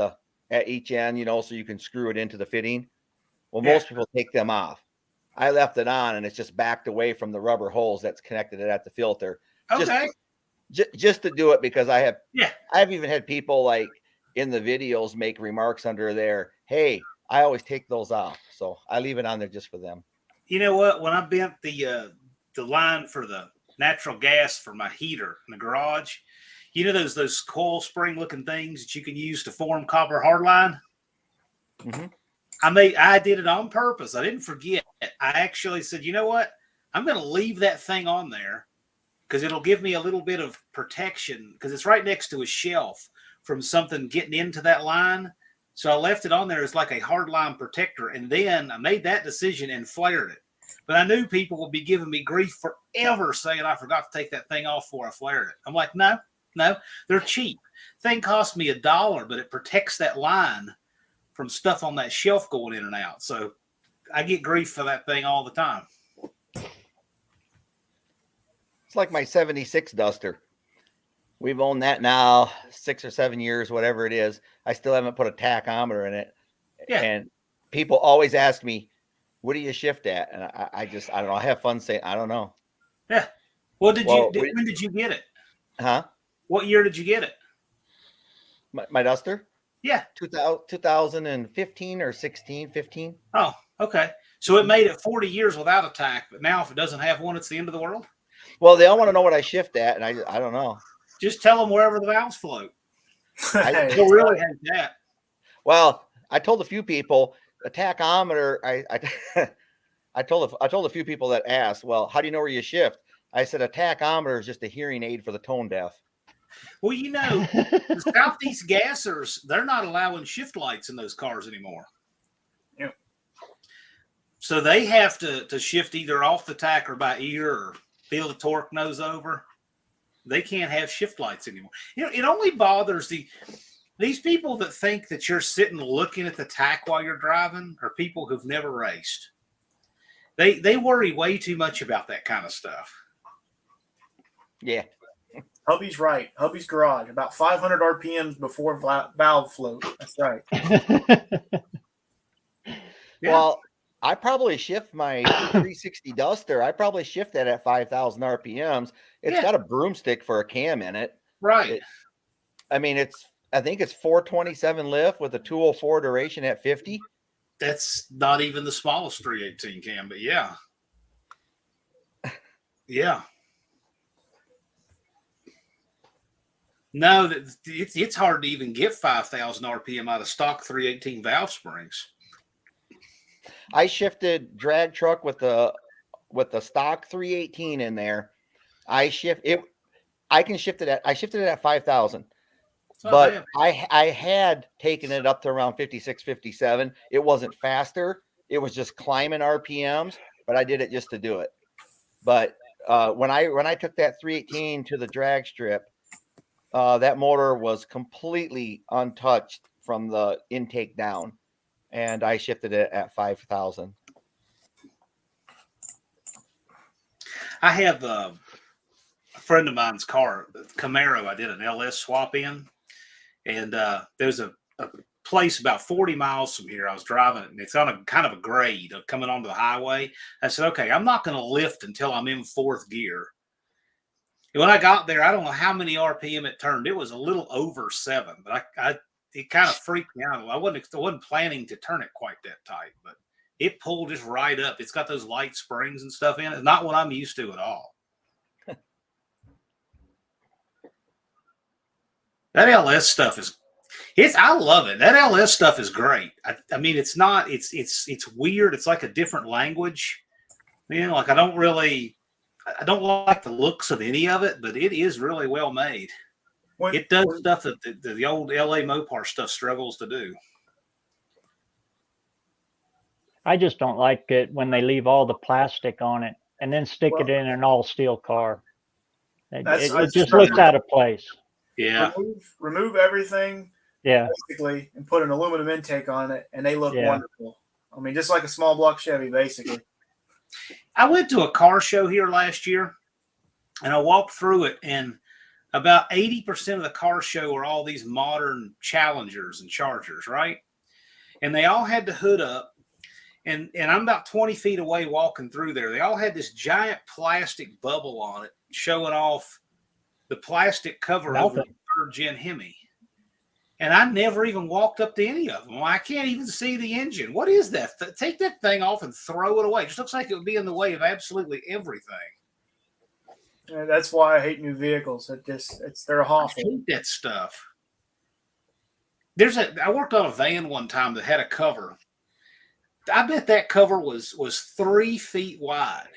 at each end, so you can screw it into the fitting. Well, most people take them off. I left it on, and it's just backed away from the rubber holes that's connected it at the filter. Okay. Just to do it, because I've even had people like in the videos make remarks under there. Hey, I always take those off, so I leave it on there just for them. You know what? When I bent the line for the natural gas for my heater in the garage, those coil spring looking things that you can use to form copper hardline. Mm-hmm. I did it on purpose. I didn't forget. I actually said, you know what? I'm going to leave that thing on there because it'll give me a little bit of protection, because it's right next to a shelf from something getting into that line. So I left it on there as like a hard line protector. And then I made that decision and flared it. But I knew people would be giving me grief forever saying I forgot to take that thing off before I flared it. I'm like, no, they're cheap. Thing cost me $1, but it protects that line from stuff on that shelf going in and out. So I get grief for that thing all the time. It's like my 76 Duster. We've owned that now 6 or 7 years, whatever it is. I still haven't put a tachometer in it. Yeah. And people always ask me, what do you shift at? And I don't know. I have fun saying, I don't know. Yeah. Well, when did you get it? Huh? What year did you get it? My Duster? Yeah. 2015 or 16, 15. Oh, okay. So it made it 40 years without a tack, but now if it doesn't have one, it's the end of the world? Well, they all want to know what I shift at, and I don't know. Just tell them wherever the valves float. I They'll really hate that. Well, I told a few people a tachometer. I told a few people that asked, well, how do you know where you shift? I said a tachometer is just a hearing aid for the tone deaf. Well, the Southeast gassers, they're not allowing shift lights in those cars anymore. Yeah. So they have to shift either off the tack or by ear or feel the torque nose over. They can't have shift lights anymore. It only bothers these people that think that you're sitting looking at the tack while you're driving are people who've never raced. They worry way too much about that kind of stuff. Yeah. Hubby's right. Hubby's garage, about 500 RPMs before valve float. That's right. Yeah. Well, I probably shift my 360 Duster. I probably shift that at 5,000 RPMs. It's got a broomstick for a cam in it. Right. I think it's 427 lift with a 204 duration at 50. That's not even the smallest 318 cam, but yeah. Yeah. No, it's hard to even get 5,000 RPM out of stock 318 valve springs. I shifted drag truck with the stock 318 in there. I shifted it at 5,000. But I had taken it up to around 56, 57. It wasn't faster. It was just climbing RPMs, but I did it just to do it. But when I took that 318 to the drag strip, that motor was completely untouched from the intake down, and I shifted it at 5,000. I have a friend of mine's car, Camaro. I did an LS swap in, and there's a place about 40 miles from here. I was driving it, and it's on a kind of a grade coming onto the highway. I said, okay, I'm not going to lift until I'm in fourth gear. And when I got there, I don't know how many RPM it turned. It was a little over 7, but it kind of freaked me out. I wasn't planning to turn it quite that tight, but it pulled just right up. It's got those light springs and stuff in it. Not what I'm used to at all. That LS stuff I love it. That LS stuff is great. I mean, it's weird. It's like a different language. Like I don't like the looks of any of it, but it is really well made. It does stuff that the old LA Mopar stuff struggles to do. I just don't like it when they leave all the plastic on it and then stick it in an all steel car. It just looks out of place. Yeah. Remove everything. Yeah. Basically, and put an aluminum intake on it, and they look wonderful. I mean, just like a small block Chevy, basically. I went to a car show here last year, and I walked through it, and about 80% of the car show were all these modern Challengers and Chargers, right? And they all had the hood up, and I'm about 20 feet away walking through there. They all had this giant plastic bubble on it showing off the plastic cover over the third-gen Hemi. And I never even walked up to any of them. Well, I can't even see the engine. What is that? Take that thing off and throw it away. It just looks like it would be in the way of absolutely everything. Yeah, that's why I hate new vehicles. They're awful. I hate that stuff. I worked on a van one time that had a cover. I bet that cover was 3 feet wide.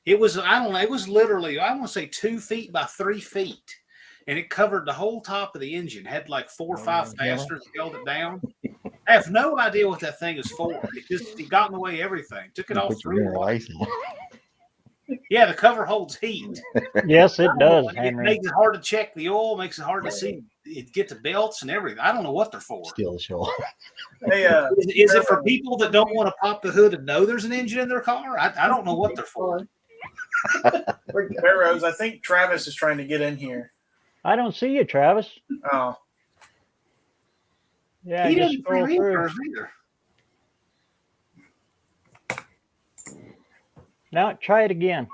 It was, I don't know, it was literally, I want to say 2 feet by 3 feet. And it covered the whole top of the engine. Had like 4 or 5 fasteners that held it down. I have no idea what that thing is for. It got in the way of everything. Took it off through. Yeah, the cover holds heat. Yes, it does, It Henry. makes it hard to check the oil. Makes it hard to see. It get to belts and everything. I don't know what they're for. Steal the show. Hey, is it for people that don't want to pop the hood and know there's an engine in their car? I don't know what they're for. BareRose, I think Travis is trying to get in here. I don't see you, Travis. Oh. Yeah, He just didn't scroll see through. hers either. Now try it again.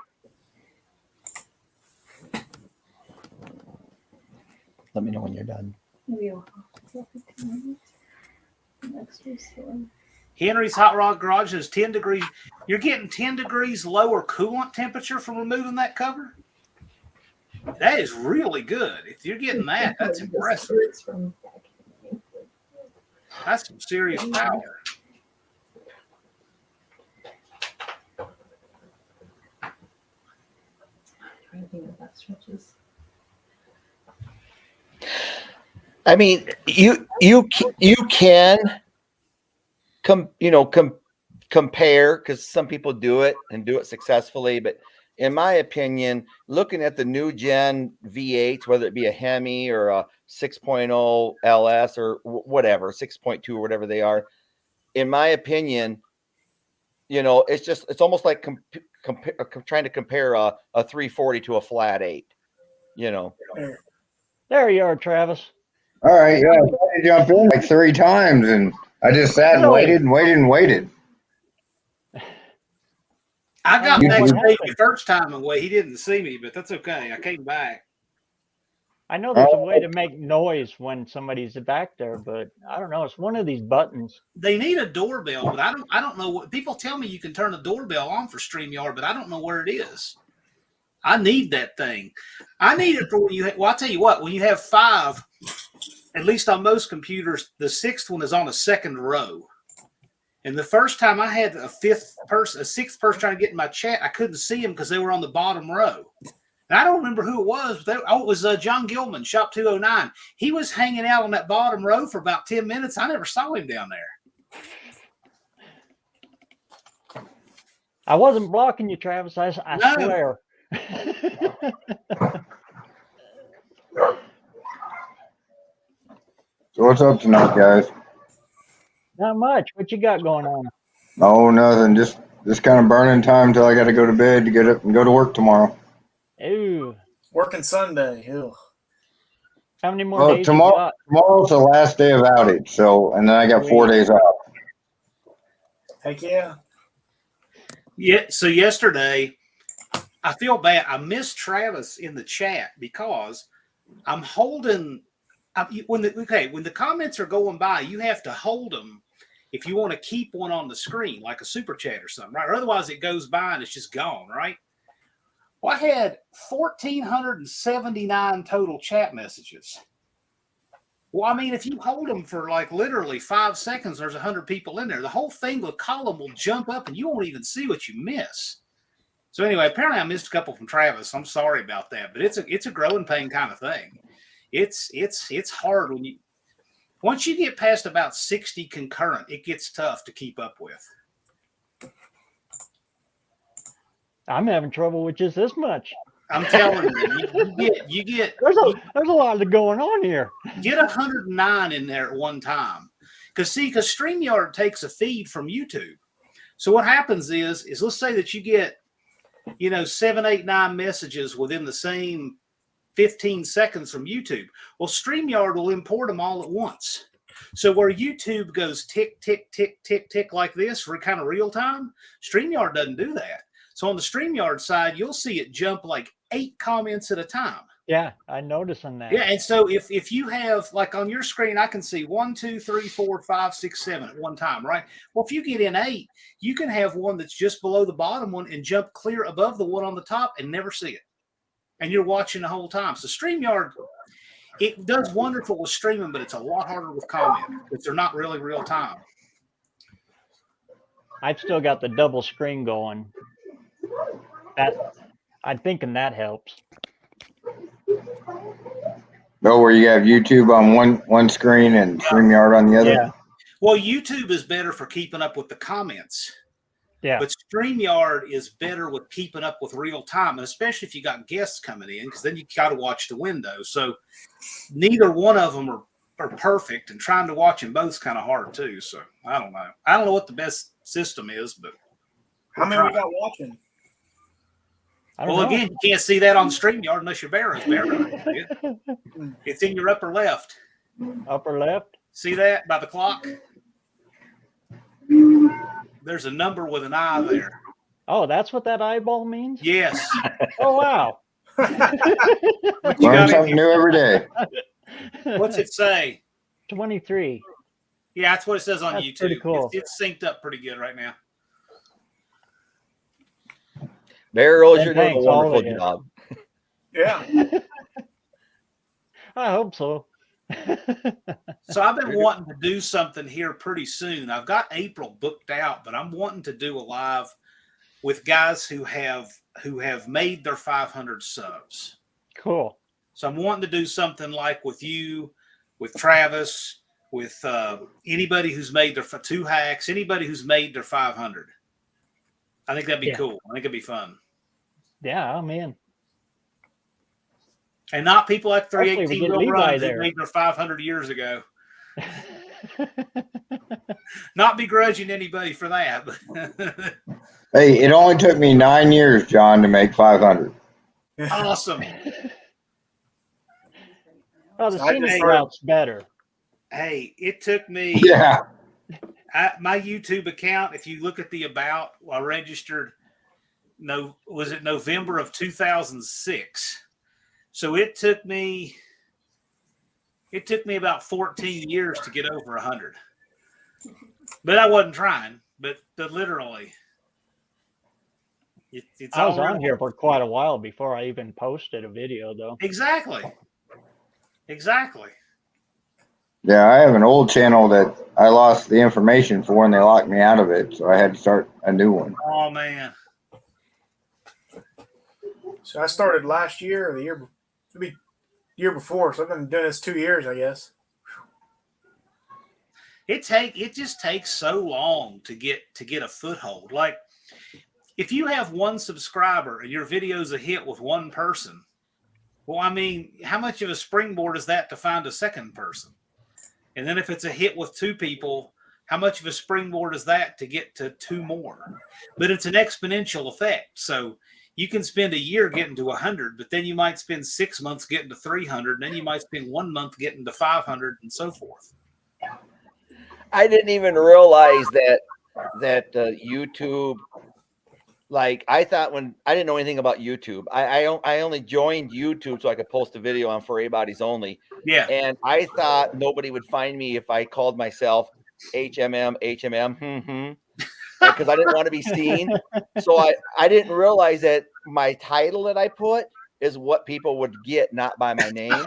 Let me know when you're done. Henry's Hot Rod Garage is 10 degrees. You're getting 10 degrees lower coolant temperature from removing that cover? That is really good. If you're getting that, that's impressive. That's some serious power. I mean, you can compare, because some people do it and do it successfully, but in my opinion, looking at the new gen V8, whether it be a Hemi or a 6.0 LS or whatever, 6.2 or whatever they are, in my opinion, it's almost like trying to compare a 340 to a flat 8. There you are, Travis. All right, yeah, I tried to jump in like 3 times, and I just sat and Really? waited and waited and waited. I got What backstage happened? the first time away. He didn't see me, but that's okay. I came back. I know there's a way to make noise when somebody's back there, but I don't know. It's one of these buttons. They need a doorbell, but I don't know what people tell me. You can turn a doorbell on for StreamYard, but I don't know where it is. I need that thing. I need it for when you. Well, I'll tell you what. When you have 5, at least on most computers, the 6th one is on a second row. And the first time I had a 6th person trying to get in my chat, I couldn't see them because they were on the bottom row. And I don't remember who it was. It was John Gilman, Shop 209. He was hanging out on that bottom row for about 10 minutes. I never saw him down there. I wasn't blocking you, Travis. I No. swear. So what's up tonight, guys? Not much. What you got going on? Oh, nothing. Just kind of burning time till I got to go to bed to get up and go to work tomorrow. Ooh. Working Sunday. Ew. How many more Well, days you got? tomorrow's the last day of outage, so and then I got 4 days off. Heck yeah. Yeah. So yesterday, I feel bad. I missed Travis in the chat because I'm holding. When the comments are going by, you have to hold them if you want to keep one on the screen, like a super chat or something, right? Or otherwise, it goes by and it's just gone, right? Well, I had 1,479 total chat messages. Well, I mean, if you hold them for like literally 5 seconds, there's 100 people in there. The whole thing, the column will jump up and you won't even see what you miss. So anyway, apparently I missed a couple from Travis. I'm sorry about that, but it's a growing pain kind of thing. It's hard when once you get past about 60 concurrent, it gets tough to keep up with. I'm having trouble with just this much. I'm telling you get there's a lot going on here. Get 109 in there at one time. Because StreamYard takes a feed from YouTube. So what happens is let's say that you get 7, 8, 9 messages within the same 15 seconds from YouTube. Well, StreamYard will import them all at once. So where YouTube goes tick, tick, tick, tick, tick like this for kind of real time, StreamYard doesn't do that. So on the StreamYard side, you'll see it jump like 8 comments at a time. Yeah, I noticed on that. Yeah, and so if you have, like on your screen, I can see 1, 2, 3, 4, 5, 6, 7 at one time, right? Well, if you get in 8, you can have one that's just below the bottom one and jump clear above the one on the top and never see it. And you're watching the whole time. So StreamYard, it does wonderful with streaming, but it's a lot harder with comment because they're not really real time. I've still got the double screen going. I'm thinking that helps. No, where you have YouTube on one screen and StreamYard on the other? Yeah. Well, YouTube is better for keeping up with the comments. Yeah. But StreamYard is better with keeping up with real time, and especially if you got guests coming in, because then you got to watch the window. So neither one of them are perfect, and trying to watch them both is kind of hard too. So I don't know. I don't know what the best system is, but how many we got watching? Well, again, you can't see that on StreamYard unless you're BareRose. It's in your upper left. Upper left? See that by the clock? There's a number with an eye there. Oh, that's what that eyeball means? Yes. Oh, wow. What you Learn got something in new every day. here? What's it say? 23. Yeah, that's what it says on That's YouTube. pretty cool. It's synced up pretty good right now. BareRose, And you're doing a thanks, all wonderful of you. job. Yeah. I hope so. So I've been wanting to do something here pretty soon. I've got April booked out, but I'm wanting to do a live with guys who have made their 500 subs. Cool. So I'm wanting to do something like with you, with Travis, with anybody who's made their 2 hacks, anybody who's made their 500. I think that'd be cool. I think it'd be fun. Yeah, I'm in. And not people like Hopefully we 318 get Will Levi Run who there. made their 500 years ago. Not begrudging anybody for that. But Hey, it only took me 9 years, John, to make 500. awesome. Oh, the So I scenic just- route's better. Hey, it took me Yeah. my YouTube account. If you look at the about, I registered. Was it November of 2006? So it took me about 14 years to get over 100. But I wasn't trying. But literally, it's I was all on right. here for quite a while before I even posted a video, though. Exactly. Yeah, I have an old channel that I lost the information for and they locked me out of it. So I had to start a new one. Oh man. So I started last year or the year, maybe year before. So I've been doing this 2 years, I guess. It just takes so long to get a foothold. Like if you have one subscriber and your video's a hit with one person, well, I mean, how much of a springboard is that to find a second person? And then if it's a hit with 2 people, how much of a springboard is that to get to 2 more? But it's an exponential effect. So you can spend a year getting to 100, but then you might spend 6 months getting to 300, and then you might spend 1 month getting to 500, and so forth. I didn't even realize that YouTube. Like I thought when I didn't know anything about YouTube, I only joined YouTube so I could post a video on For A-Bodies Only. Yeah. And I thought nobody would find me if I called myself HMM, because I didn't want to be seen. So I didn't realize that my title that I put is what people would get, not by my name.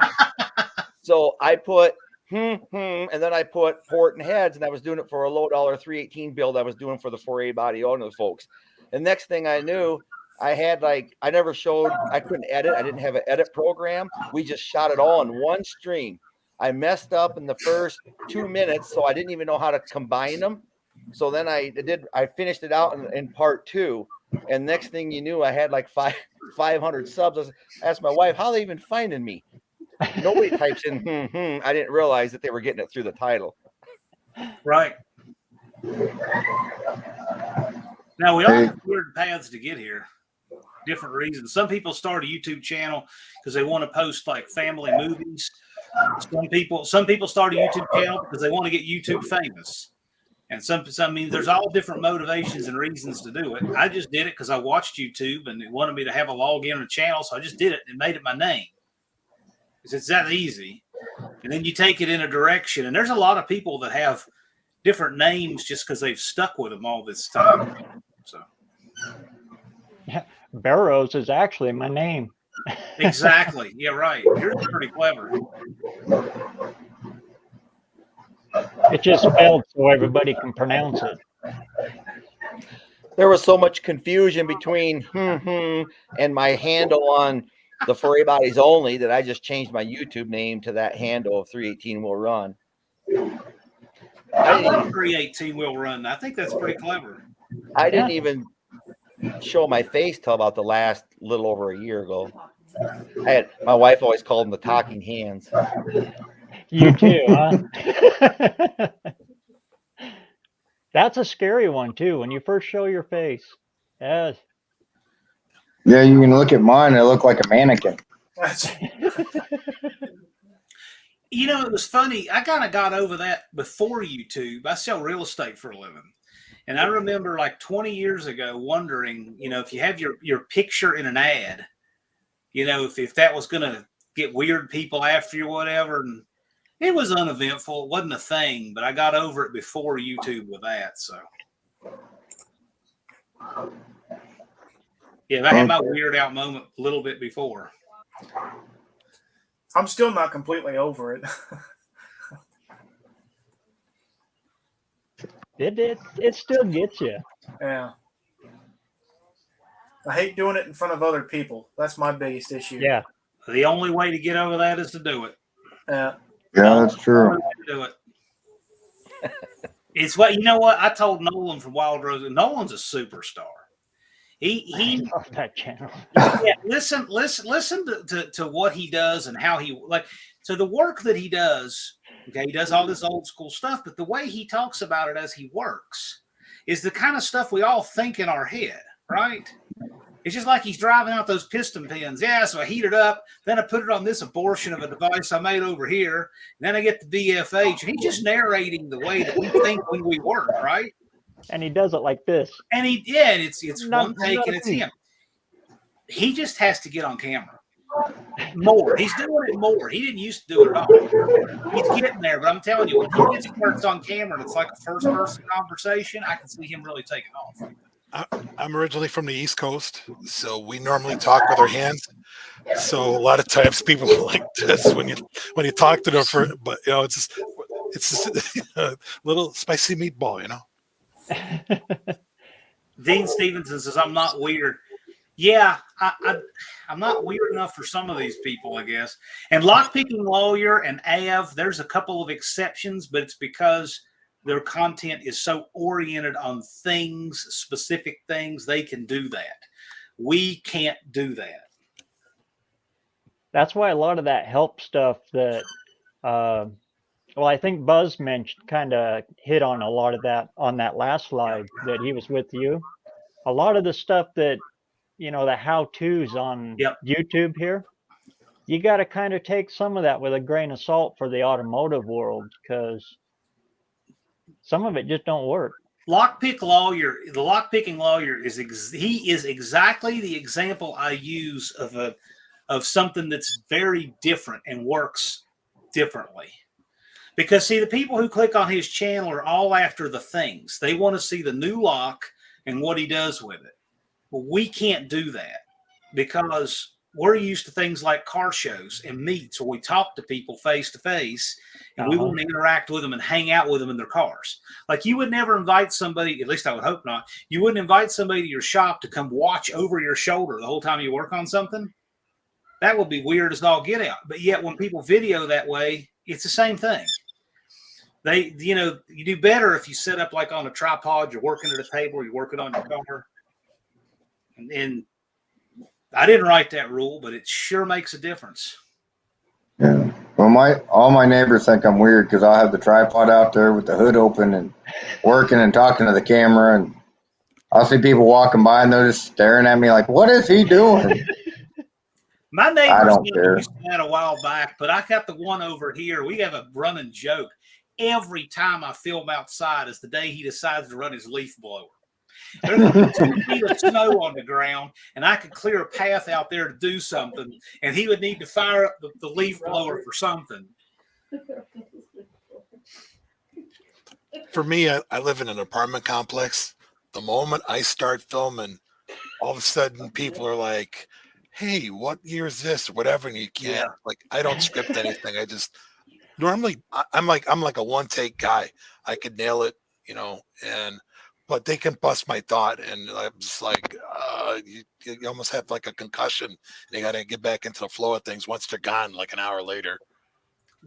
So I put and then I put port and heads, and I was doing it for a low dollar 318 build I was doing for the 4A body folks. And next thing I knew, I had I couldn't edit. I didn't have an edit program. We just shot it all in one stream. I messed up in the first 2 minutes, so I didn't even know how to combine them. So then I finished it out in part 2. And next thing you knew, I had like 500 subs. I asked my wife, how are they even finding me? Nobody types in, I didn't realize that they were getting it through the title. Right. Now, we all have weird paths to get here, different reasons. Some people start a YouTube channel because they want to post like family movies. Some people start a YouTube channel because they want to get YouTube famous. And some mean there's all different motivations and reasons to do it. I just did it because I watched YouTube and it wanted me to have a login on a channel. So I just did it and made it my name. It's that easy. And then you take it in a direction. And there's a lot of people that have different names just because they've stuck with them all this time. So, Yeah, BareRose is actually my name. exactly. Yeah, right. You're pretty clever. It just spelled so everybody can pronounce it. There was so much confusion between and my handle on the For A-Bodies Only that I just changed my YouTube name to that handle of 318 Will Run. I love 318 Will Run. I think that's pretty clever. I didn't even show my face till about the last little over a year ago. My wife always called them the talking hands. You too, huh? That's a scary one too, when you first show your face. Yes. Yeah, you can look at mine. I look like a mannequin. You know, it was funny. I kind of got over that before YouTube. I sell real estate for a living. And I remember like 20 years ago wondering, if you have your picture in an ad, if that was going to get weird people after you or whatever. And it was uneventful. It wasn't a thing, but I got over it before YouTube with that. So, yeah, I had my weird out moment a little bit before. I'm still not completely over it. It still gets you. Yeah. I hate doing it in front of other people. That's my biggest issue. Yeah. The only way to get over that is to do it. Yeah, that's true. Do it. It's what I told Nolan from Wild Rose. Nolan's a superstar. He love that channel. Yeah, listen to what he does and how he so the work that he does. Okay, he does all this old school stuff, but the way he talks about it as he works is the kind of stuff we all think in our head, right? It's just like he's driving out those piston pins. Yeah, so I heat it up, then I put it on this abortion of a device I made over here, and then I get the BFH. And he's just narrating the way that we think when we work, right? And he does it like this. And it's one take and it's him. He just has to get on camera more. He's doing it more. He didn't used to do it at all. He's getting there, but I'm telling you, when he gets on camera and it's like a first-person conversation, I can see him really taking off. I'm originally from the East Coast, so we normally talk with our hands. So a lot of times people are like this when you talk to them but it's just a little spicy meatball, Dean Stevenson says, I'm not weird. Yeah, I'm not weird enough for some of these people, I guess. And Lockpicking Lawyer and Av, there's a couple of exceptions, but it's because their content is so oriented on things, specific things, they can do that. We can't do that. That's why a lot of that help stuff that, I think Buzz mentioned kind of hit on a lot of that on that last slide that he was with you. A lot of the stuff that, the how-tos on YouTube here, you got to kind of take some of that with a grain of salt for the automotive world because some of it just don't work. The Lockpicking Lawyer is exactly the example I use of something that's very different and works differently. Because see, the people who click on his channel are all after the things. They want to see the new lock and what he does with it. Well, we can't do that because we're used to things like car shows and meets where we talk to people face to face and we want to interact with them and hang out with them in their cars. Like you would never invite somebody, at least I would hope not, you wouldn't invite somebody to your shop to come watch over your shoulder the whole time you work on something. That would be weird as all get out. But yet when people video that way, it's the same thing. You do better if you set up like on a tripod, you're working at a table, you're working on your car. And I didn't write that rule, but it sure makes a difference. Yeah. Well, all my neighbors think I'm weird because I'll have the tripod out there with the hood open and working and talking to the camera, and I'll see people walking by and they're just staring at me like, "What is he doing?" My neighbors used that a while back, but I got the one over here. We have a running joke. Every time I film outside is the day he decides to run his leaf blower. There's 2 feet of snow on the ground, and I could clear a path out there to do something, and he would need to fire up the leaf blower for something. For me, I live in an apartment complex. The moment I start filming, all of a sudden people are like, "Hey, what year is this?" or whatever, and you can't. Like, I don't script anything. I just normally I'm like a one take guy. I could nail it, but they can bust my thought, and I'm just like, you almost have like a concussion, and you got to get back into the flow of things once they're gone, like an hour later.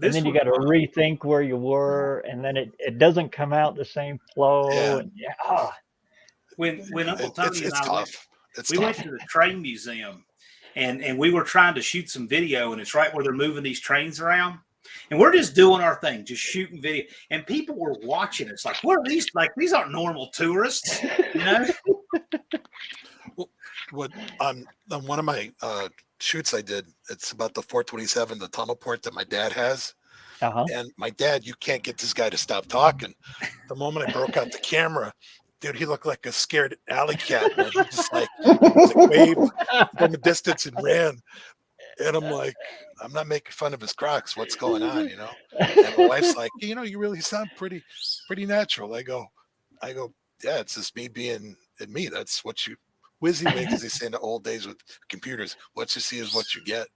And then you got to rethink where you were, and then it doesn't come out the same flow. Yeah. And When Uncle Tony it's and I tough. went to the train museum, and we were trying to shoot some video, and it's right where they're moving these trains around. And we're just doing our thing, just shooting video. And people were watching us like, what are these? Like, these aren't normal tourists, Well, on one of my shoots I did, it's about the 427, the tunnel port that my dad has. And my dad, you can't get this guy to stop talking. The moment I broke out the camera, dude, he looked like a scared alley cat, man. He just like waved from a distance and ran. And I'm like, I'm not making fun of his Crocs. What's going on, you know? And my wife's like, you know, you really sound pretty natural. I go, yeah, it's just me being me. That's what you WYSIWYG, as they say in the old days with computers. What you see is what you get.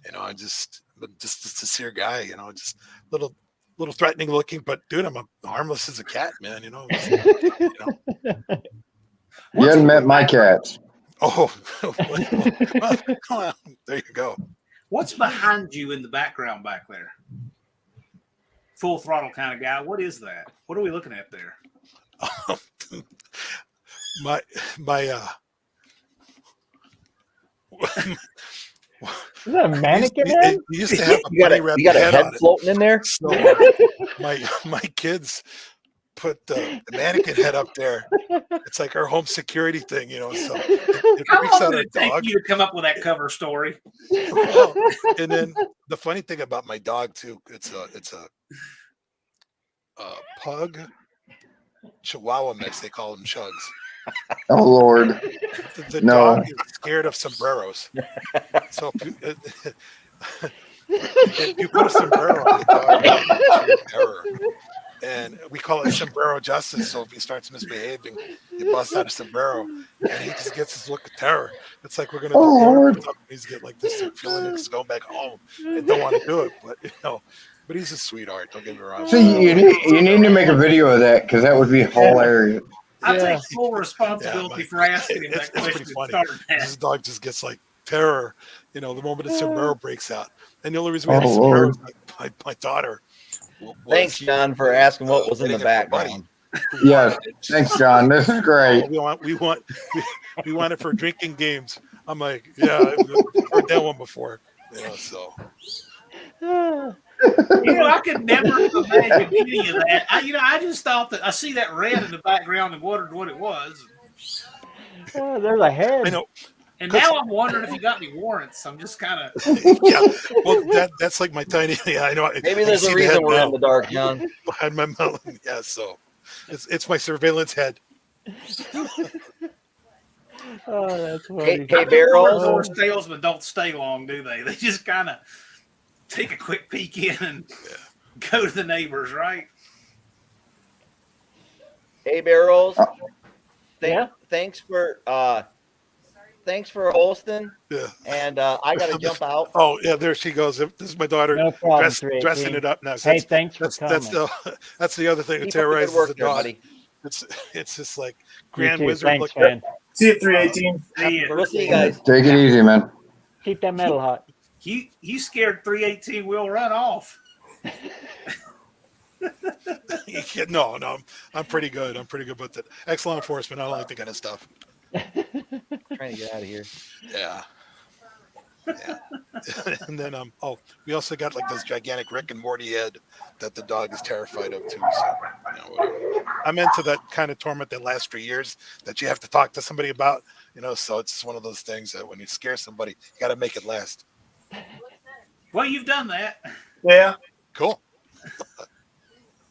You know, I'm just a sincere guy. You know, just little threatening looking, but dude, I'm harmless as a cat, man. You know. You know. You hadn't met my cats. Oh, well, there you go. What's behind you in the background back there? Full throttle kind of guy. What is that? What are we looking at there? My Is that a mannequin head? He used to have a You got a head on it. floating in there. So my kids put the mannequin head up there. It's like our home security thing, you know. So it How freaks long out did our it take dog. you to come up with that cover story? Well, and then the funny thing about my dog too, it's a pug Chihuahua mix. They call them Chugs. Oh Lord. The No. dog is scared of sombreros. So if you put a sombrero on the dog, it's sheer terror. And we call it sombrero justice. So if he starts misbehaving, you bust out a sombrero, and he just gets this look of terror. It's like we're gonna do Lord. he's get like this feeling of just going back home and don't want to do it, but you know. But he's a sweetheart. Don't get me wrong. See, you need to make a video of that because that would be hilarious. I take full responsibility for asking him that It's question. pretty funny. Started that. His dog just gets like terror, you know, the moment the sombrero breaks out. And the only reason we Oh, have Lord. sombreros, my daughter. Thanks, John, for asking what was in the getting background. Yes. Thanks, John. This is great. We want it for drinking games. I'm like, yeah, I've heard that one before. You know, so You know, I could never imagine any of that. I just thought that I see that red in the background and wondered what it was. There's a head. I know. And now I'm wondering if you got any warrants. I'm just kind of. Yeah. Well, that's like my tiny. Yeah, I know. Maybe there's a reason we're in the dark, John. Behind my melon. Yeah. So it's my surveillance head. Oh, that's funny. Hey, BareRose. Door salesmen don't stay long, do they? They just kind of take a quick peek in and go to the neighbors, right? Hey, BareRose. Yeah. Thanks for hosting. Yeah. And I got to jump out. Oh yeah, there she goes. This is my daughter No problem, dressing it up now. Hey, thanks for coming. That's the other thing that Keep up the good terrorizes work the there, dog. buddy. It's just like You Grand too. Wizard. Thanks, look, man. See you at 318. See ya. We'll see you guys. Take it easy, man. Keep that metal hot. You scared 318 will run off. No, I'm pretty good. I'm pretty good with it. Ex-law enforcement. I don't like that kind of stuff. Trying to get out of here. Yeah. And then we also got like this gigantic Rick and Morty head that the dog is terrified of too. So, whatever. I'm into that kind of torment that lasts for years that you have to talk to somebody about, so it's just one of those things that when you scare somebody, you got to make it last. Well, you've done that. Yeah. Cool.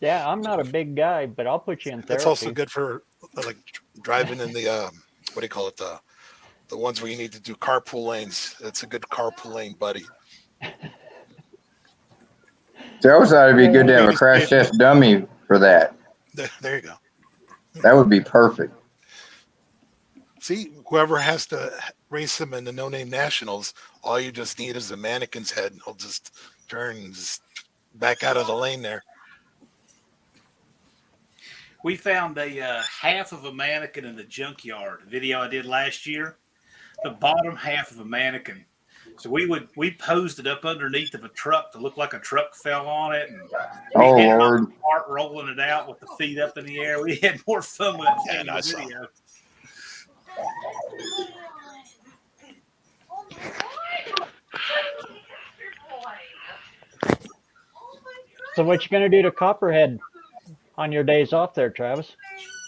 Yeah, I'm not a big guy, but I'll put you in therapy. It's also good for like driving in the what do you call it, the ones where you need to do carpool lanes. It's a good carpool lane, buddy. So I always thought it'd be good to have a crash test dummy for that. There you go. That would be perfect. See, whoever has to race them in the no-name nationals, all you just need is a mannequin's head, and he'll just turn and just back out of the lane there. We found a half of a mannequin in the junkyard video I did last year. The bottom half of a mannequin. So we posed it up underneath of a truck to look like a truck fell on it, and Oh, we had Lord. the cart rolling it out with the feet up in the air. We had more fun with that thing in the video. So what you gonna do to Copperhead on your days off there, Travis?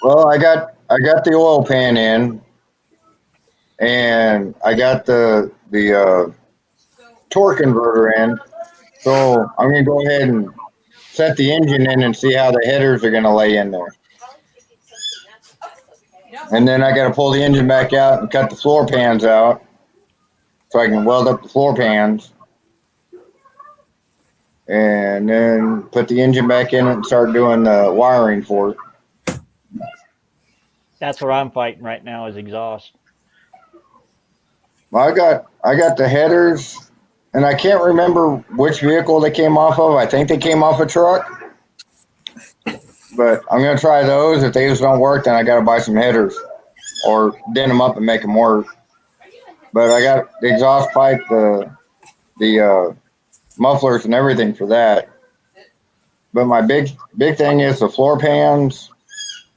Well, I got the oil pan in, and I got the torque converter in. So I'm gonna go ahead and set the engine in and see how the headers are gonna lay in there. And then I got to pull the engine back out and cut the floor pans out so I can weld up the floor pans. And then put the engine back in it and start doing the wiring for it. That's what I'm fighting right now is exhaust. I got the headers, and I can't remember which vehicle they came off of. I think they came off a truck. But I'm going to try those. If those don't work, then I got to buy some headers or dent them up and make them work. But I got the exhaust pipe, the mufflers and everything for that. But my big thing is the floor pans,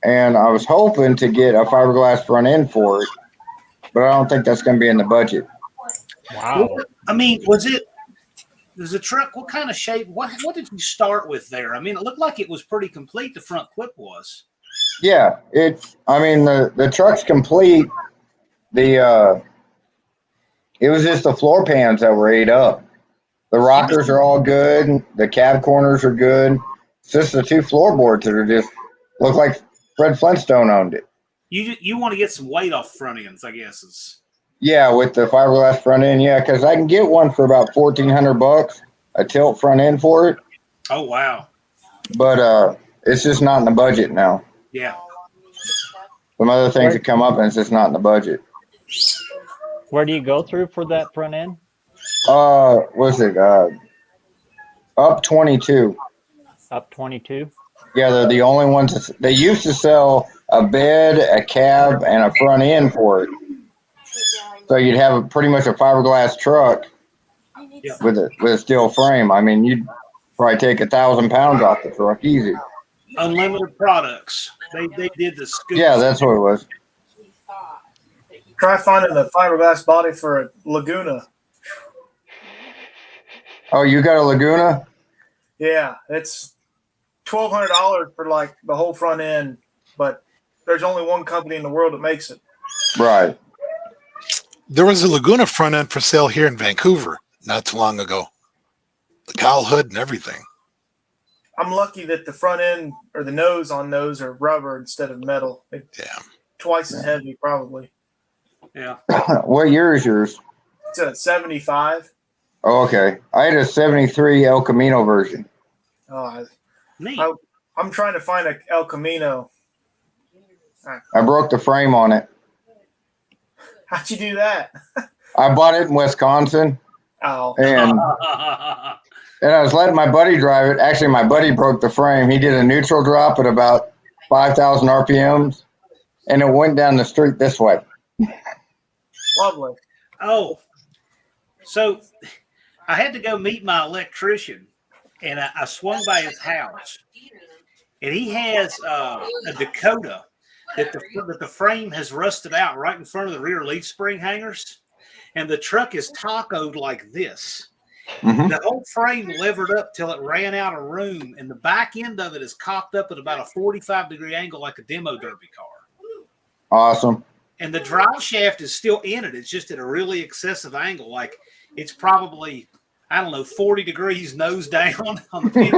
and I was hoping to get a fiberglass front end for it, but I don't think that's going to be in the budget. Wow. Well, I mean, was the truck, what kind of shape? What did you start with there? I mean, it looked like it was pretty complete. The front clip was. Yeah, the truck's complete. It was just the floor pans that were ate up. The rockers are all good. The cab corners are good. It's just the two floorboards that are just look like Fred Flintstone owned it. You want to get some weight off front ends, I guess. Yeah, with the fiberglass front end, yeah, because I can get one for about $1,400, a tilt front end for it. Oh wow! But it's just not in the budget now. Yeah. Some other things that come up, and it's just not in the budget. Where do you go through for that front end? What's it? Up 22. Up 22. Yeah, they're the only ones. They used to sell a bed, a cab, and a front end for it. So you'd have pretty much a fiberglass truck with a steel frame. I mean, you'd probably take 1,000 pounds off the truck easy. Unlimited Products. They did the scoop. Yeah, that's what it was. Try finding the fiberglass body for a Laguna. Oh, you got a Laguna? Yeah, it's $1,200 for like the whole front end, but there's only one company in the world that makes it. Right. There was a Laguna front end for sale here in Vancouver not too long ago. The cowl hood and everything. I'm lucky that the front end or the nose on those are rubber instead of metal. Yeah. Twice as heavy, probably. Yeah. What year is yours? It's a 75. Oh, okay. I had a 73 El Camino version. Neat. I'm trying to find a El Camino. I broke the frame on it. How'd you do that? I bought it in Wisconsin. Oh. And I was letting my buddy drive it. Actually, my buddy broke the frame. He did a neutral drop at about 5,000 RPMs, and it went down the street this way. Lovely. Oh, so I had to go meet my electrician, and I swung by his house, and he has a Dakota that the frame has rusted out right in front of the rear leaf spring hangers, and the truck is tacoed like this. Mm-hmm. The whole frame levered up till it ran out of room, and the back end of it is cocked up at about a 45-degree angle like a demo derby car. Awesome. And the drive shaft is still in it. It's just at a really excessive angle. Like it's probably, 40 degrees nose down on the pin.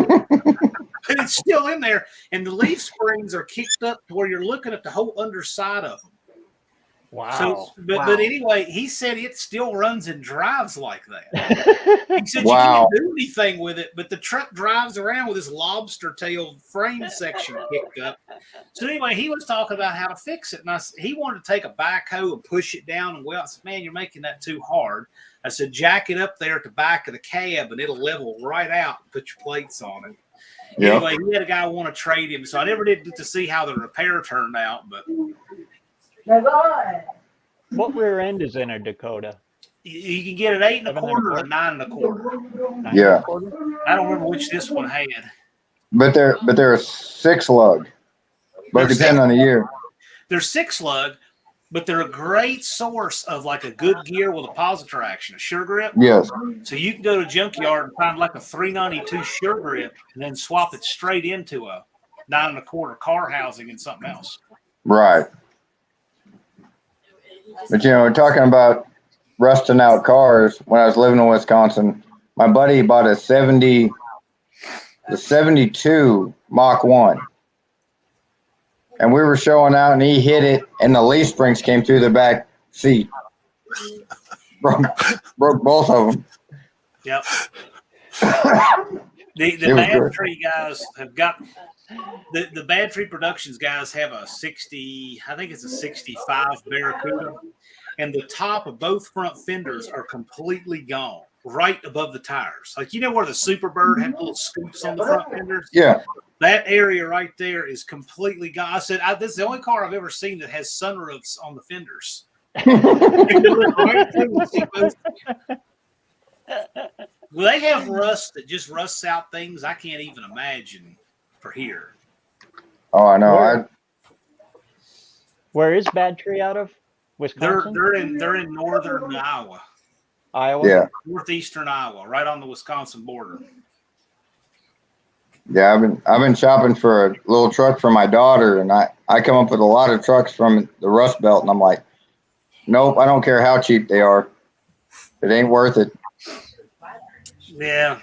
But it's still in there. And the leaf springs are kicked up to where you're looking at the whole underside of them. Wow. So, but anyway, he said it still runs and drives like that. He said you can't do anything with it, but the truck drives around with this lobster tail frame section kicked up. So anyway, he was talking about how to fix it, and he wanted to take a backhoe and push it down. And I said, "Man, you're making that too hard." I said, "Jack it up there at the back of the cab, and it'll level right out. And put your plates on it." Yep. Anyway, he had a guy want to trade him, so I never did get to see how the repair turned out, but. What rear end is in a Dakota? You can get an 8 1/4 or a 9 1/4. Yeah. I don't remember which this one had. But they're a 6 lug. But depending on the year. They're 6 lug, but they're a great source of like a good gear with a positive traction, a sure grip. Yes. So you can go to a junkyard and find like a 392 sure grip and then swap it straight into a 9 1/4 car housing and something else. Right. But, talking about rusting out cars, when I was living in Wisconsin, my buddy bought a 72 Mach 1. and we were showing out, and he hit it, and the leaf springs came through the back seat. Broke both of them. Yep. The It was Bad good. Tree guys have got the Bad Tree Productions guys have a 60, I think it's a 65 Barracuda, and the top of both front fenders are completely gone, right above the tires. Like, you know where the Superbird had little scoops on the front fenders? Yeah. That area right there is completely gone. I said, this is the only car I've ever seen that has sunroofs on the fenders. Well, they have rust that just rusts out things I can't even imagine for here. Oh, I know. Where is Bad Tree out of? Wisconsin? They're in northern Iowa. Iowa? Yeah. Northeastern Iowa, right on the Wisconsin border. Yeah, I've been shopping for a little truck for my daughter, and I come up with a lot of trucks from the Rust Belt, and I'm like, nope, I don't care how cheap they are. It ain't worth it. Yeah.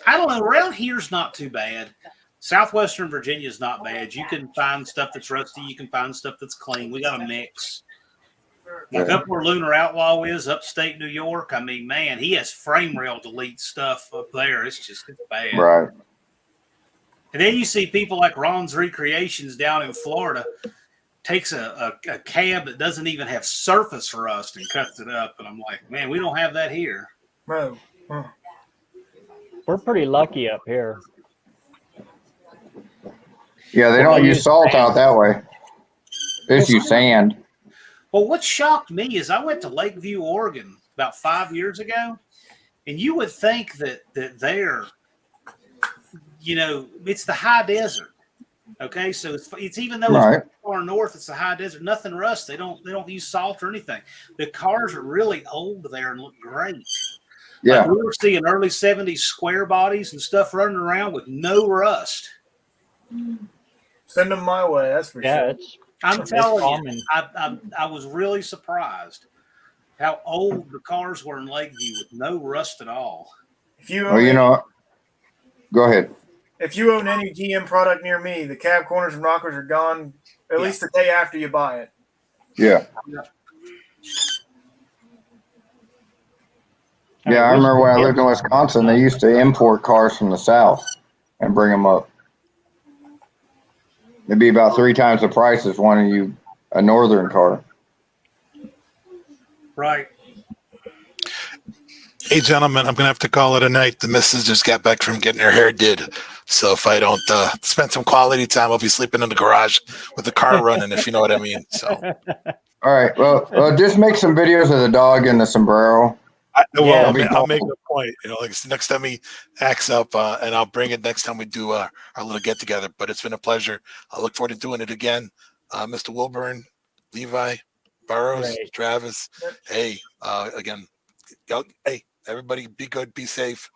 I don't know. Around here's not too bad. Southwestern Virginia is not bad. You can find stuff that's rusty. You can find stuff that's clean. We got a mix. Like up where Lunar Outlaw is, upstate New York, I mean, man, he has frame rail delete stuff up there. It's bad. Right. And then you see people like Ron's Recreations down in Florida takes a cab that doesn't even have surface rust and cuts it up. And I'm like, man, we don't have that here. Bro. We're pretty lucky up here. Yeah, they don't use salt out that way. They just use sand. Well, what shocked me is I went to Lakeview, Oregon about 5 years ago, and you would think that there, you know, it's the high desert. Okay, so it's even though it's far north, it's the high desert. Nothing rust. They don't use salt or anything. The cars are really old there and look great. Yeah, like we were seeing early 70s square bodies and stuff running around with no rust. Send them my way. That's for sure. I'm telling you, I was really surprised how old the cars were in Lakeview with no rust at all. If you go ahead. If you own any GM product near me, the cab corners and rockers are gone at least the day after you buy it. Yeah. Yeah, I remember when I lived in Wisconsin, they used to import cars from the South and bring them up. It'd be about 3 times the price as a northern car. Right. Hey, gentlemen, I'm going to have to call it a night. The missus just got back from getting her hair did. So if I don't spend some quality time, I'll be sleeping in the garage with the car running, if you know what I mean. So. All right. Well, just make some videos of the dog and the sombrero. I'll make a point. You know, like next time he acts up, and I'll bring it next time we do our little get together. But it's been a pleasure. I look forward to doing it again. Mr. Wilburn, Levi, BareRose, Travis. Hey, again, hey, everybody, be good, be safe.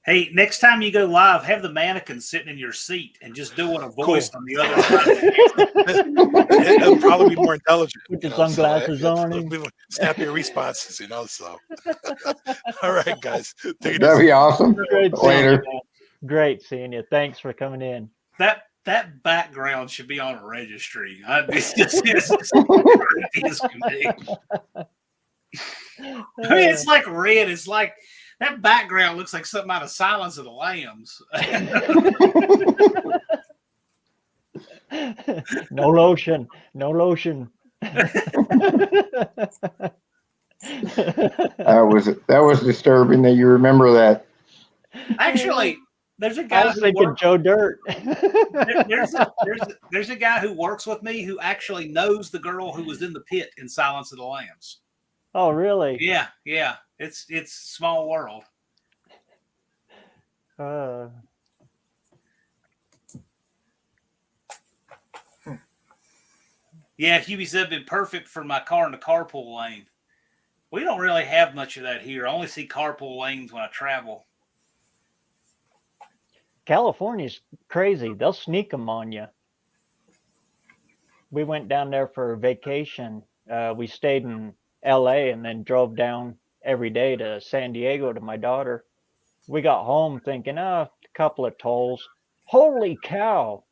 Hey, next time you go live, have the mannequin sitting in your seat and just doing a voice on the other side. It'll probably be more intelligent. With the sunglasses on him. Snappier responses, so. All right, guys. That'd be awesome. Later. Great seeing you. Thanks for coming in. That background should be on a registry. It's creepy as can be. I mean, it's like red. It's like that background looks like something out of Silence of the Lambs. No lotion. No lotion. That was disturbing that you remember that. Actually, there's a guy. I was thinking Joe Dirt. There's a guy who works with me who actually knows the girl who was in the pit in Silence of the Lambs. Oh, really? Yeah. It's small world. Yeah, Hubie said been perfect for my car in the carpool lane. We don't really have much of that here. I only see carpool lanes when I travel. California's crazy. They'll sneak them on you. We went down there for a vacation. We stayed in LA and then drove down every day to San Diego to my daughter. We got home thinking, a couple of tolls. Holy cow.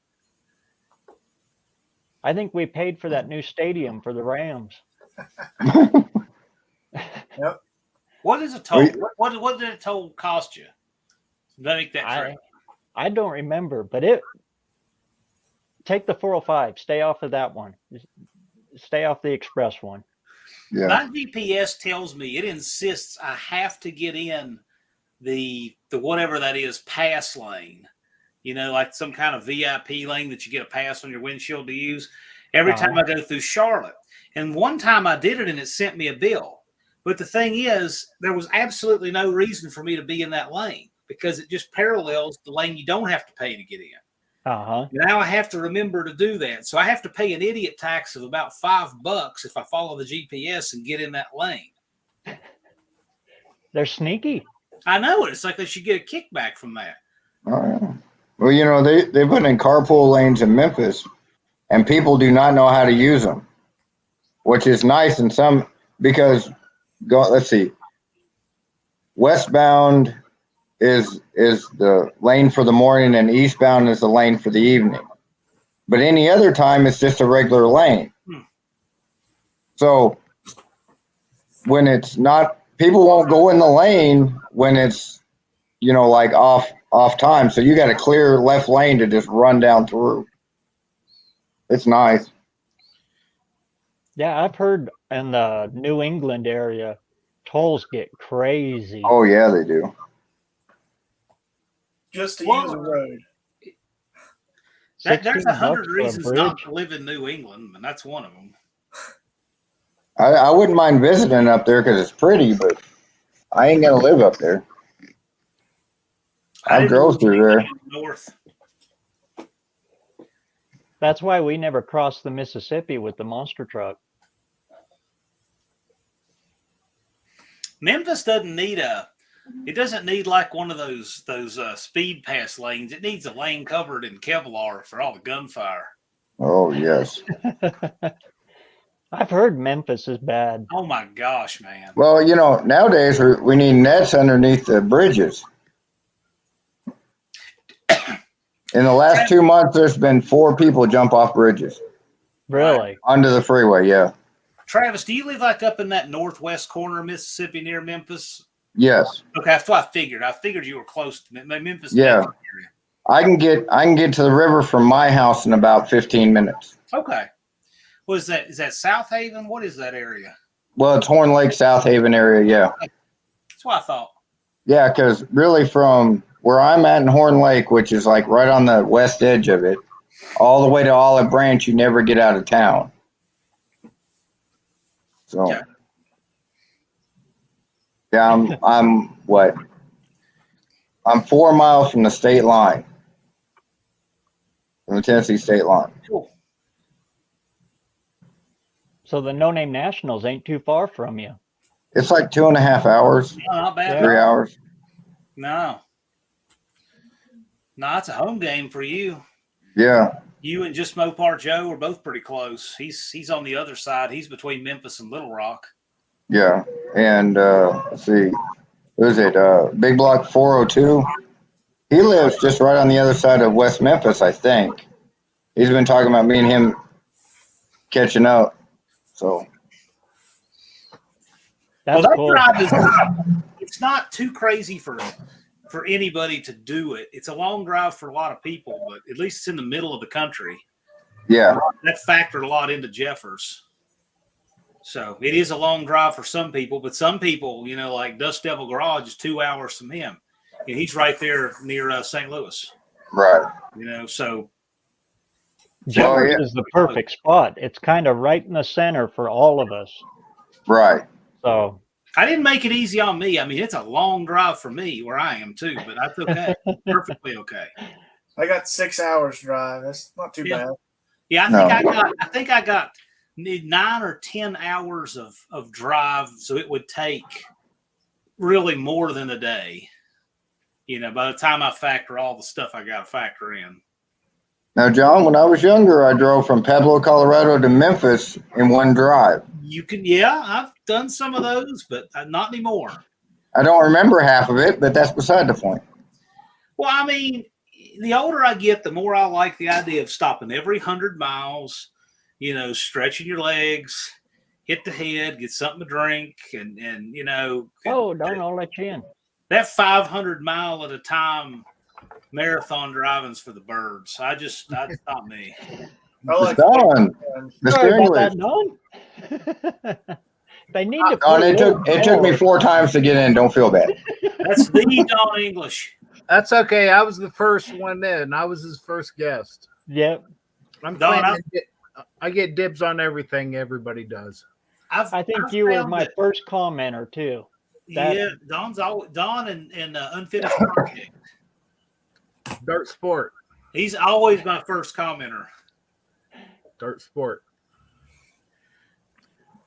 I think we paid for that new stadium for the Rams. Yep. What is a toll? What did a toll cost you? Make that trip. I don't remember, but take the 405. Stay off of that one. Stay off the express one. Yeah. My GPS tells me it insists I have to get in the whatever that is pass lane. You know, like some kind of VIP lane that you get a pass on your windshield to use every time I go through Charlotte. And one time I did it and it sent me a bill. But the thing is, there was absolutely no reason for me to be in that lane because it just parallels the lane you don't have to pay to get in. Now I have to remember to do that. So I have to pay an idiot tax of about $5 if I follow the GPS and get in that lane. They're sneaky. I know it. It's like they should get a kickback from that. Oh, yeah. Well, you know, they put in carpool lanes in Memphis, and people do not know how to use them, which is nice in some because let's see, westbound is the lane for the morning, and eastbound is the lane for the evening. But any other time, it's just a regular lane. So when it's not, people won't go in the lane when it's, you know, like off time. So you got a clear left lane to just run down through. It's nice. Yeah, I've heard in the New England area, tolls get crazy. Oh yeah, they do. Just to use a road. There's 100 reasons not to live in New England, and that's one of them. I wouldn't mind visiting up there because it's pretty, but I ain't gonna live up there. I drove through there. North. That's why we never crossed the Mississippi with the monster truck. Memphis doesn't need it doesn't need like one of those speed pass lanes. It needs a lane covered in Kevlar for all the gunfire. Oh yes. I've heard Memphis is bad. Oh my gosh, man. Well, you know, nowadays we need nets underneath the bridges. In the last 2 months, there's been 4 people jump off bridges. Really? Onto the freeway, yeah. Travis, do you live like up in that northwest corner of Mississippi near Memphis? Yes. Okay, that's what I figured. I figured you were close to Memphis. Yeah. Area. I can get to the river from my house in about 15 minutes. Okay. What is that? Is that South Haven? What is that area? Well, it's Horn Lake, South Haven area, yeah. That's what I thought. Yeah, because really from where I'm at in Horn Lake, which is like right on the west edge of it, all the way to Olive Branch, you never get out of town. So, yeah, I'm what? I'm 4 miles from the state line, from the Tennessee state line. Cool. So the No Name Nationals ain't too far from you. It's like 2.5 hours. No, not bad. 3 hours. No, it's a home game for you. Yeah. You and just Mopar Joe are both pretty close. He's on the other side. He's between Memphis and Little Rock. Yeah. And let's see, who's it? Big Block 402. He lives just right on the other side of West Memphis, I think. He's been talking about me and him catching up. So that's that cool. drive is it's not too crazy for anybody to do it. It's a long drive for a lot of people, but at least it's in the middle of the country. yeah. That factored a lot into Jeffers. So it is a long drive for some people, but some people, you know, like Dust Devil Garage is 2 hours from him. And he's right there near St. Louis. Right. You know, so Jeffers is the perfect spot. It's kind of right in the center for all of us. Right. So I didn't make it easy on me. I mean, it's a long drive for me where I am too, but that's okay. Perfectly okay. I got 6 hours drive. That's not too bad. Yeah, I think I got 9 or 10 hours of drive, so it would take really more than a day. You know, by the time I factor all the stuff I got to factor in. Now, John, when I was younger, I drove from Pueblo, Colorado to Memphis in one drive. You can, yeah, I've done some of those, but not anymore. I don't remember half of it, but that's beside the point. Well, I mean, the older I get, the more I like the idea of stopping every 100 miles, stretching your legs, hit the head, get something to drink, and Oh, don't I'll let you in. That 500 mile at a time marathon driving's for the birds. That's not me. Don, Mr. Sorry about English. that, Don. They need to. Don, it took me 4 times to get in. Don't feel bad. That's the Don English. That's okay. I was the first one in. I was his first guest. Yep. I get dibs on everything everybody does. I think you were my first commenter too. Don's always Don and Unfinished Project. Dirt Sport. He's always my first commenter. Dirt Sport.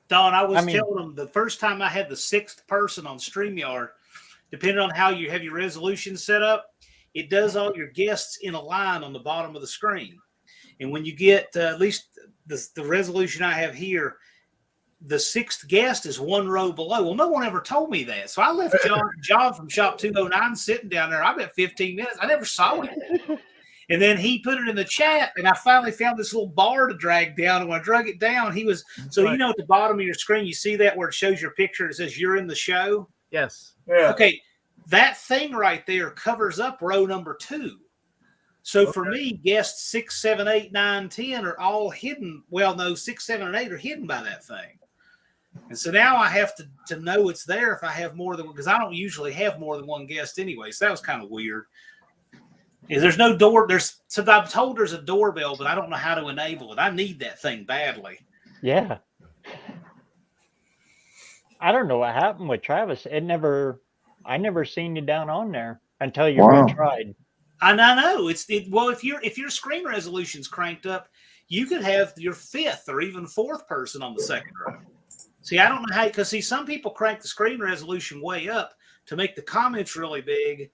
Don, I was telling him the first time I had the 6th person on StreamYard, depending on how you have your resolution set up, it does all your guests in a line on the bottom of the screen. And when you get at least the resolution I have here, the 6th guest is 1 row below. Well, no one ever told me that. So I left John from Shop 209 sitting down there. I bet 15 minutes. I never saw him. And then he put it in the chat, and I finally found this little bar to drag down. And when I drug it down, he was – so at the bottom of your screen, you see that where it shows your picture. It says you're in the show? Yes. Yeah. Okay. That thing right there covers up row number 2. So for me, guests 6, 7, 8, 9, 10 are all hidden. Well, no, 6, 7, and 8 are hidden by that thing. And so now I have to know it's there if I have more than one, because I don't usually have more than one guest anyway. So that was kind of weird. There's no door. So I'm told there's a doorbell, but I don't know how to enable it. I need that thing badly. Yeah. I don't know what happened with Travis. I never seen you down on there until you retried. And I know well, if your screen resolution's cranked up, you could have your 5th or even 4th person on the 2nd row. See, I don't know how, because some people crank the screen resolution way up to make the comments really big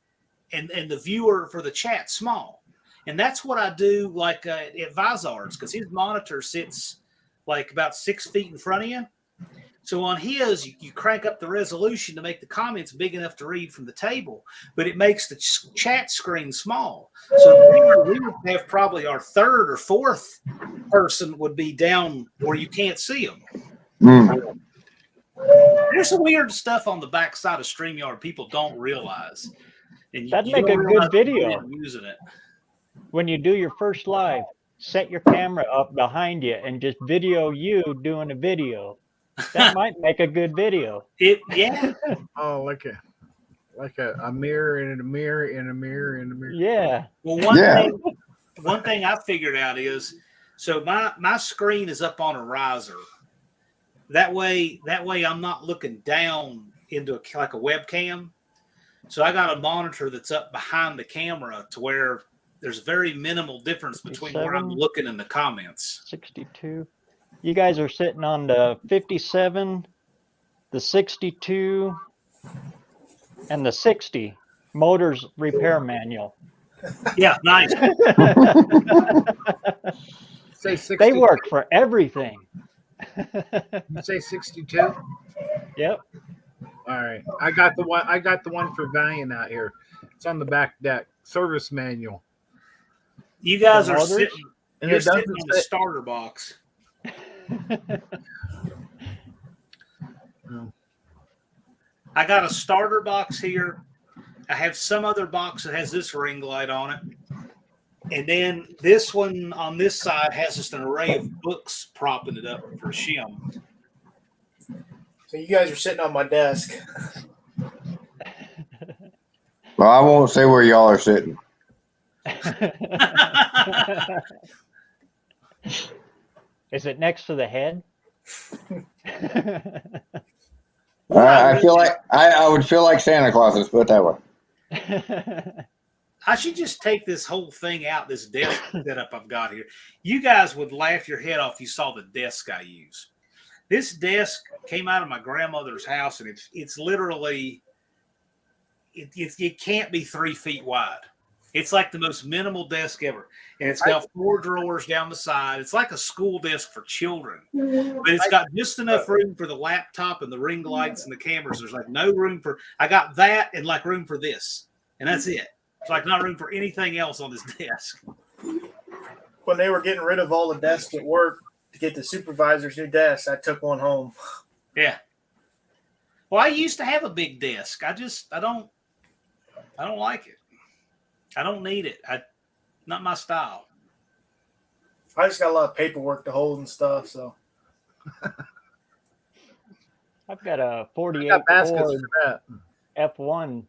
and the viewer for the chat small. And that's what I do like at Vizard's, because his monitor sits like about 6 feet in front of you. So on his, you crank up the resolution to make the comments big enough to read from the table, but it makes the chat screen small. So we would have probably our 3rd or 4th person would be down where you can't see them. Mm. There's some weird stuff on the backside of StreamYard people don't realize. And that'd make a good video. Using it. When you do your first live, set your camera up behind you and just video you doing a video. That might make a good video. Yeah. Oh, like a mirror and a mirror and a mirror and a mirror. Yeah. Well, one thing I figured out is, so my screen is up on a riser. That way I'm not looking down into like a webcam. So I got a monitor that's up behind the camera to where there's very minimal difference between where I'm looking in the comments. 62. You guys are sitting on the 57, the 62, and the 60 motors repair manual. Yeah, nice. Say 60. They work for everything. You say 62? Yep. All right. I got the one for Valiant out here. It's on the back deck. Service manual. You guys are motors? sitting on the starter box. I got a starter box here. I have some other box that has this ring light on it. And then this one on this side has just an array of books propping it up for shim. So you guys are sitting on my desk. Well, I won't say where y'all are sitting. Is it next to the head? I feel like I would feel like Santa Claus. Let's put it that way. I should just take this whole thing out, this desk setup I've got here. You guys would laugh your head off if you saw the desk I use. This desk came out of my grandmother's house, and it's literally it can't be 3 feet wide. It's like the most minimal desk ever. And it's got 4 drawers down the side. It's like a school desk for children. But it's got just enough room for the laptop and the ring lights and the cameras. There's like no room for – I got that and like room for this. And that's it. It's like not room for anything else on this desk. When they were getting rid of all the desks at work, to get the supervisor's new desk, I took one home. Yeah. Well, I used to have a big desk. I don't like it. I don't need it. Not my style. I just got a lot of paperwork to hold and stuff. So I've got a 48 got baskets Ford for that. F1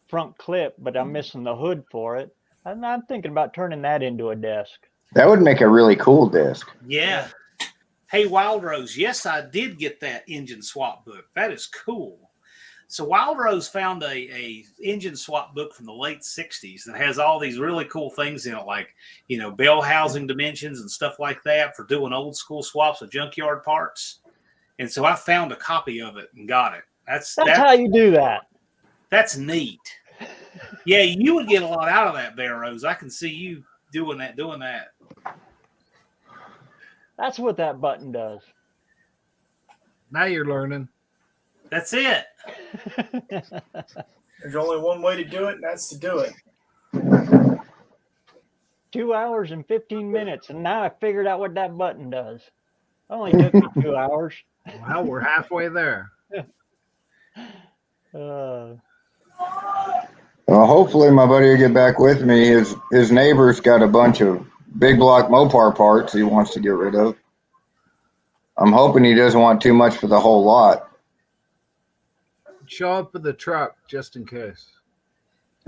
front clip, but I'm missing the hood for it. I'm thinking about turning that into a desk. That would make a really cool desk. Yeah. Hey, Wild Rose. Yes, I did get that engine swap book. That is cool. So Wild Rose found a engine swap book from the late 60s that has all these really cool things in it, like, bell housing dimensions and stuff like that for doing old school swaps of junkyard parts. And so I found a copy of it and got it. That's how you do that. That's neat. Yeah, you would get a lot out of that, BareRose. I can see you doing that. That's what that button does. Now you're learning. That's it. there's only one way to do it, and that's to do it. 2 hours and 15 minutes, and now I figured out what that button does. It only took me 2 hours. Well, we're halfway there. Well, hopefully my buddy will get back with me. His neighbor's got a bunch of big block Mopar parts he wants to get rid of. I'm hoping he doesn't want too much for the whole lot. Show up with the truck just in case.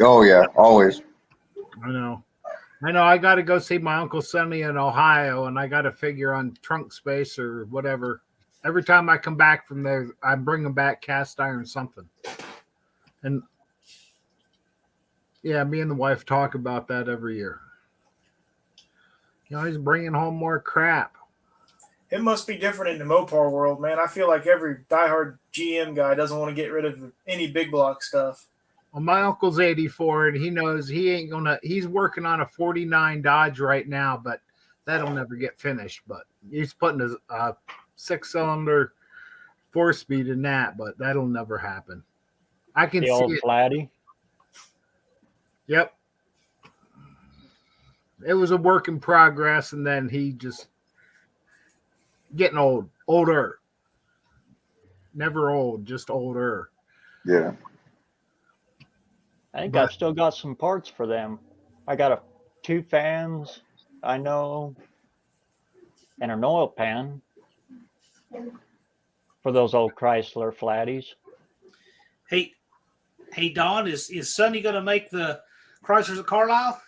Oh yeah, always. I know. I got to go see my Uncle Sonny in Ohio, and I got to figure on trunk space or whatever. Every time I come back from there, I'm bringing back cast iron something. And yeah, me and the wife talk about that every year. He's bringing home more crap. It must be different in the Mopar world, man. I feel like every diehard GM guy doesn't want to get rid of any big block stuff. Well, my uncle's 84, and he knows he ain't he's working on a 49 Dodge right now, but that'll never get finished. But he's putting a 6-cylinder 4-speed in that, but that'll never happen. I can see old it. Flatty. Yep. It was a work in progress, and then he just getting older. Never old, just older. Yeah. I think I've still got some parts for them. I got 2 fans, I know, and an oil pan for those old Chrysler Flatties. Hey, Don, is Sonny going to make the Chrysler's at Carlisle?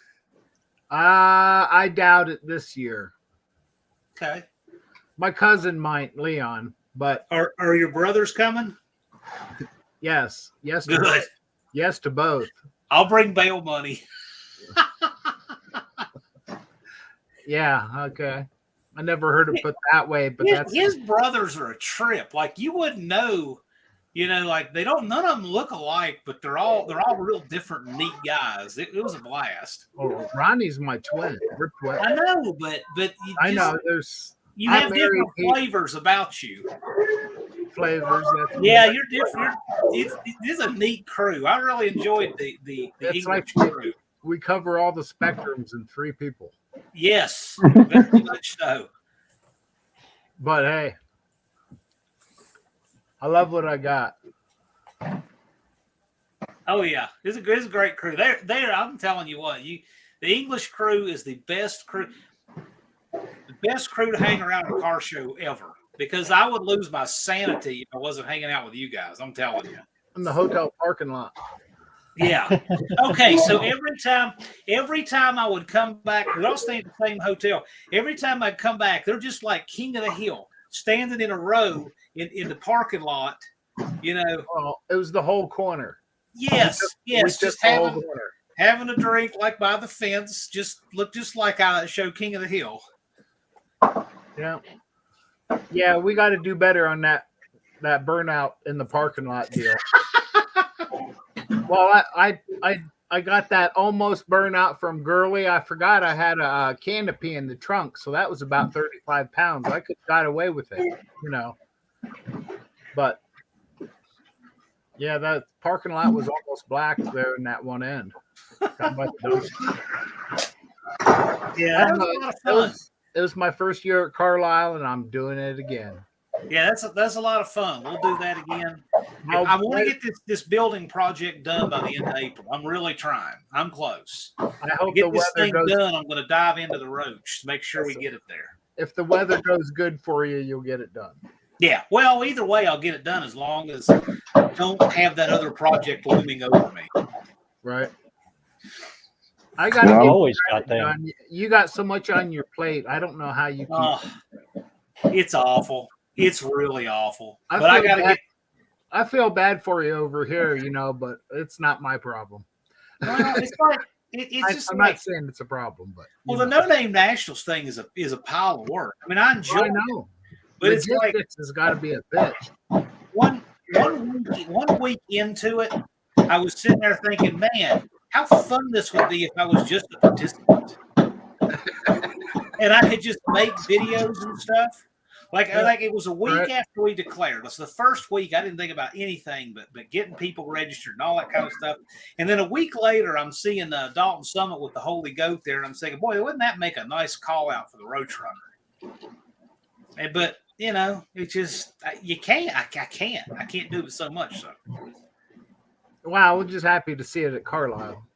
I doubt it this year. Okay. My cousin might, Leon, but are your brothers coming? Yes. Yes. Good. To both. Yes to both. I'll bring bail money. Yeah. Okay. I never heard it put that way, but his brothers are a trip. Like, you wouldn't know, like none of them look alike, but they're all real different, neat guys. It was a blast. Oh, Ronnie's my twin. We're twins. I know, but I know you have different flavors about you. Flavors. Yeah, you're different. It is a neat crew. I really enjoyed the English crew. We cover all the spectrums in 3 people. Yes, very much so. But hey, I love what I got. Oh yeah, it's a great crew. They're I'm telling you what, the English crew is the best crew to hang around a car show ever. Because I would lose my sanity if I wasn't hanging out with you guys. I'm telling you. In the hotel parking lot. Yeah. Okay. So every time I would come back, we all stay at the same hotel. Every time I'd come back, they're just like king of the hill, standing in a row in the parking lot. Well, it was the whole corner. Yes. Just having a drink like by the fence. Just look just like I show King of the Hill. Yeah. Yeah, we got to do better on that burnout in the parking lot deal. Well, I got that almost burnout from Gurley. I forgot I had a canopy in the trunk, so that was about 35 pounds. I could have got away with it, But yeah, that parking lot was almost black there in that one end. Yeah, that was a lot of fun. It was my first year at Carlisle, and I'm doing it again. Yeah, that's a lot of fun. We'll do that again. I want to get this building project done by the end of April. I'm really trying. I'm close. I hope Get the this weather thing goes. don't. I'm going to dive into the roach to make sure we get it there. If the weather goes good for you, you'll get it done. Yeah. Well, either way, I'll get it done as long as I don't have that other project looming over me. Right. I got I've always got that. You got so much on your plate. I don't know how you keep. It's awful. It's really awful. I feel bad for you over here, but it's not my problem. Well, it's like it's just. I'm not saying it's a problem, but the No Name Nationals thing is a pile of work. I mean, I enjoy. I know, but logistics it's like has got to be a bitch. One week into it, I was sitting there thinking, man, how fun this would be if I was just a participant, and I could just make videos and stuff. Like it was a week after we declared. So the first week, I didn't think about anything but getting people registered and all that kind of stuff. And then a week later, I'm seeing Dalton Summit with the Holy Goat there, and I'm thinking, boy, wouldn't that make a nice call out for the Roach Runner? But it's just you can't. I can't do it so much. So. Wow, we're just happy to see it at Carlisle.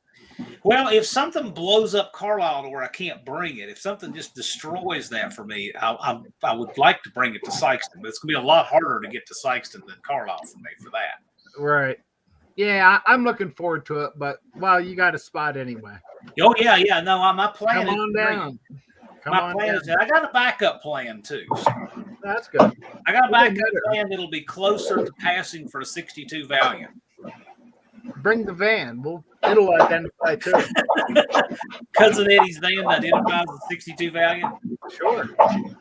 Well, if something blows up Carlisle to where I can't bring it, if something just destroys that for me, I would like to bring it to Sykeston, but it's going to be a lot harder to get to Sykeston than Carlisle for me for that. Right. Yeah, I'm looking forward to it, but you got a spot anyway. Oh yeah. No, my plan. Come on down. My plan is I got a backup plan too. So. That's good. I got a backup plan that'll be closer to passing for a 62 Valiant. Bring the van. It'll identify too. Cousin Eddie's van identifies the 62 Valiant. Sure.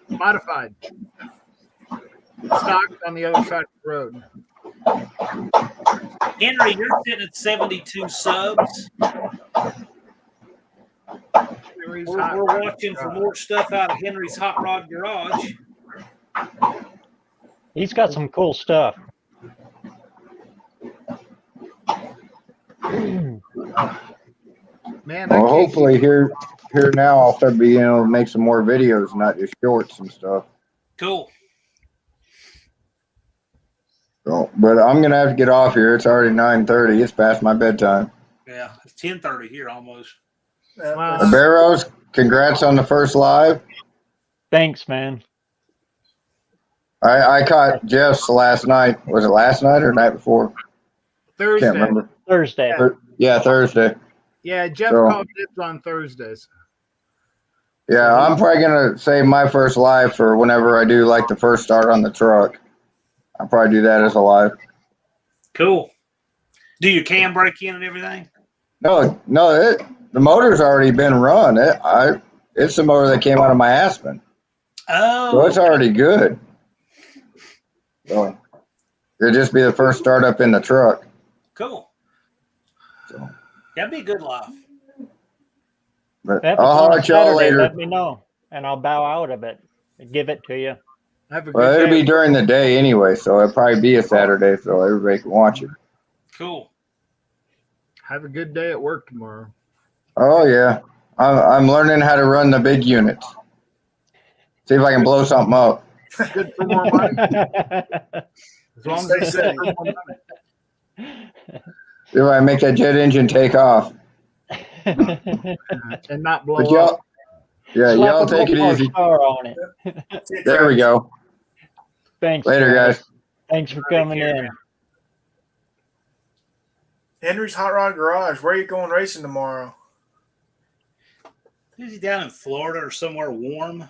Modified. Stocked on the other side of the road. Henry, you're sitting at 72 subs. We're watching for more stuff out of Henry's Hot Rod Garage. He's got some cool stuff. Man, well, hopefully here now I'll start being able to make some more videos, not just shorts and stuff. Cool. So, but I'm gonna have to get off here. It's already 9:30. It's past my bedtime. Yeah, it's 10:30 here almost. BareRose, congrats on the first live. Thanks, man. I caught Jeff's last night. Was it last night or night before? Thursday. Can't remember. Thursday. Yeah, Thursday. Yeah, Jeff called dibs on Thursdays. Yeah, I'm probably gonna save my first live for whenever I do like the first start on the truck. I'll probably do that as a live. Cool. Do your cam break in and everything? No, the motor's already been run. It's the motor that came out of my Aspen. Oh. So it's already good. So it'll just be the first startup in the truck. Cool. So. That'd be a good live. But I'll holler at y'all later. Let me know, and I'll bow out of it and give it to you. Well, it'll be during the day anyway, so it'll probably be a Saturday, so everybody can watch it. Cool. Have a good day at work tomorrow. Oh yeah, I'm learning how to run the big units. See if I can blow something up. Good for more money. As long as they say for more money. See if I make that jet engine take off. And not blow But up. y'all take it easy. On it. There we go. Thanks. Later, guys. Thanks for coming in. Henry's Hot Rod Garage. Where are you going racing tomorrow? Is he down in Florida or somewhere warm?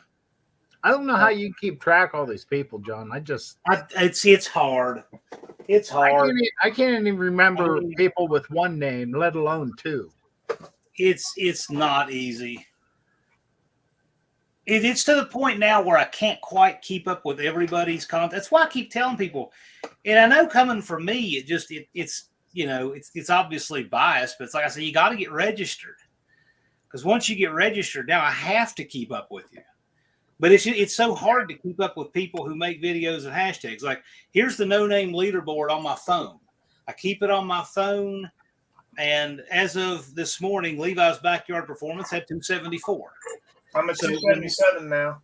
I don't know how you keep track of all these people, John. It's hard. It's hard. I can't even remember people with one name, let alone two. It's not easy. It's to the point now where I can't quite keep up with everybody's content. That's why I keep telling people, and I know coming from me, it's obviously biased, but it's like I said, you got to get registered, because once you get registered, now I have to keep up with you. But it's so hard to keep up with people who make videos and hashtags. Like, here's the No Name leaderboard on my phone. I keep it on my phone, and as of this morning, Levi's Backyard Performance had 274. I'm at 277 now.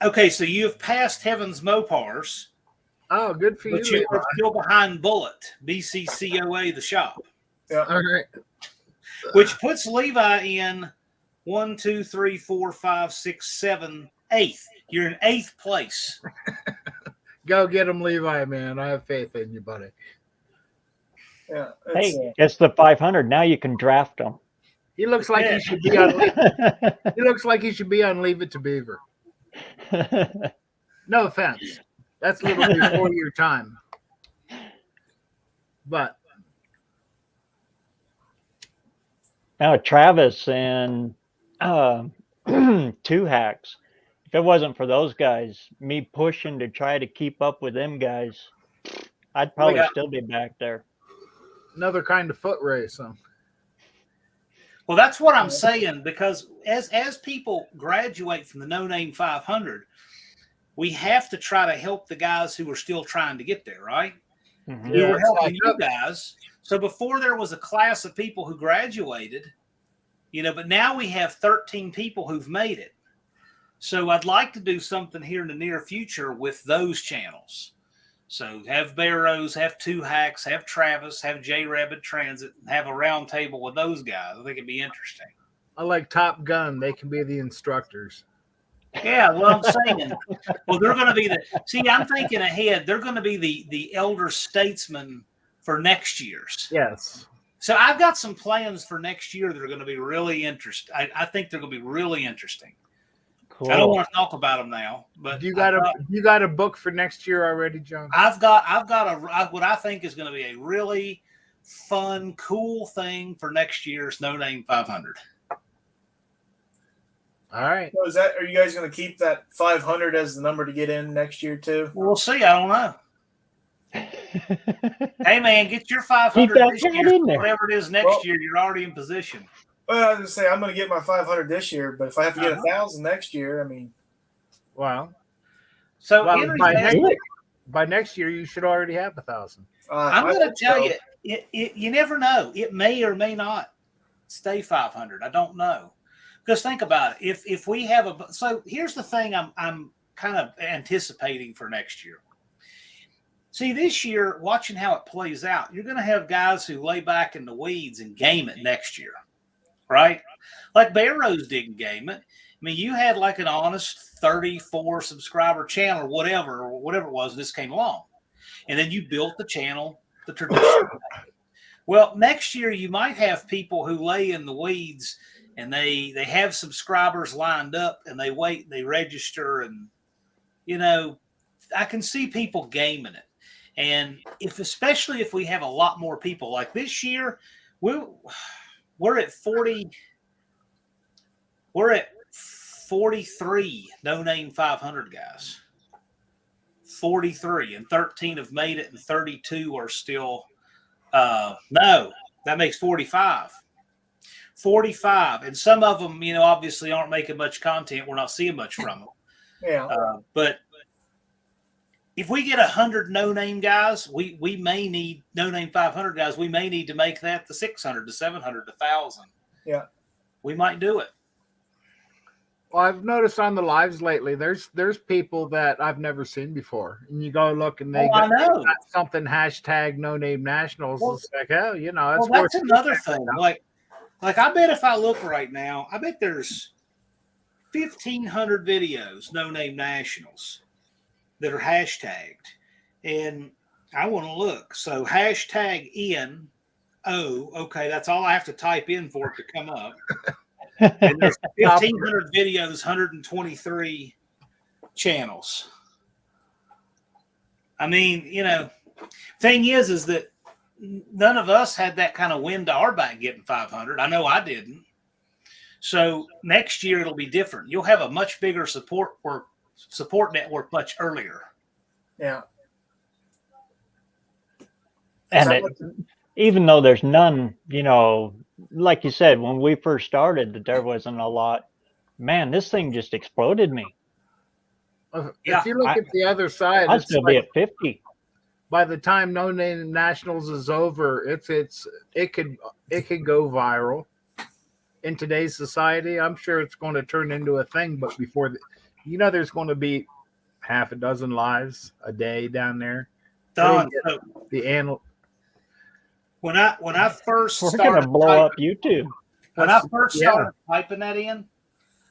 Okay, so you have passed Heaven's Mopars. Oh, good for But you. you are still behind Bullet, BCCOA, the shop. Yeah. All right. Which puts Levi in 1, 2, 3, 4, 5, 6, 7, 8th. You're in 8th place. Go get him, Levi, man. I have faith in you, buddy. Yeah. Hey, it's the 500. Now you can draft them. He looks like he should be on. He looks like he should be on Leave It to Beaver. No offense. That's a little before your time. But now Travis and 2 hacks. If it wasn't for those guys, me pushing to try to keep up with them guys, I'd probably still be back there. Another kind of foot race. Huh? Well, that's what I'm saying, because as people graduate from the No Name 500, we have to try to help the guys who are still trying to get there, right? Mm-hmm. We were helping you guys. So before there was a class of people who graduated, but now we have 13 people who've made it. So I'd like to do something here in the near future with those channels. So have BareRose, have 2 hacks, have Travis, have J Rabbit Transit, have a round table with those guys. I think it'd be interesting. I like Top Gun. They can be the instructors. Yeah, well, I'm saying, they're going to be I'm thinking ahead. They're going to be the elder statesmen for next year's. Yes. So I've got some plans for next year that are going to be really interesting. I think they're going to be really interesting. Cool. I don't want to talk about them now, but you got a book for next year already, John? I've got what I think is going to be a really fun, cool thing for next year's No Name 500. All right. So are you guys going to keep that 500 as the number to get in next year too? We'll see. I don't know. Hey man, get your 500 this year. Whatever it is next year, you're already in position. Well, I was going to say I'm going to get my 500 this year, but if I have to get 1,000 next year, I mean, wow. So by next year, you should already have 1,000. I'm going to tell you, you never know. It may or may not stay 500. I don't know. Because think about it. If we have so here's the thing I'm kind of anticipating for next year. See, this year, watching how it plays out, you're going to have guys who lay back in the weeds and game it next year. Right? Like BareRose didn't game it. I mean, you had like an honest 34 subscriber channel or whatever it was. This came along. And then you built the channel the traditional way. Well, next year you might have people who lay in the weeds and they have subscribers lined up and they wait, they register, and I can see people gaming it. And especially if we have a lot more people like this year, we're at 40. We're at 43 No Name 500 guys. 43, and 13 have made it, and 32 are still. No, that makes 45. 45, and some of them, obviously aren't making much content. We're not seeing much from them. Yeah. But if we get 100 No Name guys, we may need No Name 500 guys. We may need to make that the 600 to 700 to 1,000. Yeah. We might do it. Well, I've noticed on the lives lately, there's people that I've never seen before, and you go look and they got something hashtag No Name Nationals. Well, it's like, that's another thing. Like I bet if I look right now, I bet there's 1,500 videos No Name Nationals that are hashtagged, and I want to look. So hashtag NO. Okay, that's all I have to type in for it to come up. And there's 1,500 videos, 123 channels. I mean, thing is that none of us had that kind of wind to our back getting 500. I know I didn't. So next year it'll be different. You'll have a much bigger support network much earlier. Yeah. And even though there's none, like you said, when we first started, that there wasn't a lot. Man, this thing just exploded me. If you look at the other side, I'd still be at 50. By the time No Name Nationals is over, it could go viral. in today's society, I'm sure it's going to turn into a thing. But before, there's going to be half a dozen lives a day down there. Don, so The animal. when I first We're started gonna blow up YouTube. when I first started typing that in,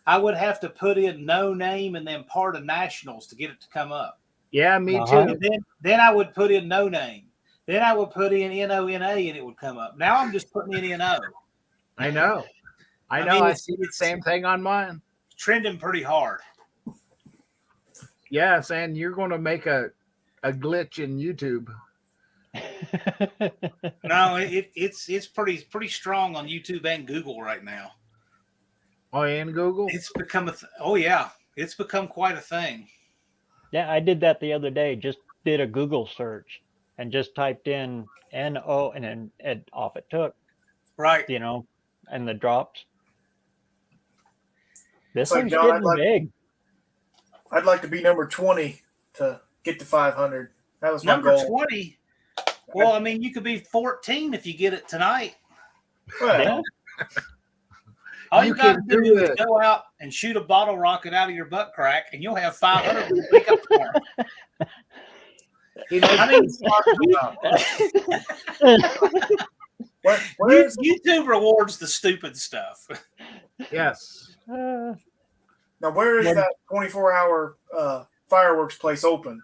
I would have to put in no name and then part of nationals to get it to come up. Yeah, me Uh-huh. too. And then I would put in no name. Then I would put in NONA and it would come up. Now I'm just putting in NO. I know. I mean, I see the same thing on mine. Trending pretty hard. Yes, and you're going to make a glitch in YouTube. No, it's pretty strong on YouTube and Google right now. Oh, and Google? It's become oh yeah, it's become quite a thing. Yeah, I did that the other day. Just did a Google search and just typed in NO and then off it took. Right. And the drops. This So, thing's John, getting big. I'd like to be number 20 to get to 500. That was my Number goal. 20. Well, I mean, you could be 14 if you get it tonight. Well, Yeah. All you got to do is go out and shoot a bottle rocket out of your butt crack, and you'll have 500 when you wake up tomorrow. YouTube rewards the stupid stuff. Yes. Now, where is that 24-hour fireworks place open?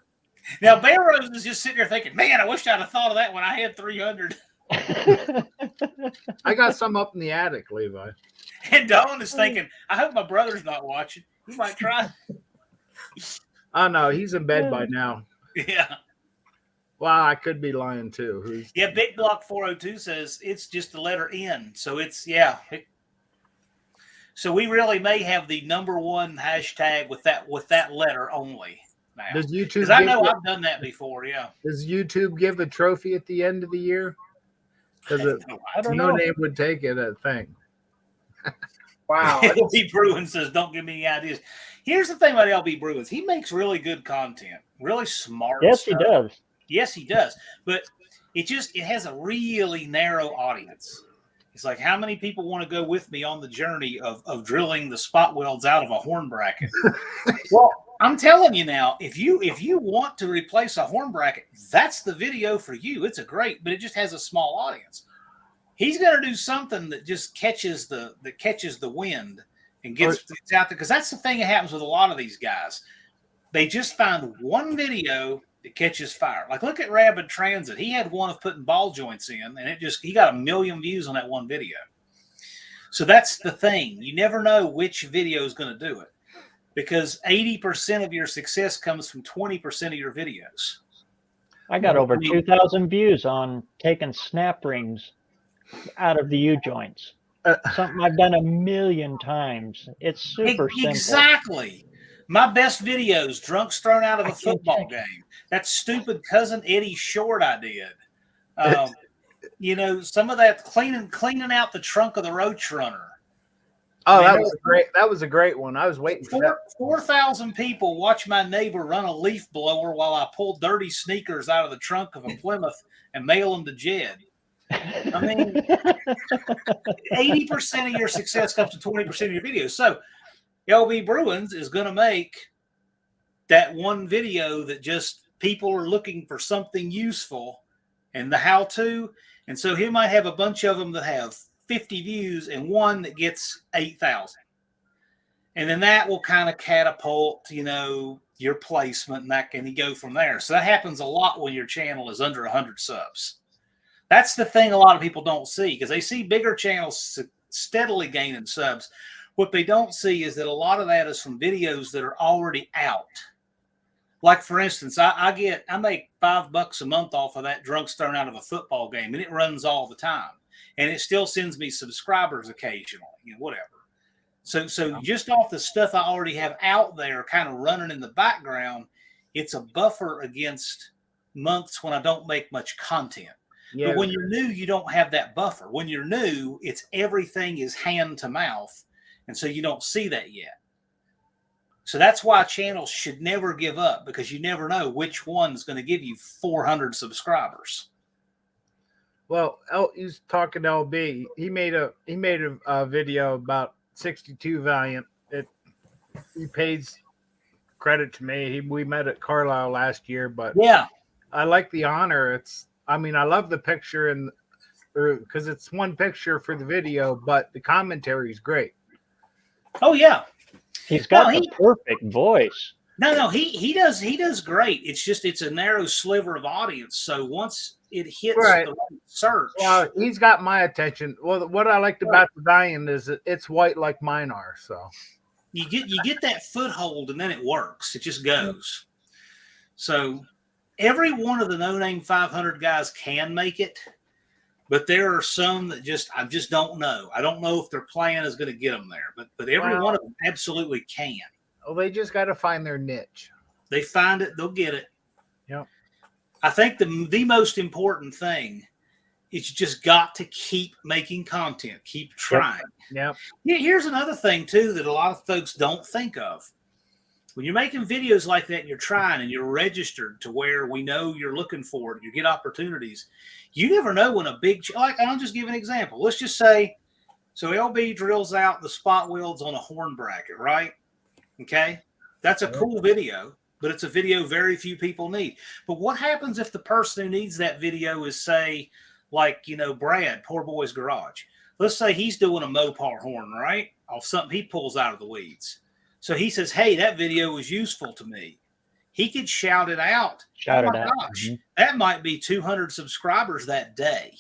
Now, BareRose is just sitting there thinking, man, I wish I'd have thought of that when I had 300. I got some up in the attic, Levi. And Dawn is thinking, I hope my brother's not watching. He might try. Oh, no, he's in bed by now. Yeah. Well, I could be lying, too. Yeah, Big Block 402 says it's just the letter N. So it's, yeah. So we really may have the #1 hashtag with that letter only now. Does YouTube? Because I know I've done that before. Yeah. Does YouTube give a trophy at the end of the year? Because I don't know. No name would take it. I think. Wow. LB Bruin says, "Don't give me any ideas." Here's the thing about LB Bruins: he makes really good content, really smart. Yes, stuff. he does. Yes, he does. But it has a really narrow audience. It's like, how many people want to go with me on the journey of drilling the spot welds out of a horn bracket? Well, I'm telling you now, if you want to replace a horn bracket, that's the video for you. It's but it just has a small audience. He's going to do something that just catches the wind and gets out there, because that's the thing that happens with a lot of these guys. They just find one video that catches fire. Like, look at Rapid Transit. He had one of putting ball joints in, and he got 1 million views on that one video. So that's the thing. You never know which video is going to do it, because 80% of your success comes from 20% of your videos. I got over 2,000 views on taking snap rings out of the U-joints. Something I've done 1 million times. It's super simple. Exactly. My best videos, drunks thrown out of a football game. That stupid Cousin Eddie short I did. Some of that cleaning out the trunk of the Roach Runner. Oh, that was a great one. I was waiting for that. 4,000 people watch my neighbor run a leaf blower while I pull dirty sneakers out of the trunk of a Plymouth and mail them to Jed. I mean, 80% of your success comes to 20% of your videos. So LB Bruins is going to make that one video that just people are looking for something useful and the how-to. And so he might have a bunch of them that have 50 views and one that gets 8,000. And then that will kind of catapult, your placement, and you go from there. So that happens a lot when your channel is under 100 subs. That's the thing a lot of people don't see, because they see bigger channels steadily gaining subs. What they don't see is that a lot of that is from videos that are already out. Like, for instance, I make $5 a month off of that drunks thrown out of a football game, and it runs all the time. And it still sends me subscribers occasionally, whatever. So just off the stuff I already have out there kind of running in the background, it's a buffer against months when I don't make much content. Yeah. But when you're new, you don't have that buffer. When you're new, everything is hand to mouth. And so you don't see that yet. So that's why channels should never give up, because you never know which one's going to give you 400 subscribers. Well, he's talking to LB. He made a video about 62 Valiant. He pays credit to me. We met at Carlisle last year, but Yeah. I like the honor. I love the picture and because it's one picture for the video, but the commentary is great. Oh yeah. He's got the perfect voice. No, he does great. It's a narrow sliver of audience. So once it hits the right search, well, he's got my attention. Well, what I liked about the Valiant is it's white like mine are. So you get that foothold, and then it works. It just goes. So every one of the No Name 500 guys can make it, but there are some that I just don't know. I don't know if their plan is going to get them there, but every one of them absolutely can. Well, they just got to find their niche. They find it, they'll get it. Yep. I think the most important thing is you just got to keep making content, keep trying. Yep. Here's another thing too that a lot of folks don't think of. When you're making videos like that and you're trying and you're registered to where we know you're looking for it, you get opportunities. You never know when a big I'll just give an example. Let's just say, so LB drills out the spot welds on a horn bracket, right? Okay, that's a cool video, but it's a video very few people need. But what happens if the person who needs that video is, say, like, Brad, Poor Boy's Garage? Let's say he's doing a Mopar horn, right? Off something he pulls out of the weeds. So he says, hey, that video was useful to me. He could shout it out. Gosh, that might be 200 subscribers that day.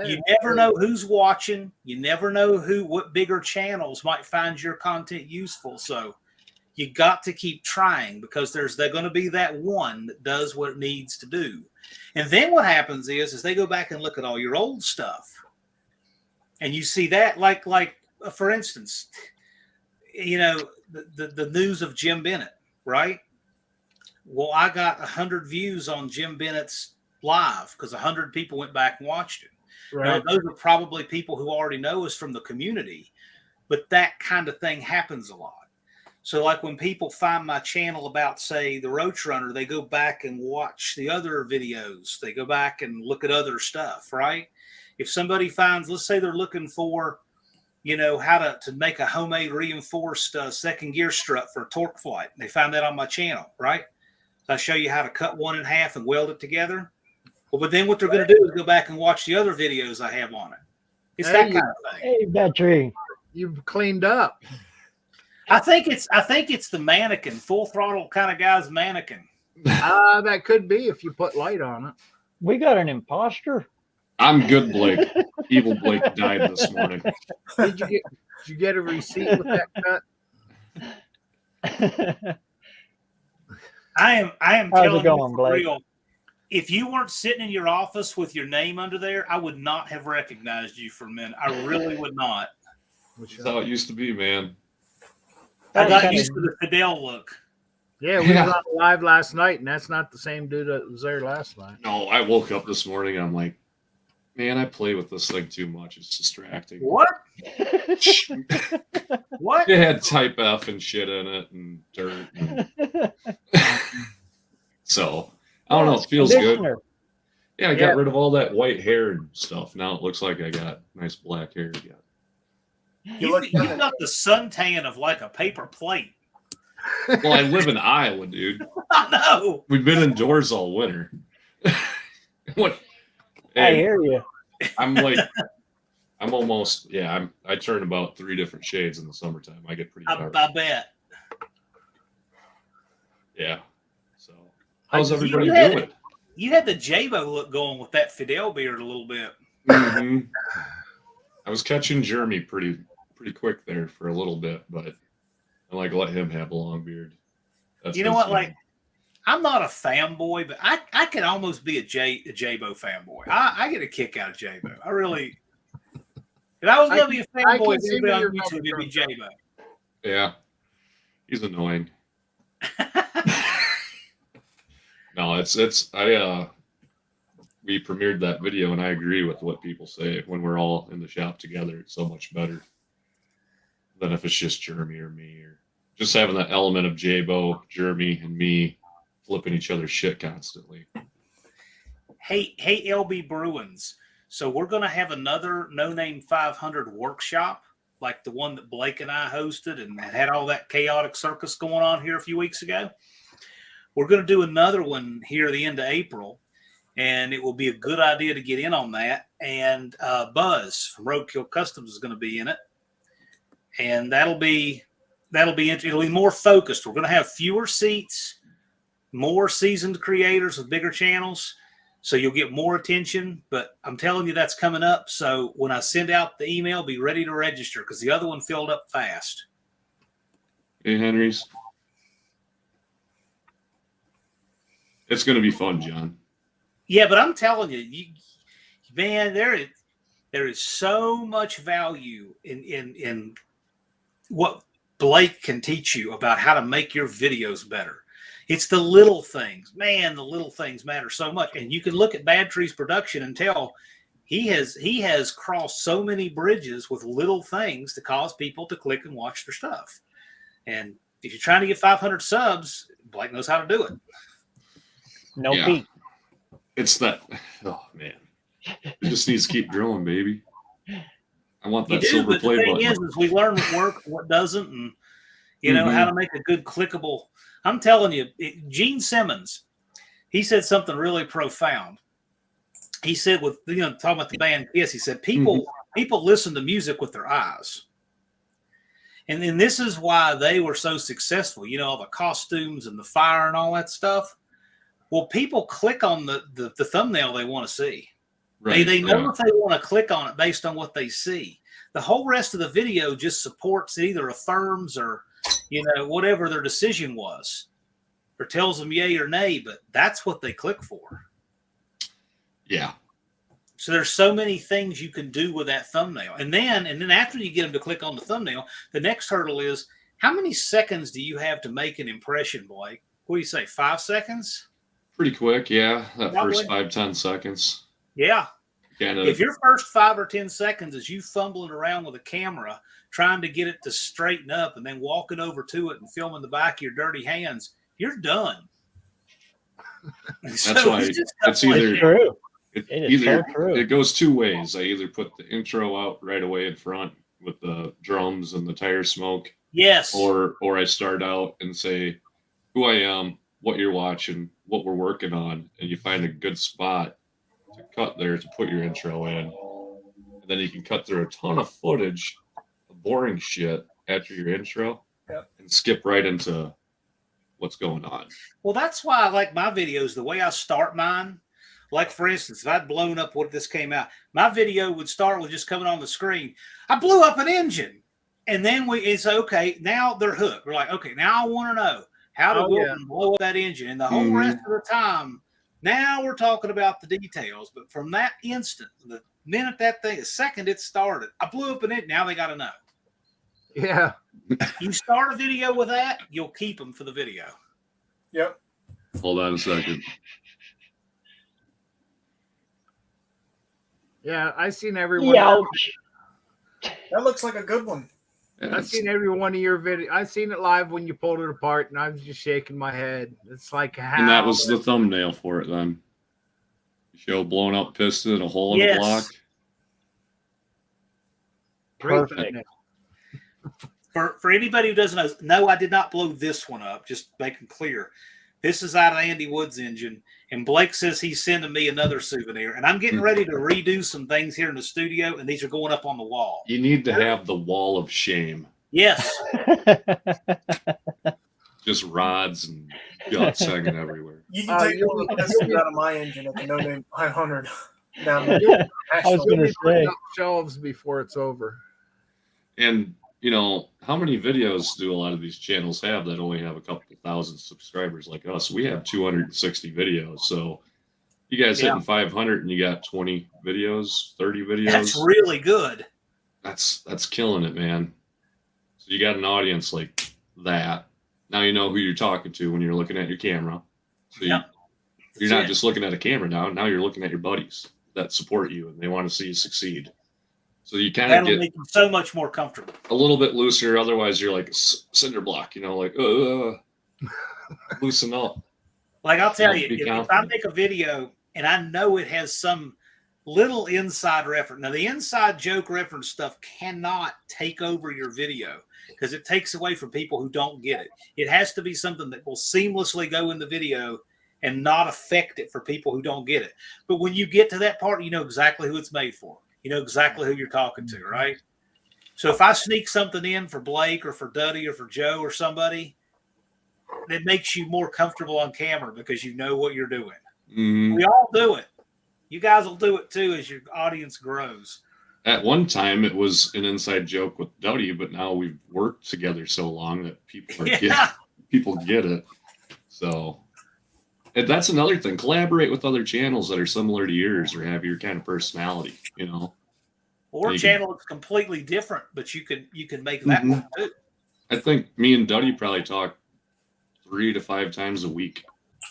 You never know who's watching. You never know what bigger channels might find your content useful. So you got to keep trying because there's going to be that one that does what it needs to do. And then what happens is they go back and look at all your old stuff. And you see that, like for instance, the news of Jim Bennett, right? Well, I got 100 views on Jim Bennett's live because 100 people went back and watched it. Right. Now, those are probably people who already know us from the community, but that kind of thing happens a lot. So like when people find my channel about, say, the Roach Runner, they go back and watch the other videos. They go back and look at other stuff, right? If somebody finds, let's say they're looking for, how to make a homemade reinforced second gear strut for a torque flight. They found that on my channel, right? So I show you how to cut one in half and weld it together. Well, but then what they're going to do is go back and watch the other videos I have on it. It's that kind of thing. Hey, Battery. You've cleaned up. I think it's the mannequin, full throttle kind of guy's mannequin. That could be if you put light on it. We got an imposter. I'm good, Blake. Evil Blake died this morning. Did you get a receipt with that cut? I am How's telling it going, you for Blake? real. If you weren't sitting in your office with your name under there, I would not have recognized you for a minute. I really would not. That's how it used to be, man. I got used to the Fidel look. Yeah, we were on live last night, and that's not the same dude that was there last night. No, I woke up this morning and I'm like, man, I play with this thing too much. It's distracting. What? What? It had type F and shit in it and dirt. So, I don't know. It feels good. Yeah, I got rid of all that white hair and stuff. Now it looks like I got nice black hair again. You got the suntan of like a paper plate. Well, I live in Iowa, dude. I know. We've been indoors all winter. What? I hear you. I'm almost, I turn about 3 different shades in the summertime. I get pretty dark. I bet. Yeah. So, how's everybody doing? You had the J-Bo look going with that Fidel beard a little bit. Mm-hmm. I was catching Jeremy pretty quick there for a little bit, but I let him have a long beard. You know what? Like, I'm not a fanboy, but I could almost be a J-Bo fanboy. I get a kick out of J-Bo. I really. If I was going to be a fanboy, maybe on YouTube, it'd be J-Bo. Yeah. He's annoying. No, we premiered that video, and I agree with what people say. When we're all in the shop together, it's so much better than if it's just Jeremy or me, or just having that element of J-Bo, Jeremy, and me flipping each other's shit constantly. Hey, LB Bruins. So we're going to have another No Name 500 workshop, like the one that Blake and I hosted and had all that chaotic circus going on here a few weeks ago. We're going to do another one here at the end of April, and it will be a good idea to get in on that. And Buzz from Roadkill Customs is going to be in it, and that'll be interesting. It'll be more focused. We're going to have fewer seats, more seasoned creators with bigger channels. So you'll get more attention, but I'm telling you that's coming up. So when I send out the email, be ready to register because the other one filled up fast. Hey, Henry's. It's going to be fun, John. Yeah, but I'm telling you, man, there is so much value in what Blake can teach you about how to make your videos better. It's the little things. Man, the little things matter so much. And you can look at Bad Trees production and tell he has crossed so many bridges with little things to cause people to click and watch their stuff. And if you're trying to get 500 subs, Blake knows how to do it. No Yeah. peak. It's that. Oh, man. It just needs to keep growing, baby. I want that silver but play the thing button. is we learn what works, what doesn't, and you know how to make a good clickable. I'm telling you, Gene Simmons, he said something really profound. He said, with talking about the band Kiss, he said people listen to music with their eyes, and then this is why they were so successful. All the costumes and the fire and all that stuff. Well, people click on the thumbnail they want to see. Right, They know if they want to click on it based on what they see. The whole rest of the video just supports, either affirms or whatever their decision was, or tells them yay or nay, but that's what they click for. Yeah. So there's so many things you can do with that thumbnail. And then after you get them to click on the thumbnail, the next hurdle is, how many seconds do you have to make an impression, Blake? What do you say, 5 seconds? Pretty quick, yeah. That Probably. first 5-10 seconds. Yeah. Kinda, If your first 5 or 10 seconds is you fumbling around with a camera, trying to get it to straighten up and then walking over to it and filming the back of your dirty hands, you're done. That's why it's either true. It goes two ways. I either put the intro out right away in front with the drums and the tire smoke. Yes. Or I start out and say who I am, what you're watching, what we're working on, and you find a good spot to cut there to put your intro in. And then you can cut through a ton of footage of boring shit after your intro and skip right into what's going on. Well, that's why I like my videos, the way I start mine. Like, for instance, if I'd blown up what this came out, my video would start with just coming on the screen. I blew up an engine. And then it's okay, now they're hooked. We're like, okay, now I want to know how to go and blow up that engine. And the whole rest of the time, now we're talking about the details. But from that instant, the minute the second it started, I blew up an engine. Now they got to know. Yeah. You start a video with that, you'll keep them for the video. Yep. Hold on a second. Yeah, I've seen everyone. Ouch. That looks like a good one. I've seen every one of your videos. I've seen it live when you pulled it apart, and I was just shaking my head. It's like how. And that was the thumbnail for it then. You show blown up piston, a hole in the block. Perfect. For anybody who doesn't know, no, I did not blow this one up. Just making clear. This is out of Andy Wood's engine. And Blake says he's sending me another souvenir. And I'm getting ready to redo some things here in the studio, and these are going up on the wall. You need to have the wall of shame. Yes. Just rods and guts hanging everywhere. You can take one of the pistons out of my engine at the No Name 500. Down there. I was going to say. Shelves before it's over. And, how many videos do a lot of these channels have that only have a couple thousand subscribers like us? We have 260 videos. So you guys hitting 500 and you got 20 videos, 30 videos. That's really good. That's killing it, man. So you got an audience like that. Now you know who you're talking to when you're looking at your camera. So you're not just looking at a camera now. Now you're looking at your buddies that support you and they want to see you succeed. So you kind of get make them so much more comfortable. A little bit looser. Otherwise, you're like a cinder block, loosen up. Like, I'll tell you, if I make a video and I know it has some little inside reference. Now, the inside joke reference stuff cannot take over your video because it takes away from people who don't get it. It has to be something that will seamlessly go in the video and not affect it for people who don't get it. But when you get to that part, you know exactly who it's made for. You know exactly who you're talking to, right? So if I sneak something in for Blake or for Duddy or for Joe or somebody, it makes you more comfortable on camera because you know what you're doing. Mhm. We all do it. You guys will do it too as your audience grows. At one time, it was an inside joke with Duddy, but now we've worked together so long that people get it. So and that's another thing. Collaborate with other channels that are similar to yours or have your kind of personality, you know. Or You channel is completely different, but you can make that Mhm. one too. I think me and Duddy probably talk 3 to 5 times a week.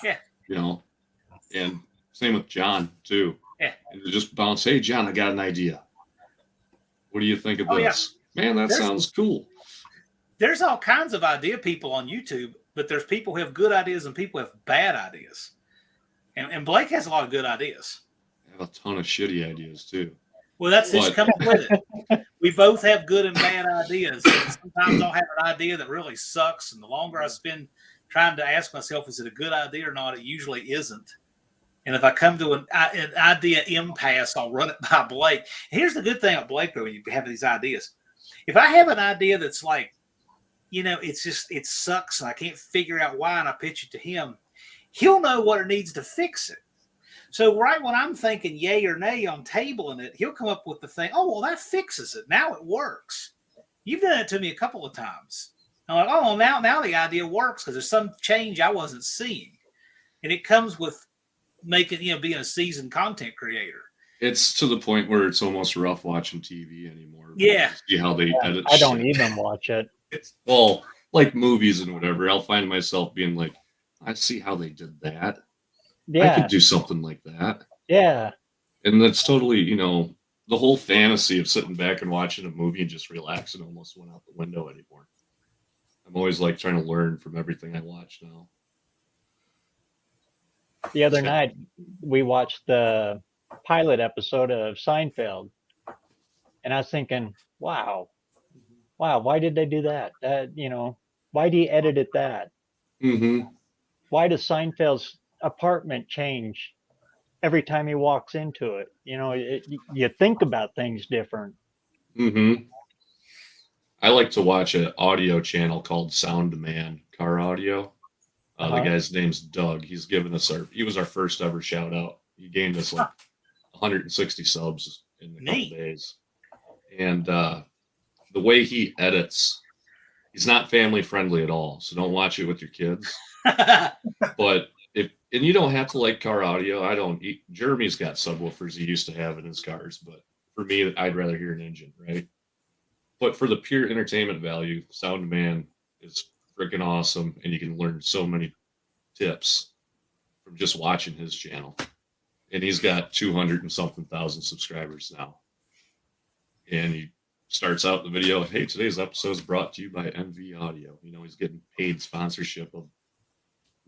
Yeah. You know, and same with John too. Yeah. And to just bounce, hey John, I got an idea. What do you think of Oh, yeah. this? Man, that sounds cool. There's all kinds of idea people on YouTube, but there's people who have good ideas and people who have bad ideas. And Blake has a lot of good ideas. I have a ton of shitty ideas too. Well, that's But- just comes with it. We both have good and bad ideas. And sometimes I'll have an idea that really sucks, and the longer I spend trying to ask myself, is it a good idea or not, it usually isn't. And if I come to an idea impasse, I'll run it by Blake. Here's the good thing about Blake, though, when you have these ideas. If I have an idea that's like, you know, it's just, it sucks and I can't figure out why, and I pitch it to him, he'll know what it needs to fix it. So right when I'm thinking yay or nay on tabling it, he'll come up with the thing, oh, well, that fixes it. Now it works. You've done it to me a couple of times. I'm like, oh, now the idea works because there's some change I wasn't seeing. And it comes with making, you know, being a seasoned content creator. It's to the point where it's almost rough watching TV anymore. Yeah. See how they edit I don't shit. even watch it. Well, like movies and whatever, I'll find myself being like, I see how they did that. I Yeah. could do something like that. Yeah. And that's totally, you know, the whole fantasy of sitting back and watching a movie and just relaxing almost went out the window anymore. I'm always like trying to learn from everything I watch now. The other night, we watched the pilot episode of Seinfeld, and I was thinking, wow, why did they do that? You know, why do you edit it that? Mm-hmm. Why does Seinfeld's apartment change every time he walks into it? You know, you think about things different. Mm-hmm. I like to watch an audio channel called Sound Man Car Audio. The guy's name's Doug. He's given us he was our first ever shout out. He gained us like 160 subs in a couple days. And the way he edits, he's not family friendly at all. So don't watch it with your kids. But and you don't have to like car audio. Jeremy's got subwoofers he used to have in his cars, but for me, I'd rather hear an engine, right? But for the pure entertainment value, Sound Man is freaking awesome, and you can learn so many tips from just watching his channel. And he's got 200 and something thousand subscribers now. And he starts out the video, hey, today's episode is brought to you by NV Audio. You know, he's getting paid sponsorship of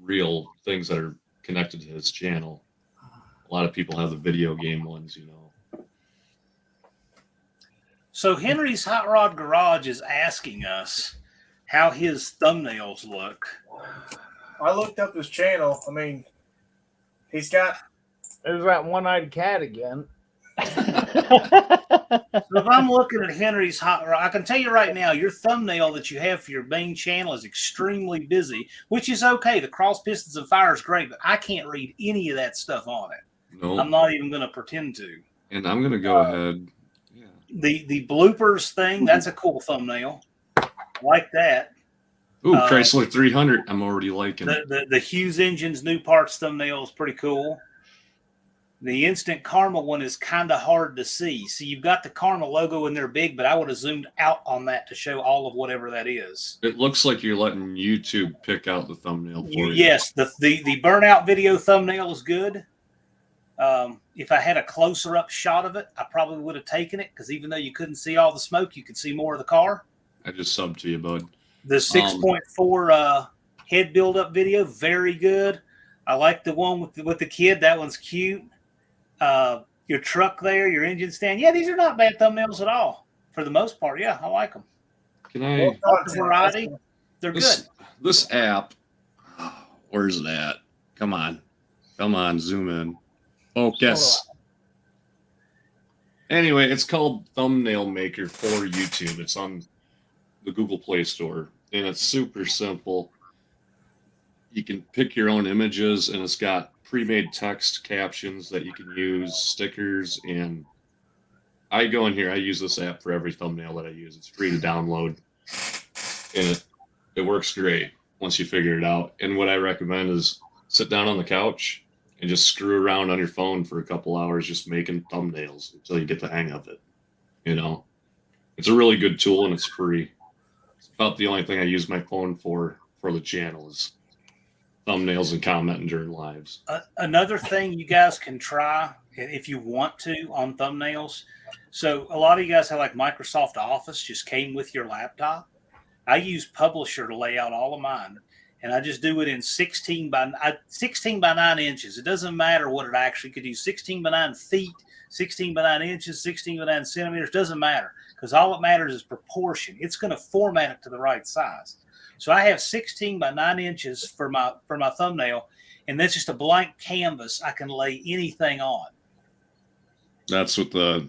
real things that are connected to his channel. A lot of people have the video game ones, you know. So Henry's Hot Rod Garage is asking us how his thumbnails look. I looked up his channel. I mean, he's got. There's that one-eyed cat again. So if I'm looking at Henry's Hot Rod, I can tell you right now, your thumbnail that you have for your main channel is extremely busy, which is okay. The cross pistons and fire is great, but I can't read any of that stuff on it. No. I'm not even going to pretend to. And I'm going to go ahead. The bloopers thing, that's a cool thumbnail. I like that. Ooh, Chrysler 300. I'm already liking it. The Hughes Engines new parts thumbnail is pretty cool. The Instant Karma one is kind of hard to see. So you've got the Karma logo in there big, but I would have zoomed out on that to show all of whatever that is. It looks like you're letting YouTube pick out the thumbnail for you. Yes, the burnout video thumbnail is good. If I had a closer up shot of it, I probably would have taken it because even though you couldn't see all the smoke, you could see more of the car. I just subbed to you, bud. The 6.4 head build-up video, very good. I like the one with the kid. That one's cute. Your truck there, your engine stand. Yeah, these are not bad thumbnails at all for the most part. Yeah, I like them. Can I? Variety. They're good. This app, where's it at? Come on, zoom in. Focus. Anyway, it's called Thumbnail Maker for YouTube. It's on the Google Play Store, and it's super simple. You can pick your own images, and it's got pre-made text captions that you can use, stickers, and I go in here. I use this app for every thumbnail that I use. It's free to download, and it works great once you figure it out. And what I recommend is sit down on the couch and just screw around on your phone for a couple hours, just making thumbnails until you get the hang of it. You know, it's a really good tool, and it's free. It's about the only thing I use my phone for the channel is thumbnails and commenting during lives. Another thing you guys can try if you want to on thumbnails. So a lot of you guys have like Microsoft Office just came with your laptop. I use Publisher to lay out all of mine, and I just do it in 16 by 9 inches. It doesn't matter what it actually could do. 16 by 9 feet, 16 by 9 inches, 16 by 9 centimeters, doesn't matter, because all that matters is proportion. It's going to format it to the right size. So I have 16 by 9 inches for my thumbnail, and that's just a blank canvas I can lay anything on. That's what the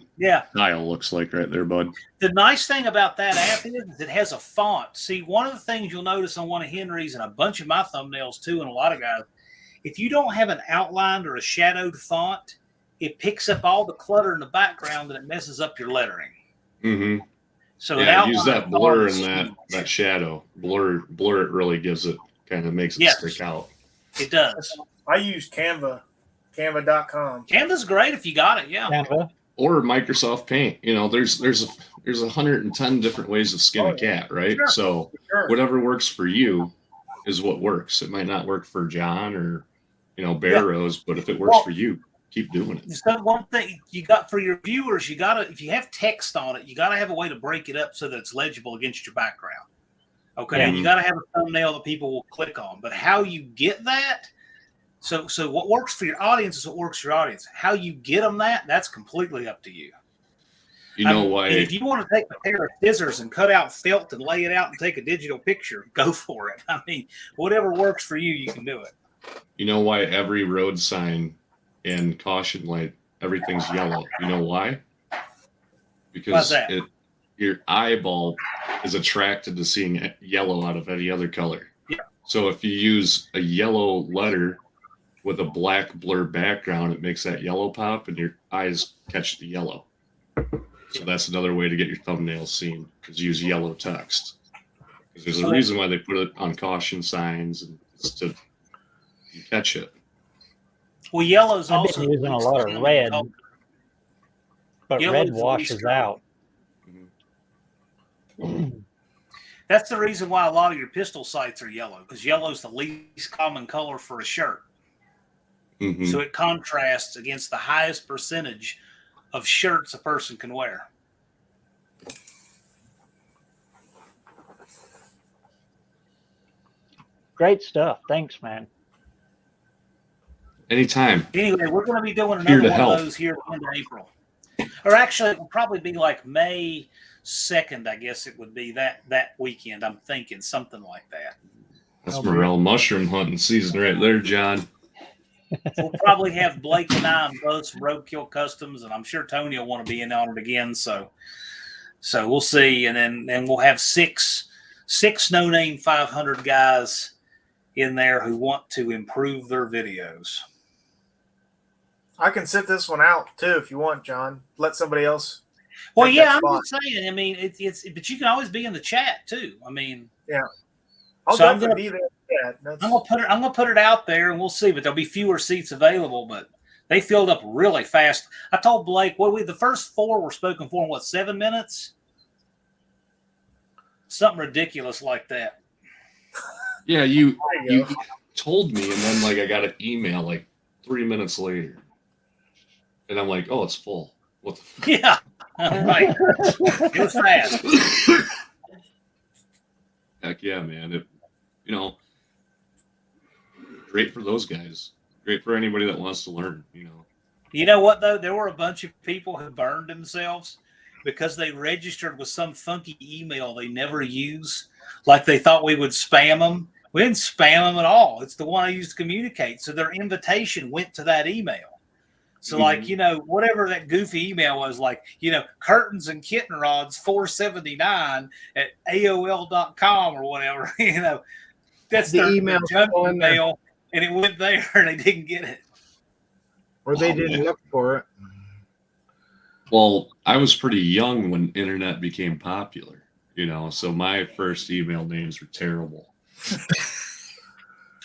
tile looks like right there, bud. The nice thing about that app is it has a font. See, one of the things you'll notice on one of Henry's and a bunch of my thumbnails too, and a lot of guys, if you don't have an outlined or a shadowed font, it picks up all the clutter in the background and it messes up your lettering. Mm-hmm. So use that blur and that shadow. Blur it really gives it, kind of makes it stick out. It does. I use Canva. Canva.com. Canva's great if you got it, yeah. Canva. Or Microsoft Paint. You know, there's 110 different ways to skin a cat, right? Sure. So whatever works for you is what works. It might not work for John or BareRose, but if it works for you, keep doing it. So one thing you got for your viewers, if you have text on it, you gotta have a way to break it up so that it's legible against your background. Okay. Mm-hmm. You gotta have a thumbnail that people will click on. But how you get that? So what works for your audience is what works for your audience. How you get them that's completely up to you. You know why? If you want to take a pair of scissors and cut out felt and lay it out and take a digital picture, go for it. I mean, whatever works for you, you can do it. You know why every road sign and caution light, everything's yellow? You know why? Because your eyeball is attracted to seeing yellow out of any other color. Yeah. So if you use a yellow letter with a black blur background, it makes that yellow pop and your eyes catch the yellow. So that's another way to get your thumbnails seen, is use yellow text. Because there's a reason why they put it on caution signs, and it's to catch it. Well, yellow's I've also been using a lot of red, but red washes out. That's the reason why a lot of your pistol sights are yellow, because yellow is the least common color for a shirt. Mm-hmm. So it contrasts against the highest percentage of shirts a person can wear. Great stuff. Thanks, man. Anytime. Anyway, we're going to be doing Here another to one help. of those here in April. Or actually, it will probably be like May 2nd, I guess it would be that weekend. I'm thinking something like that. That's morel mushroom hunting season right there, John. We'll probably have Blake and I on both Roadkill Customs, and I'm sure Tony will want to be in on it again. So we'll see, and then we'll have six No Name 500 guys in there who want to improve their videos. I can sit this one out too if you want, John. Let somebody else. Well, take yeah, that I'm spot. just saying. I mean, it's but you can always be in the chat too. I mean, Yeah. I'll So I'm definitely be there. Yeah, I'm gonna put it out there, and we'll see. But there'll be fewer seats available. But they filled up really fast. I told Blake, the first 4 were spoken for in 7 minutes? Something ridiculous like that. Yeah, you There you go. told me, and then I got an email 3 minutes later, and I'm like, oh, it's full. What the fuck? Yeah, right. It was fast. Heck yeah, man! great for those guys. Great for anybody that wants to learn. You know what, though? There were a bunch of people who burned themselves because they registered with some funky email they never use. Like they thought we would spam them. We didn't spam them at all. It's the one I used to communicate. So their invitation went to that email. So, like, whatever that goofy email was, like, curtains and kitten rods, $4.79 at AOL.com or whatever, that's The their email junk in there. email, and it went there and they didn't get it. Or they didn't look for it. Well, I was pretty young when internet became popular, so my first email names were terrible.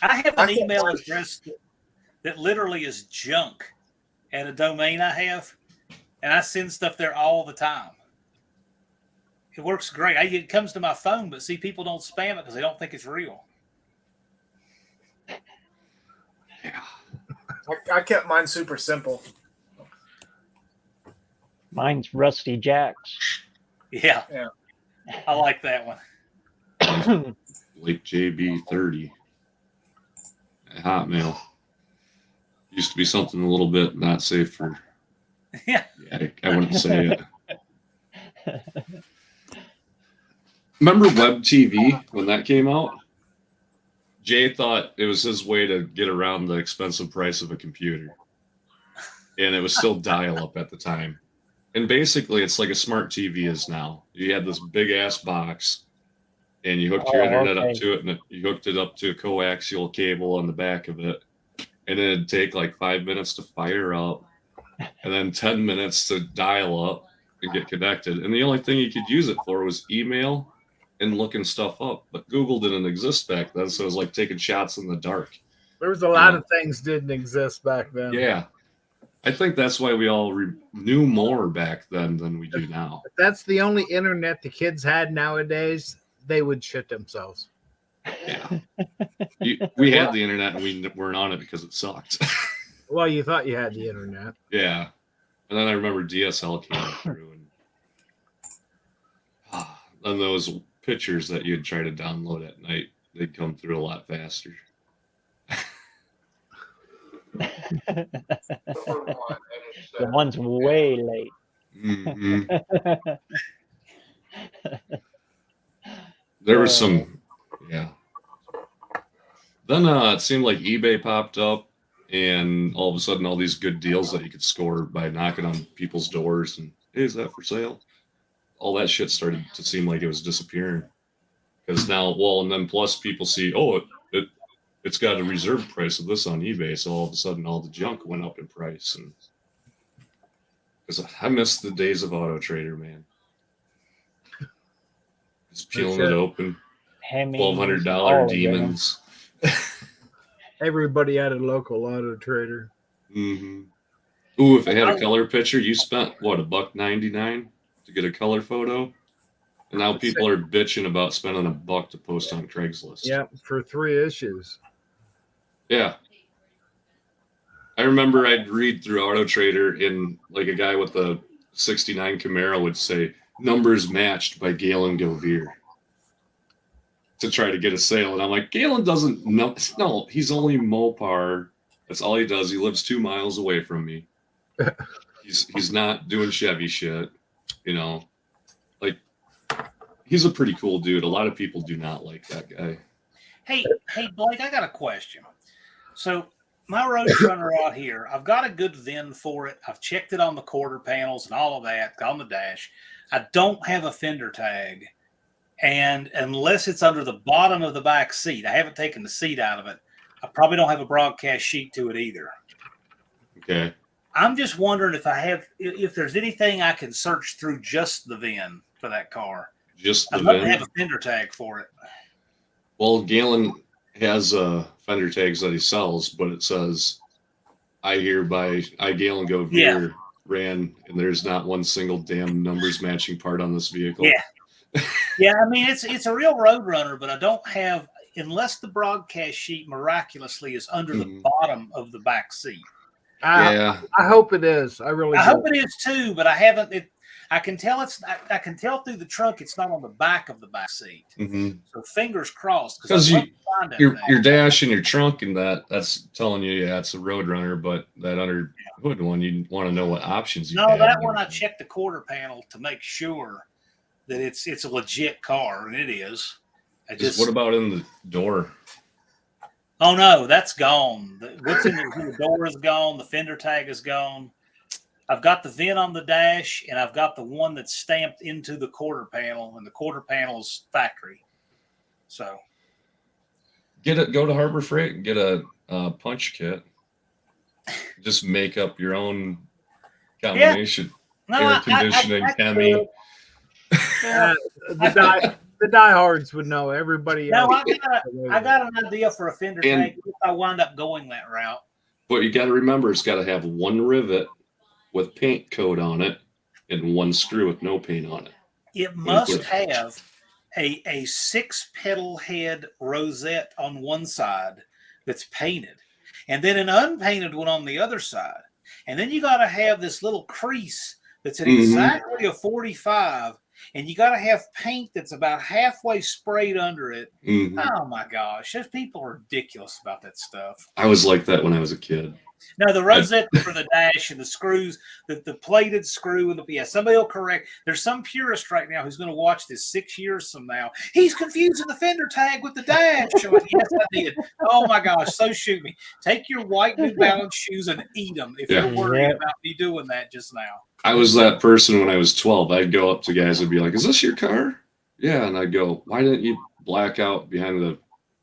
I have an email address that literally is junk at a domain I have, and I send stuff there all the time. It works great. It comes to my phone, but see, people don't spam it because they don't think it's real. Yeah. I kept mine super simple. Mine's Rusty Jacks. Yeah. I like that one. Lake JB30 at Hotmail. Used to be something a little bit not safe for. Yeah. I wouldn't say it. Remember Web TV when that came out? Jay thought it was his way to get around the expensive price of a computer. And it was still dial-up at the time. And basically, it's like a smart TV is now. You had this big-ass box, and you hooked your internet up to it, and you hooked it up to a coaxial cable on the back of it. And then it'd take like 5 minutes to fire up, and then 10 minutes to dial up and get connected. And the only thing you could use it for was email and looking stuff up. But Google didn't exist back then, so it was like taking shots in the dark. There was a lot of things didn't exist back then. Yeah. I think that's why we all knew more back then than we do now. If that's the only internet the kids had nowadays, they would shit themselves. Yeah. We had the internet and we weren't on it because it sucked. Well, you thought you had the internet. Yeah. And then I remember DSL came through, and then those pictures that you'd try to download at night, they'd come through a lot faster. The one's way late. Mm-hmm. There was some, yeah. Then it seemed like eBay popped up, and all of a sudden, all these good deals that you could score by knocking on people's doors and, hey, is that for sale? All that shit started to seem like it was disappearing. Because now, and then plus people see, it's got a reserve price of this on eBay, so all of a sudden, all the junk went up in price. And because I miss the days of Auto Trader, man. Just peeling it open. $1,200 demons. Everybody had a local Auto Trader. Mm-hmm. Ooh, if it had a color picture, you spent $1.99 to get a color photo, and now people are bitching about spending $1 to post on Craigslist. Yeah, for 3 issues. Yeah. I remember I'd read through Auto Trader, and like a guy with a '69 Camaro would say, "Numbers matched by Galen Govier," to try to get a sale. And I'm like, Galen doesn't know. No, he's only Mopar. That's all he does. He lives 2 miles away from me. He's not doing Chevy shit, Like, he's a pretty cool dude. A lot of people do not like that guy. Hey, Blake, I got a question. So my Roadrunner out here, I've got a good VIN for it. I've checked it on the quarter panels and all of that, on the dash. I don't have a fender tag. And unless it's under the bottom of the back seat, I haven't taken the seat out of it. I probably don't have a broadcast sheet to it either. Okay. I'm just wondering if there's anything I can search through just the VIN for that car. Just the I'd love VIN? to have a fender tag for it. Well, Galen has fender tags that he sells, but it says, Galen Govier ran, and there's not one single damn numbers matching part on this vehicle. Yeah. Yeah, I mean, it's a real Roadrunner, but I don't have, unless the broadcast sheet miraculously is under the bottom of the back seat. I hope it is. I hope it is too, but I I can tell I can tell through the trunk it's not on the back of the back seat. Mhm. So fingers crossed. Because your your dash and your trunk and that's telling you, yeah, it's a Roadrunner, but that under hood one, you want to know what options you No, have. that one I checked the quarter panel to make sure that it's a legit car, and it is. What about in the door? Oh no, that's gone. What's in the door is gone. The fender tag is gone. I've got the VIN on the dash, and I've got the one that's stamped into the quarter panel, and the quarter panel's factory. So Go to Harbor Freight and get a punch kit. Just make up your own combination. Yeah. No, air conditioning, Hemi. The diehards would know. Everybody no, else. I got an idea for a fender tag if I wind up going that route. But you got to remember, it's got to have one rivet with paint coat on it and one screw with no paint on it. It must have a 6-pedal head rosette on one side that's painted, and then an unpainted one on the other side. And then you got to have this little crease that's at exactly a 45, and you got to have paint that's about halfway sprayed under it. Oh my gosh, those people are ridiculous about that stuff. I was like that when I was a kid. No, the rosette for the dash and the screws, the plated screw, and somebody will correct. There's some purist right now who's going to watch this 6 years from now. He's confusing the fender tag with the dash. I'm like, yes, I did. Oh my gosh, so shoot me. Take your white New Balance shoes and eat them if you're worried about me doing that just now. I was that person when I was 12. I'd go up to guys and be like, "Is this your car?" Yeah, and I'd go, "Why didn't you black out behind the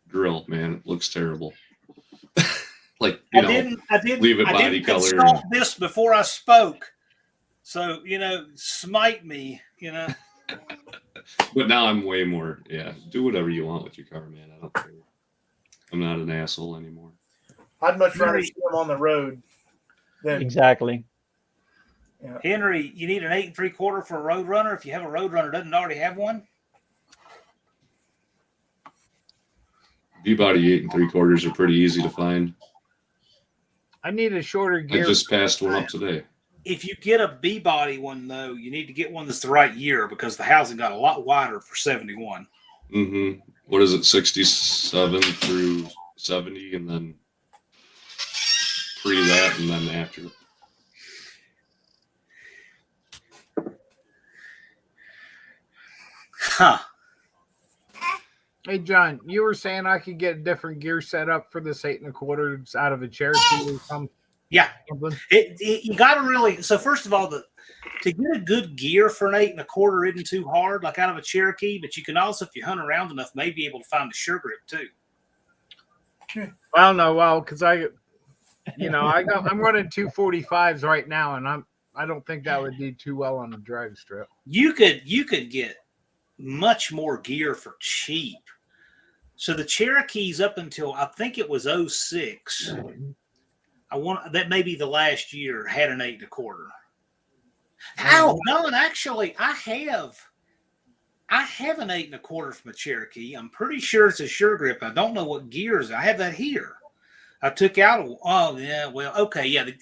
grill, man? It looks terrible." Like, I didn't leave it body color. I didn't this before I spoke. So, smite me, But now I'm way more, do whatever you want with your car, man. I don't care. I'm not an asshole anymore. I'd much rather see them on the road than exactly. Yeah. Henry, you need an 8 3/4 for a Roadrunner if you have a Roadrunner doesn't already have one. V-body 8 3/4 are pretty easy to find. I need a shorter gear. I just passed one up today. If you get a B-body one, though, you need to get one that's the right year because the housing got a lot wider for 71. What is it, 67 through 70, and then pre that, and then after? Huh. Hey, John, you were saying I could get a different gear set up for this 8 1/4 out of a Cherokee or something? Yeah. You got to really, so first of all, to get a good gear for an 8 1/4 isn't too hard, like out of a Cherokee, but you can also, if you hunt around enough, may be able to find the sure grip too. Well, no, because I'm running 245s right now, and I don't think that would do too well on the drag strip. You could get much more gear for cheap. So the Cherokees up until I think it was 06, that may be the last year, had an 8 1/4. Oh no, and actually I have an 8 1/4 from a Cherokee. I'm pretty sure it's a sure grip. I don't know what gears. I have that here. I took out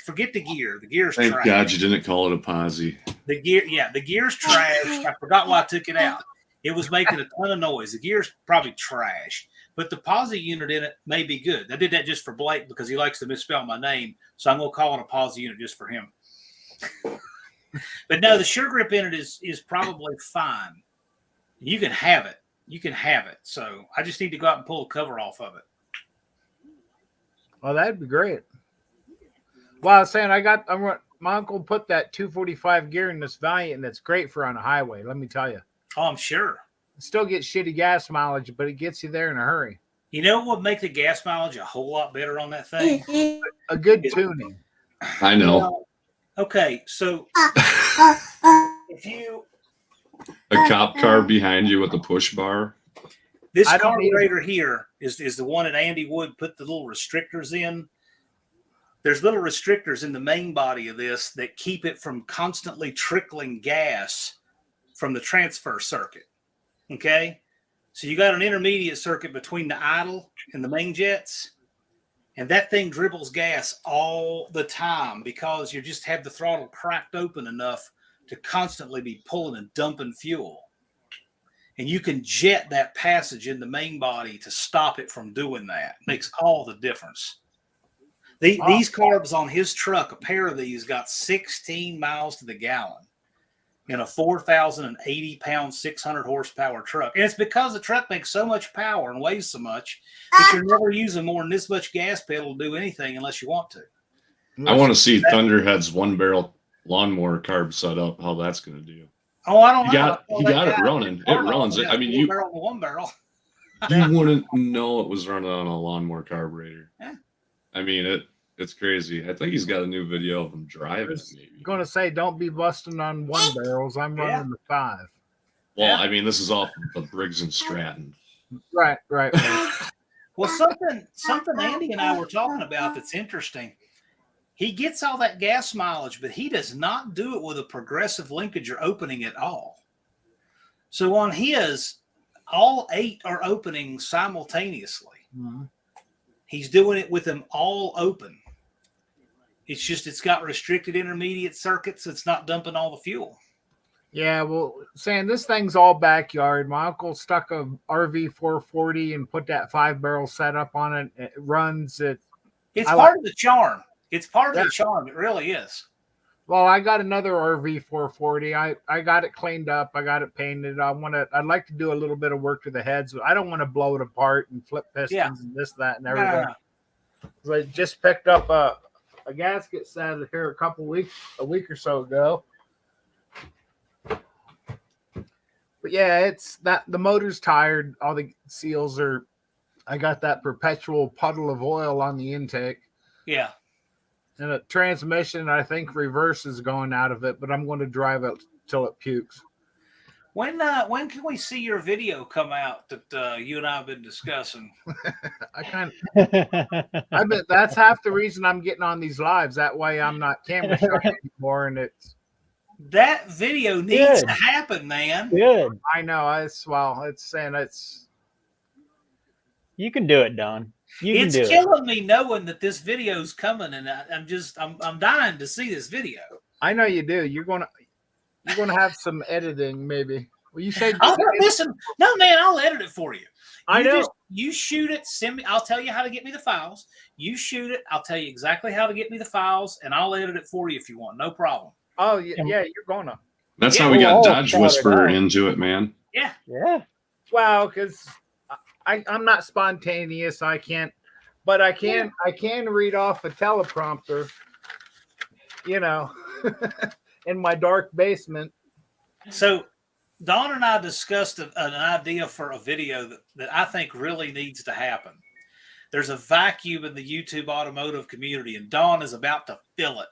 forget the gear. The gear's Thank trash. God you didn't call it a posi. The gear's trash. I forgot why I took it out. It was making a ton of noise. The gear's probably trash, but the posi unit in it may be good. I did that just for Blake because he likes to misspell my name, so I'm going to call it a posi unit just for him. But no, the sure grip in it is probably fine. You can have it. So I just need to go out and pull the cover off of it. Oh, that'd be great. Well, I was saying my uncle put that 245 gear in this Valiant, and it's great for on a highway. Let me tell you. Oh, I'm sure. Still get shitty gas mileage, but it gets you there in a hurry. You know what would make the gas mileage a whole lot better on that thing? A good tuning. I know. Okay, so if you a cop car behind you with a push bar. This carburetor here is the one that Andy Wood put the little restrictors in. There's little restrictors in the main body of this that keep it from constantly trickling gas from the transfer circuit. Okay? So you got an intermediate circuit between the idle and the main jets, and that thing dribbles gas all the time because you just have the throttle cracked open enough to constantly be pulling and dumping fuel. And you can jet that passage in the main body to stop it from doing that. Makes all the difference. These carbs on his truck, a pair of these got 16 miles to the gallon in a 4,080 pound, 600 horsepower truck. And it's because the truck makes so much power and weighs so much that you're never using more than this much gas pedal to do anything unless you want to. I want to see Thunderhead's 1-barrel lawnmower carb setup, how that's going to do. Oh, I don't know. He got it running. It runs. I mean, you 1 barrel. You wouldn't know it was running on a lawnmower carburetor. Yeah. I mean, it's crazy. I think he's got a new video of him driving. Maybe. Going to say, don't be busting on 1 barrels. I'm running the 5. Well, I mean, this is off the Briggs and Stratton. Right. Well, something Andy and I were talking about that's interesting. He gets all that gas mileage, but he does not do it with a progressive linkage or opening at all. So on his, all 8 are opening simultaneously. Mm-hmm. He's doing it with them all open. It's just it's got restricted intermediate circuits. It's not dumping all the fuel. Yeah, well, saying this thing's all backyard. My uncle stuck a RV 440 and put that 5-barrel setup on it. It runs it. It's part of the charm. It's part of the charm. It really is. Well, I got another RV 440. I got it cleaned up. I got it painted. I'd like to do a little bit of work to the heads. I don't want to blow it apart and flip pistons and this, that, and everything. So I just picked up a gasket set here a week or so ago. But yeah, it's that the motor's tired. All the seals are. I got that perpetual puddle of oil on the intake. Yeah. And a transmission, I think reverse is going out of it, but I'm going to drive it till it pukes. When can we see your video come out that you and I have been discussing? That's half the reason I'm getting on these lives. That way I'm not camera shy anymore, and that video needs to happen, man. Good. I know. You can do it, Don. It's killing me knowing that this video's coming, and I'm dying to see this video. I know you do. You're gonna have some editing, maybe. Well, you said listen. No, man, I'll edit it for you. I know. You shoot it. Send me. I'll tell you how to get me the files. You shoot it. I'll tell you exactly how to get me the files, and I'll edit it for you if you want. No problem. Oh yeah, you're gonna. That's how we got Dodge Whisperer into it, man. Yeah. Yeah. Well, because I'm not spontaneous. I can't, but I can read off a teleprompter, in my dark basement. So Don and I discussed an idea for a video that I think really needs to happen. There's a vacuum in the YouTube automotive community, and Don is about to fill it.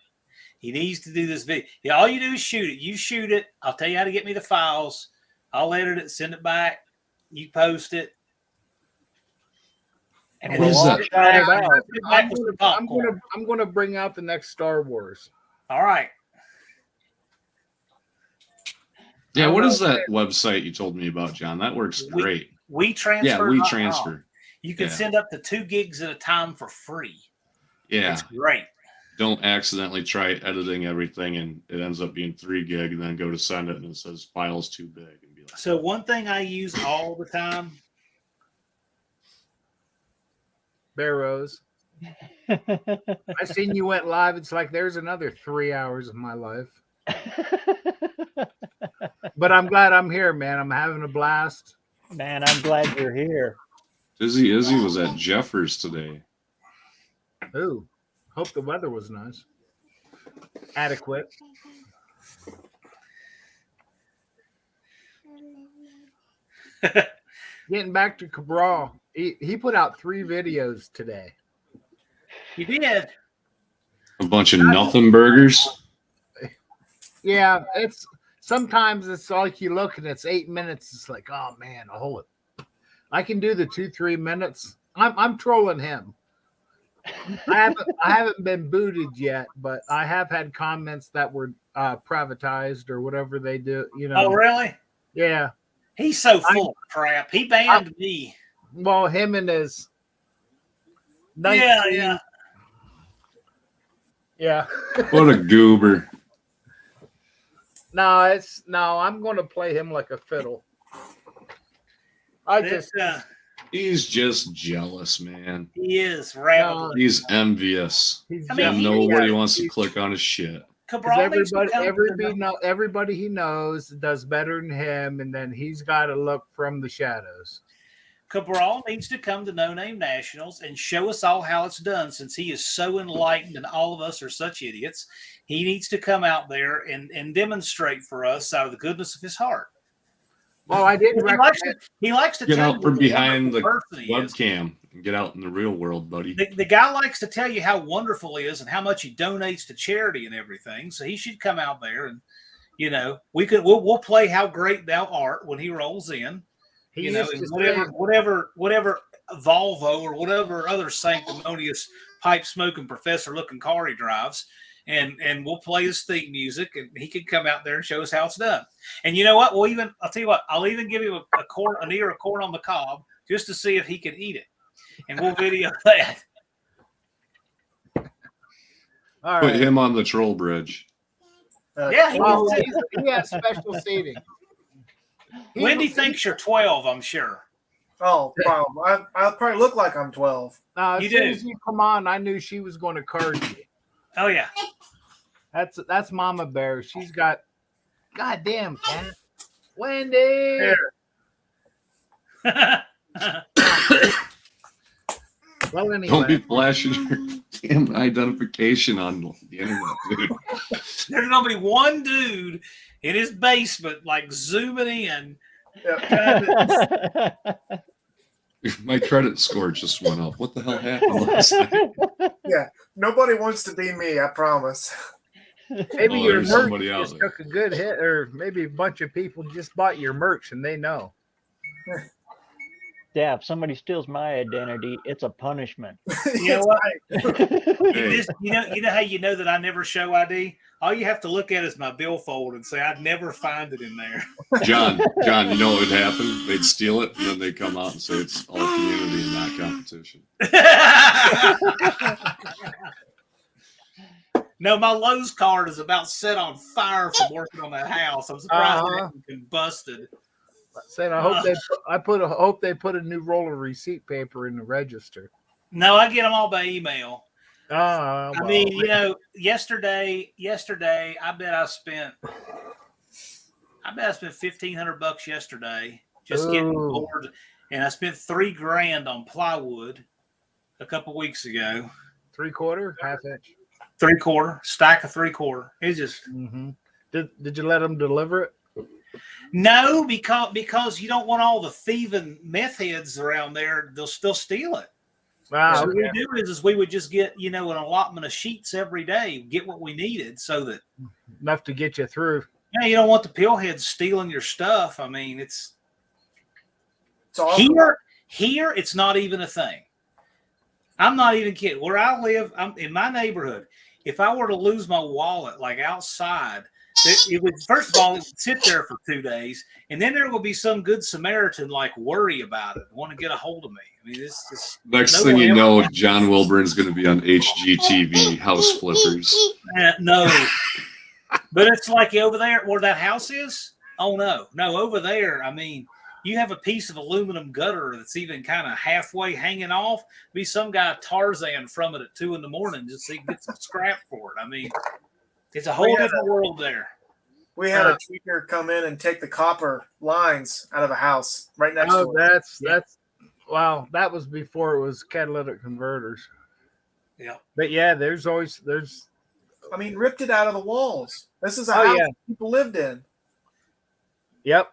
He needs to do this video. Yeah, all you do is shoot it. You shoot it. I'll tell you how to get me the files. I'll edit it, send it back. You post it. And what is that? I'm going to bring out the next Star Wars. All right. Yeah, what is that website you told me about, John? That works great. WeTransfer. Yeah, WeTransfer. You can send up to 2 gigs at a time for free. Yeah. It's great. Don't accidentally try editing everything and it ends up being 3 gig and then go to send it and it says file's too big. And be like, so one thing I use all the time. BareRose. I seen you went live. It's like there's another 3 hours of my life. But I'm glad I'm here, man. I'm having a blast. Man, I'm glad you're here. Izzy was at Jeffers today. Ooh. Hope the weather was nice. Adequate. Getting back to Cabral, he put out 3 videos today. He did. A bunch of nothing burgers. Yeah, sometimes it's like you look and it's 8 minutes. It's like, oh man, I can do the 2-3 minutes. I'm trolling him. I haven't been booted yet, but I have had comments that were privatized or whatever they do. Oh, really? Yeah. He's so full of crap. He banned me. Well, him and his. 19, yeah. What a goober. I'm going to play him like a fiddle. He's just jealous, man. He is rapidly. He's envious. And nobody wants to click on his shit. Everybody he knows does better than him, and then he's got to look from the shadows. Cabral needs to come to No Name Nationals and show us all how it's done, since he is so enlightened and all of us are such idiots. He needs to come out there and demonstrate for us out of the goodness of his heart. Well, I didn't. He likes to get tell out from behind the webcam and get out in the real world, buddy. The guy likes to tell you how wonderful he is and how much he donates to charity and everything. So he should come out there and, we'll play How Great Thou Art when he rolls in. Whatever Volvo or whatever other sanctimonious pipe smoking professor looking car he drives, and we'll play his theme music, and he can come out there and show us how it's done. And you know what? I'll tell you what, I'll even give him an ear of corn on the cob just to see if he can eat it, and we'll video that. All Put right. him on the troll bridge. He has special seating. Wendy thinks you're 12, I'm sure. Oh, probably. I probably look like I'm 12. As soon as you come on, I knew she was going to card you. Oh yeah, that's Mama Bear. She's got, goddamn cat, Wendy. Well, anyway, don't be flashing your damn identification on the internet, dude. There's gonna be one dude in his basement, like zooming in. My credit score just went up. What the hell happened last night? Yeah, nobody wants to be me, I promise. Maybe your there's merch somebody out just there. took a good hit, or maybe a bunch of people just bought your merch and they know. Yeah, if somebody steals my identity, it's a punishment. You know what? You know how you know that I never show ID? All you have to look at is my billfold and say I'd never find it in there. John, you know what would happen? They'd steal it, and then they'd come out and say it's all community and not competition. No, my Lowe's card is about set on fire from working on that house. I'm surprised it hasn't been busted. Said I hope they put a new roll of receipt paper in the register. No, I get them all by email. I mean, yesterday, I bet I spent $1,500 yesterday just getting bored, and I spent $3,000 on plywood a couple weeks ago. 3/4, half inch, 3/4 stack of 3/4. It's just. Did you let them deliver it? No, because you don't want all the thieving meth heads around there. They'll still steal it. Wow. So what we do is we would just get, an allotment of sheets every day, get what we needed so that enough to get you through. Yeah, you don't want the pillheads stealing your stuff. I mean, it's awesome. Here it's not even a thing. I'm not even kidding. Where I live, I'm in my neighborhood. If I were to lose my wallet, like outside, it would, first of all, it would sit there for 2 days, and then there will be some good Samaritan worry about it, want to get a hold of me. I mean, it's just next thing you know, John Wilburn's going to be on HGTV, House Flippers. No, but it's like over there where that house is. Oh no, over there. I mean, you have a piece of aluminum gutter that's even kind of halfway hanging off. Be some guy Tarzan from it at 2 a.m. just so he can get some scrap for it. I mean, it's a whole different world there. We had a tweaker come in and take the copper lines out of a house right next to it. That's wow. That was before it was catalytic converters. Yeah. But yeah, there's. I mean, ripped it out of the walls. This is a house people lived in. Yep.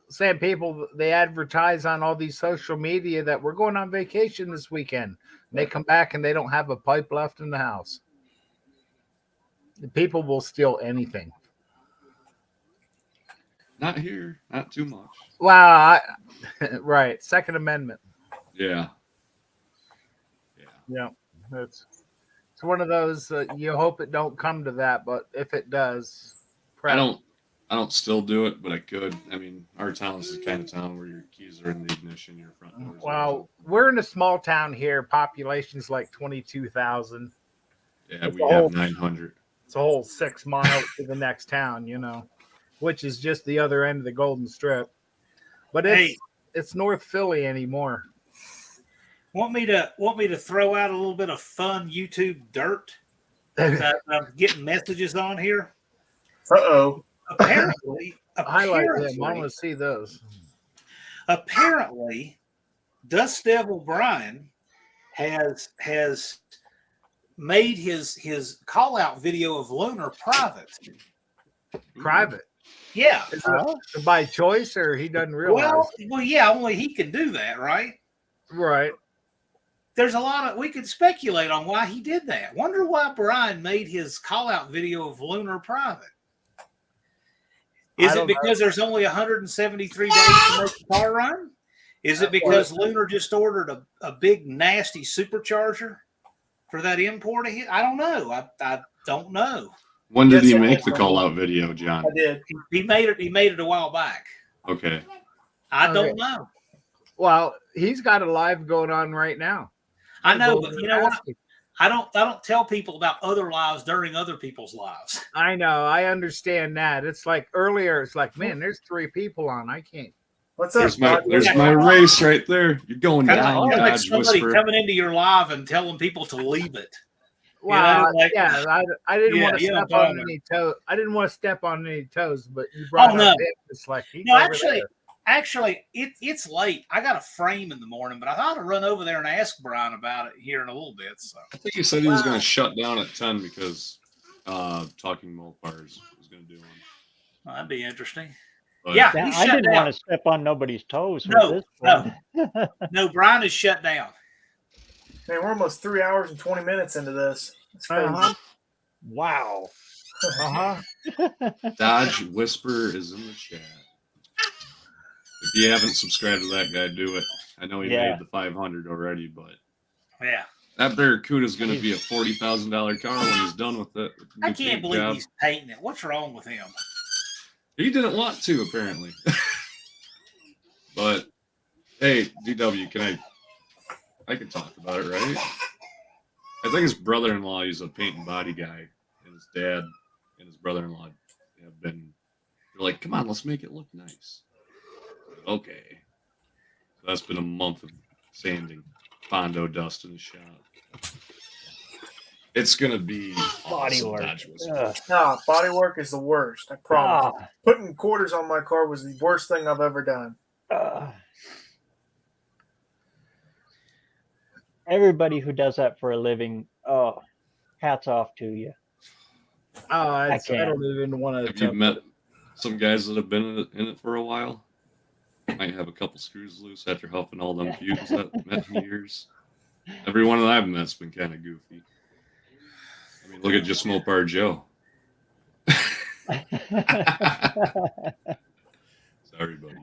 Same people, they advertise on all these social media that we're going on vacation this weekend. They come back and they don't have a pipe left in the house. The people will steal anything. Not here, not too much. Wow. Right. Second Amendment. Yeah. Yeah. It's one of those, you hope it don't come to that, but if it does. I don't still do it, but I could. I mean, our town is the kind of town where your keys are in the ignition, your front doors. Wow. We're in a small town here. Population's like 22,000. Yeah, we have 900. It's a whole 6 miles to the next town, which is just the other end of the Golden Strip. But it's North Philly anymore. Want me to throw out a little bit of fun YouTube dirt that I'm getting messages on here? Uh-oh. Apparently, Highlight them. I want to see those. Apparently, Dust Devil Brian has made his call out video of Lunar private. Private? Yeah. Is it by choice, or he doesn't realize? Well, yeah, only he can do that, right? Right. There's a lot of, we could speculate on why he did that. Wonder why Brian made his call out video of Lunar private. Is it because there's only 173 days to make the car run? Is it because Lunar just ordered a big nasty supercharger for that import? I don't know. I don't know. When did he make the call out video, John? I did. He made it a while back. Okay. I don't know. Well, he's got a live going on right now. I know, but you know what? I don't tell people about other lives during other people's lives. I know. I understand that. It's like earlier, it's like, man, there's 3 people on. I can't. What's up? There's my race right there. You're going down. Like somebody coming into your live and telling people to leave it. Well, I didn't want to step on any toes. I didn't want to step on any toes, but you brought up it. It's like Actually, it's late. I got a frame in the morning, but I thought I'd run over there and ask Brian about it here in a little bit. So I think he said he was going to shut down at 10 because Talking Mopars was going to do one. Well, that'd be interesting. But yeah, I didn't want to step on nobody's toes. No, Brian is shut down. Man, we're almost 3 hours and 20 minutes into this. That's crazy. Wow. Dodge Whisper is in the chat. If you haven't subscribed to that guy, do it. I know he made the 500 already, but that Barracuda is going to be a $40,000 car when he's done with it. I can't believe he's painting it. What's wrong with him? He didn't want to, apparently. But hey, DW, I can talk about it, right? I think his brother-in-law is a paint and body guy, and his dad and his brother-in-law have been. They're like, come on, let's make it look nice. Okay. So that's been a month of sanding Bondo dust in the shop. It's going to be body work. Body work is the worst. I promise. Putting quarters on my car was the worst thing I've ever done. Everybody who does that for a living, hats off to you. I don't even want to. Have you met some guys that have been in it for a while? Might have a couple screws loose after huffing all them fumes that I've met in years. Every one that I've met's been kind of goofy. I mean, look at just Mopar Joe. Sorry, buddy.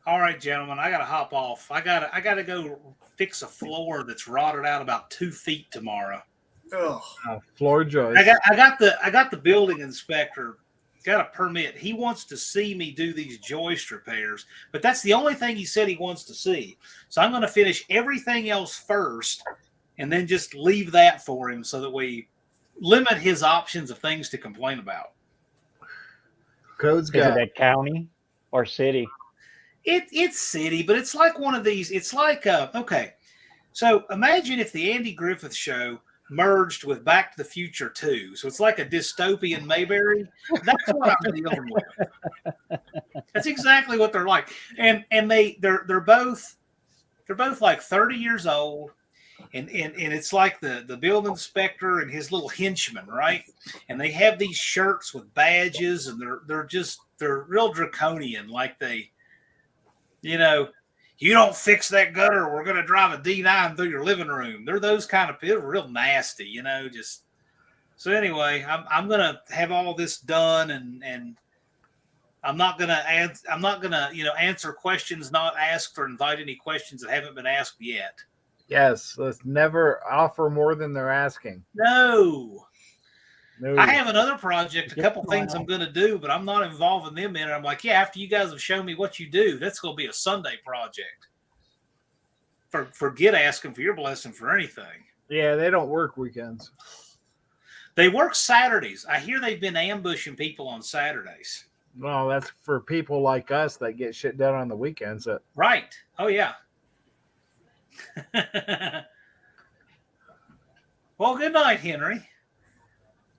All right, gentlemen, I gotta hop off. I gotta go fix a floor that's rotted out about 2 feet tomorrow. Floor joist. I got the building inspector. Got a permit. He wants to see me do these joist repairs, but that's the only thing he said he wants to see. So I'm going to finish everything else first and then just leave that for him so that we limit his options of things to complain about. Is it a county or city? It's city, but it's like one of these. It's like, okay. So imagine if the Andy Griffith Show merged with Back to the Future 2. So it's like a dystopian Mayberry. That's what I'm dealing with. That's exactly what they're like. And they're both like 30 years old. And it's like the building inspector and his little henchman, right? And they have these shirts with badges, and they're real draconian, like they, you don't fix that gutter, we're going to drive a D9 through your living room. They're those kind of people, real nasty, just. So anyway, I'm going to have all this done, and I'm not going to answer questions not asked or invite any questions that haven't been asked yet. Yes, let's never offer more than they're asking. No. I have another project, a couple things I'm going to do, but I'm not involving them in it. I'm like, after you guys have shown me what you do, that's going to be a Sunday project. Forget asking for your blessing for anything. Yeah, they don't work weekends. They work Saturdays. I hear they've been ambushing people on Saturdays. Well, that's for people like us that get shit done on the weekends. Right. Oh yeah. Well, good night, Henry.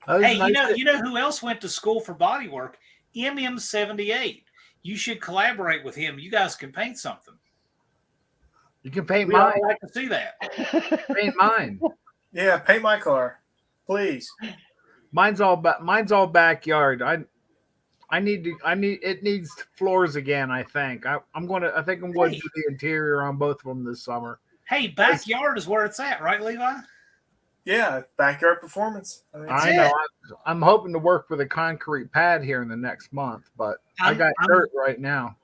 Hey, nice you know who else went to school for bodywork? MM78. You should collaborate with him. You guys can paint something. You can paint We mine. all like to see that. Paint mine. Yeah, paint my car, please. Mine's all backyard. It needs floors again. I think I'm going to do the interior on both of them this summer. Hey, backyard is where it's at, right, Levi? Yeah, backyard performance. I mean, I know. I'm hoping to work with a concrete pad here in the next month, but I got dirt right now.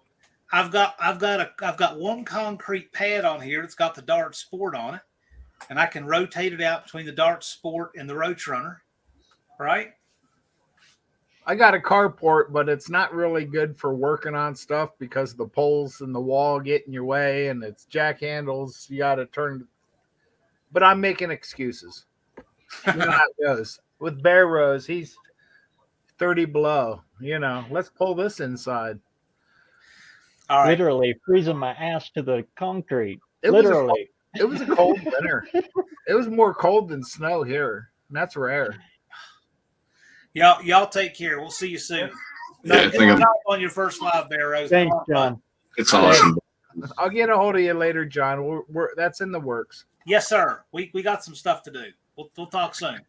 I've got one concrete pad on here. It's got the Dart Sport on it, and I can rotate it out between the Dart Sport and the Roach Runner. Right? I got a carport, but it's not really good for working on stuff because the poles and the wall get in your way, and it's jack handles. You got to turn. But I'm making excuses. You know how it goes. With BareRose, he's 30 below. Let's pull this inside. All right. Literally freezing my ass to the concrete. It Literally. was a cold winter. It was more cold than snow here. And that's rare. Y'all take care. We'll see you soon. Yeah, I think on your first live, BareRose. Thanks, John. it's awesome. I'll get a hold of you later, John. That's in the works. Yes, sir. We got some stuff to do. We'll talk soon.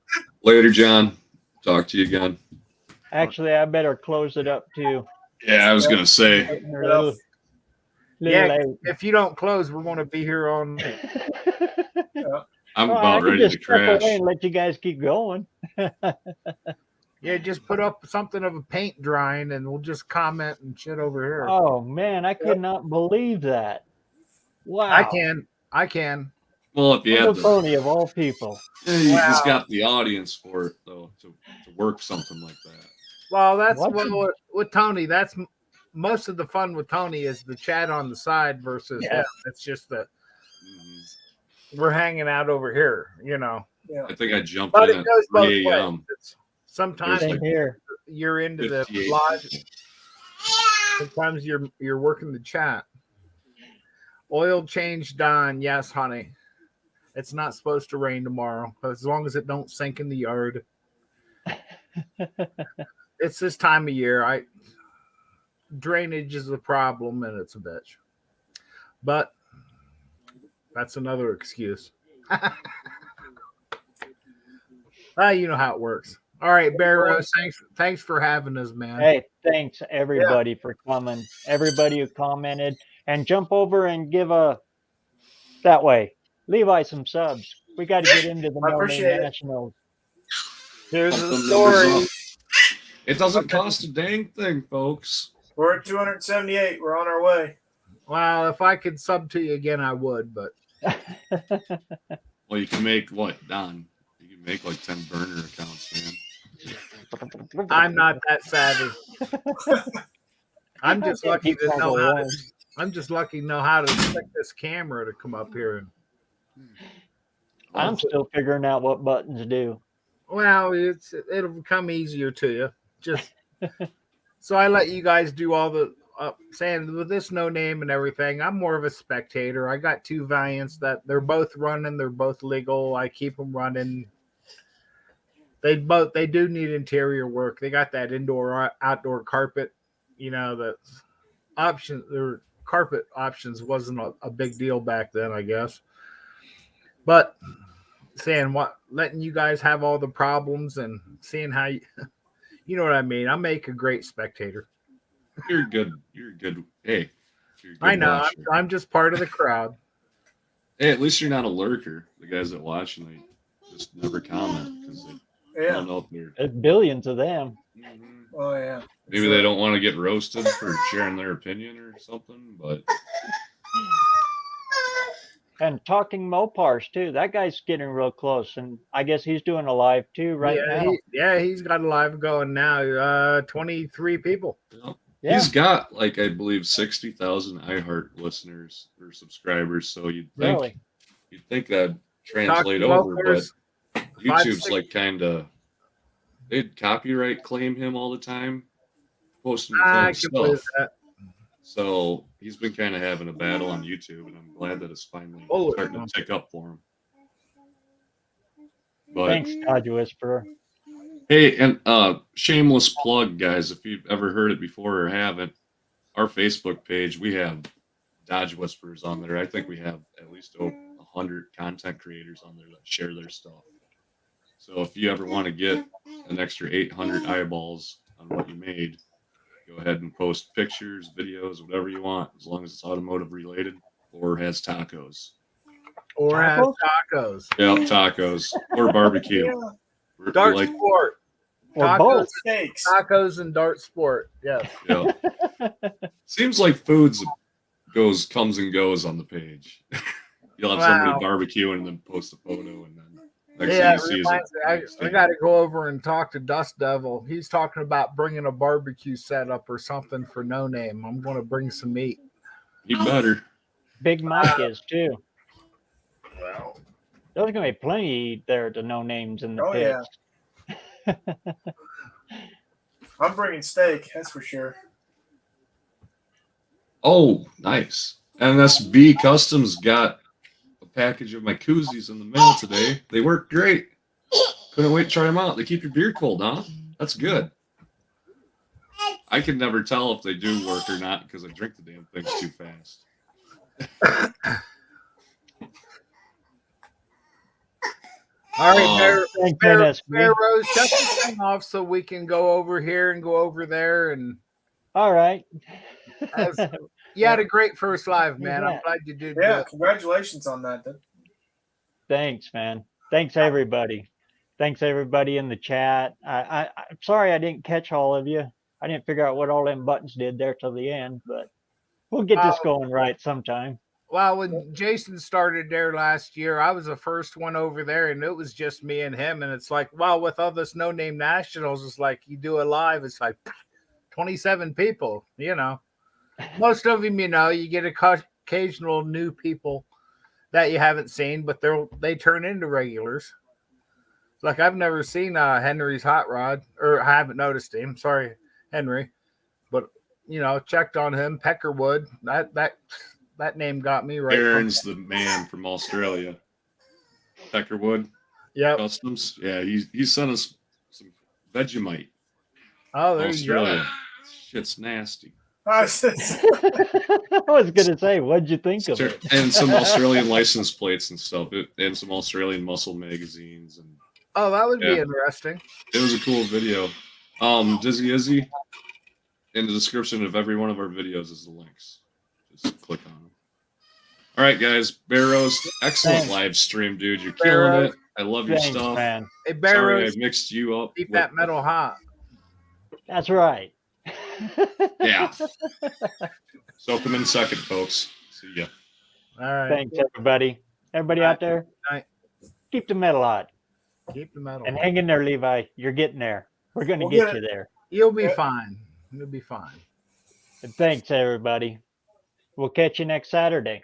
Later, John. Talk to you again. Actually, I better close it up too. Yeah, I was gonna say. If you don't close, we're going to be here on. I'm about ready to crash. And let you guys keep going. Yeah, just put up something of a paint drying, and we'll just comment and shit over here. Oh man, I could not believe that. Wow. I can. Well, if you had Tony of all people. you just got the audience for it though to work something like that. Well, that's with Tony. That's most of the fun with Tony is the chat on the side versus him. It's just that we're hanging out over here, Yeah. I think I jumped But in it at goes both 3 a.m. ways. Sometimes you're into the 58 live. Sometimes you're working the chat. Oil change done. Yes, honey. It's not supposed to rain tomorrow, as long as it don't sink in the yard. It's this time of year. Drainage is a problem, and it's a bitch. But that's another excuse. You know how it works. All right, BareRose, thanks for having us, man. Hey, thanks everybody for coming. Everybody who commented, and jump over and give that way. Levi some subs. We got to get into the No Name Nationals. Here's the story. It doesn't cost a dang thing, folks. We're at 278. We're on our way. Well, if I could sub to you again, I would, but. Well, you can make what, Don? You can make like 10 burner accounts, man. I'm not that savvy. I'm just lucky to know how to. I'm just lucky to know how to click this camera to come up here. I'm still figuring out what buttons do. Well, it'll become easier to you. Just so I let you guys do all the saying with this no name and everything. I'm more of a spectator. I got 2 Valiants that they're both running. They're both legal. I keep them running. They do need interior work. They got that indoor outdoor carpet. The option their carpet options wasn't a big deal back then, I guess. But letting you guys have all the problems and seeing how you know what I mean. I make a great spectator. You're good. Hey, you're a good I know. watcher. I'm just part of the crowd. Hey, at least you're not a lurker. The guys that watch and they just never comment because they don't know if they're. There's billions of them. Oh yeah. Maybe they don't want to get roasted for sharing their opinion or something, but. And talking Mopars too. That guy's getting real close, and I guess he's doing a live too now. He's got a live going now. 23 people. Yeah. He's got I believe 60,000 iHeart listeners or subscribers. So you'd think that'd translate over, but YouTube's kind of they'd copyright claim him all the time, posting his I own can believe stuff. that. So he's been kind of having a battle on YouTube, and I'm glad that it's finally Oh, starting to tick up for him. But Thanks, Dodge Whisperer. hey, and shameless plug, guys, if you've ever heard it before or haven't, our Facebook page, we have Dodge Whisperers on there. I think we have at least 100 content creators on there that share their stuff. So if you ever want to get an extra 800 eyeballs on what you made, go ahead and post pictures, videos, whatever you want, as long as it's automotive related or has tacos. Or has tacos. Yep, tacos or barbecue. Yeah. We Dart like, sport. Or Tacos, both. Steaks. tacos and dart sport. Yes. yeah. Seems like foods comes and goes on the page. You'll have somebody Wow. barbecuing and then post a photo, and then next Yeah, thing it you see reminds is me, I got to go over and talk to Dust Devil. He's talking about bringing a barbecue setup or something for No Name. I'm going to bring some meat. he better. Big Mike is too. Well, There's gonna be plenty there to No Names in the Oh, pits. yeah. I'm bringing steak, that's for sure. Oh, nice. NSB Customs got a package of my koozies in the mail today. They work great. Couldn't wait to try them out. They keep your beer cold, huh? That's good. I can never tell if they do work or not because I drink the damn things too fast. all right, Thanks, Bear NSB. Rose, shut the thing off so we can go over here and go over there. And All right. you had a great first live, man. I'm Yeah. glad you did Yeah, good. congratulations on that. Thanks, man. Thanks, everybody. Thanks, everybody in the chat. I'm sorry I didn't catch all of you. I didn't figure out what all them buttons did there till the end, but we'll get this going right sometime. Well, when Jason started there last year, I was the first one over there, and it was just me and him. And it's like, well, with all this No Name Nationals, it's like you do a live, it's like 27 people, you know. Most of them, you know, you get occasional new people that you haven't seen, but they turn into regulars. Like I've never seen Henry's Hot Rod, or I haven't noticed him. Sorry, Henry, but you know, checked on him. Peckerwood, that name got me right. Aaron's the man from Australia. Peckerwood. Yep. Customs. Yeah, he sent us some Vegemite. Oh, there Australia. you go. Shit's nasty. I was gonna say, what'd you think of it? And some Australian license plates and stuff, and some Australian muscle magazines. And Oh, that would be interesting. it was a cool video. Dizzy Izzy, in the description of every one of our videos is the links. Just click on them. All right, guys. BareRose, excellent live stream, dude. You're killing it. I love your stuff. Man. Hey, Sorry I BareRose, mixed you up. keep that metal hot. That's right. Yeah. Soak them in second, folks. See ya. All right. Thanks, everybody. Everybody out there, keep the metal hot. Keep the metal And hot. hang in there, Levi. You're getting there. We're going to We'll get get you it. there. You'll be fine. You'll be fine. And thanks, everybody. We'll catch you next Saturday.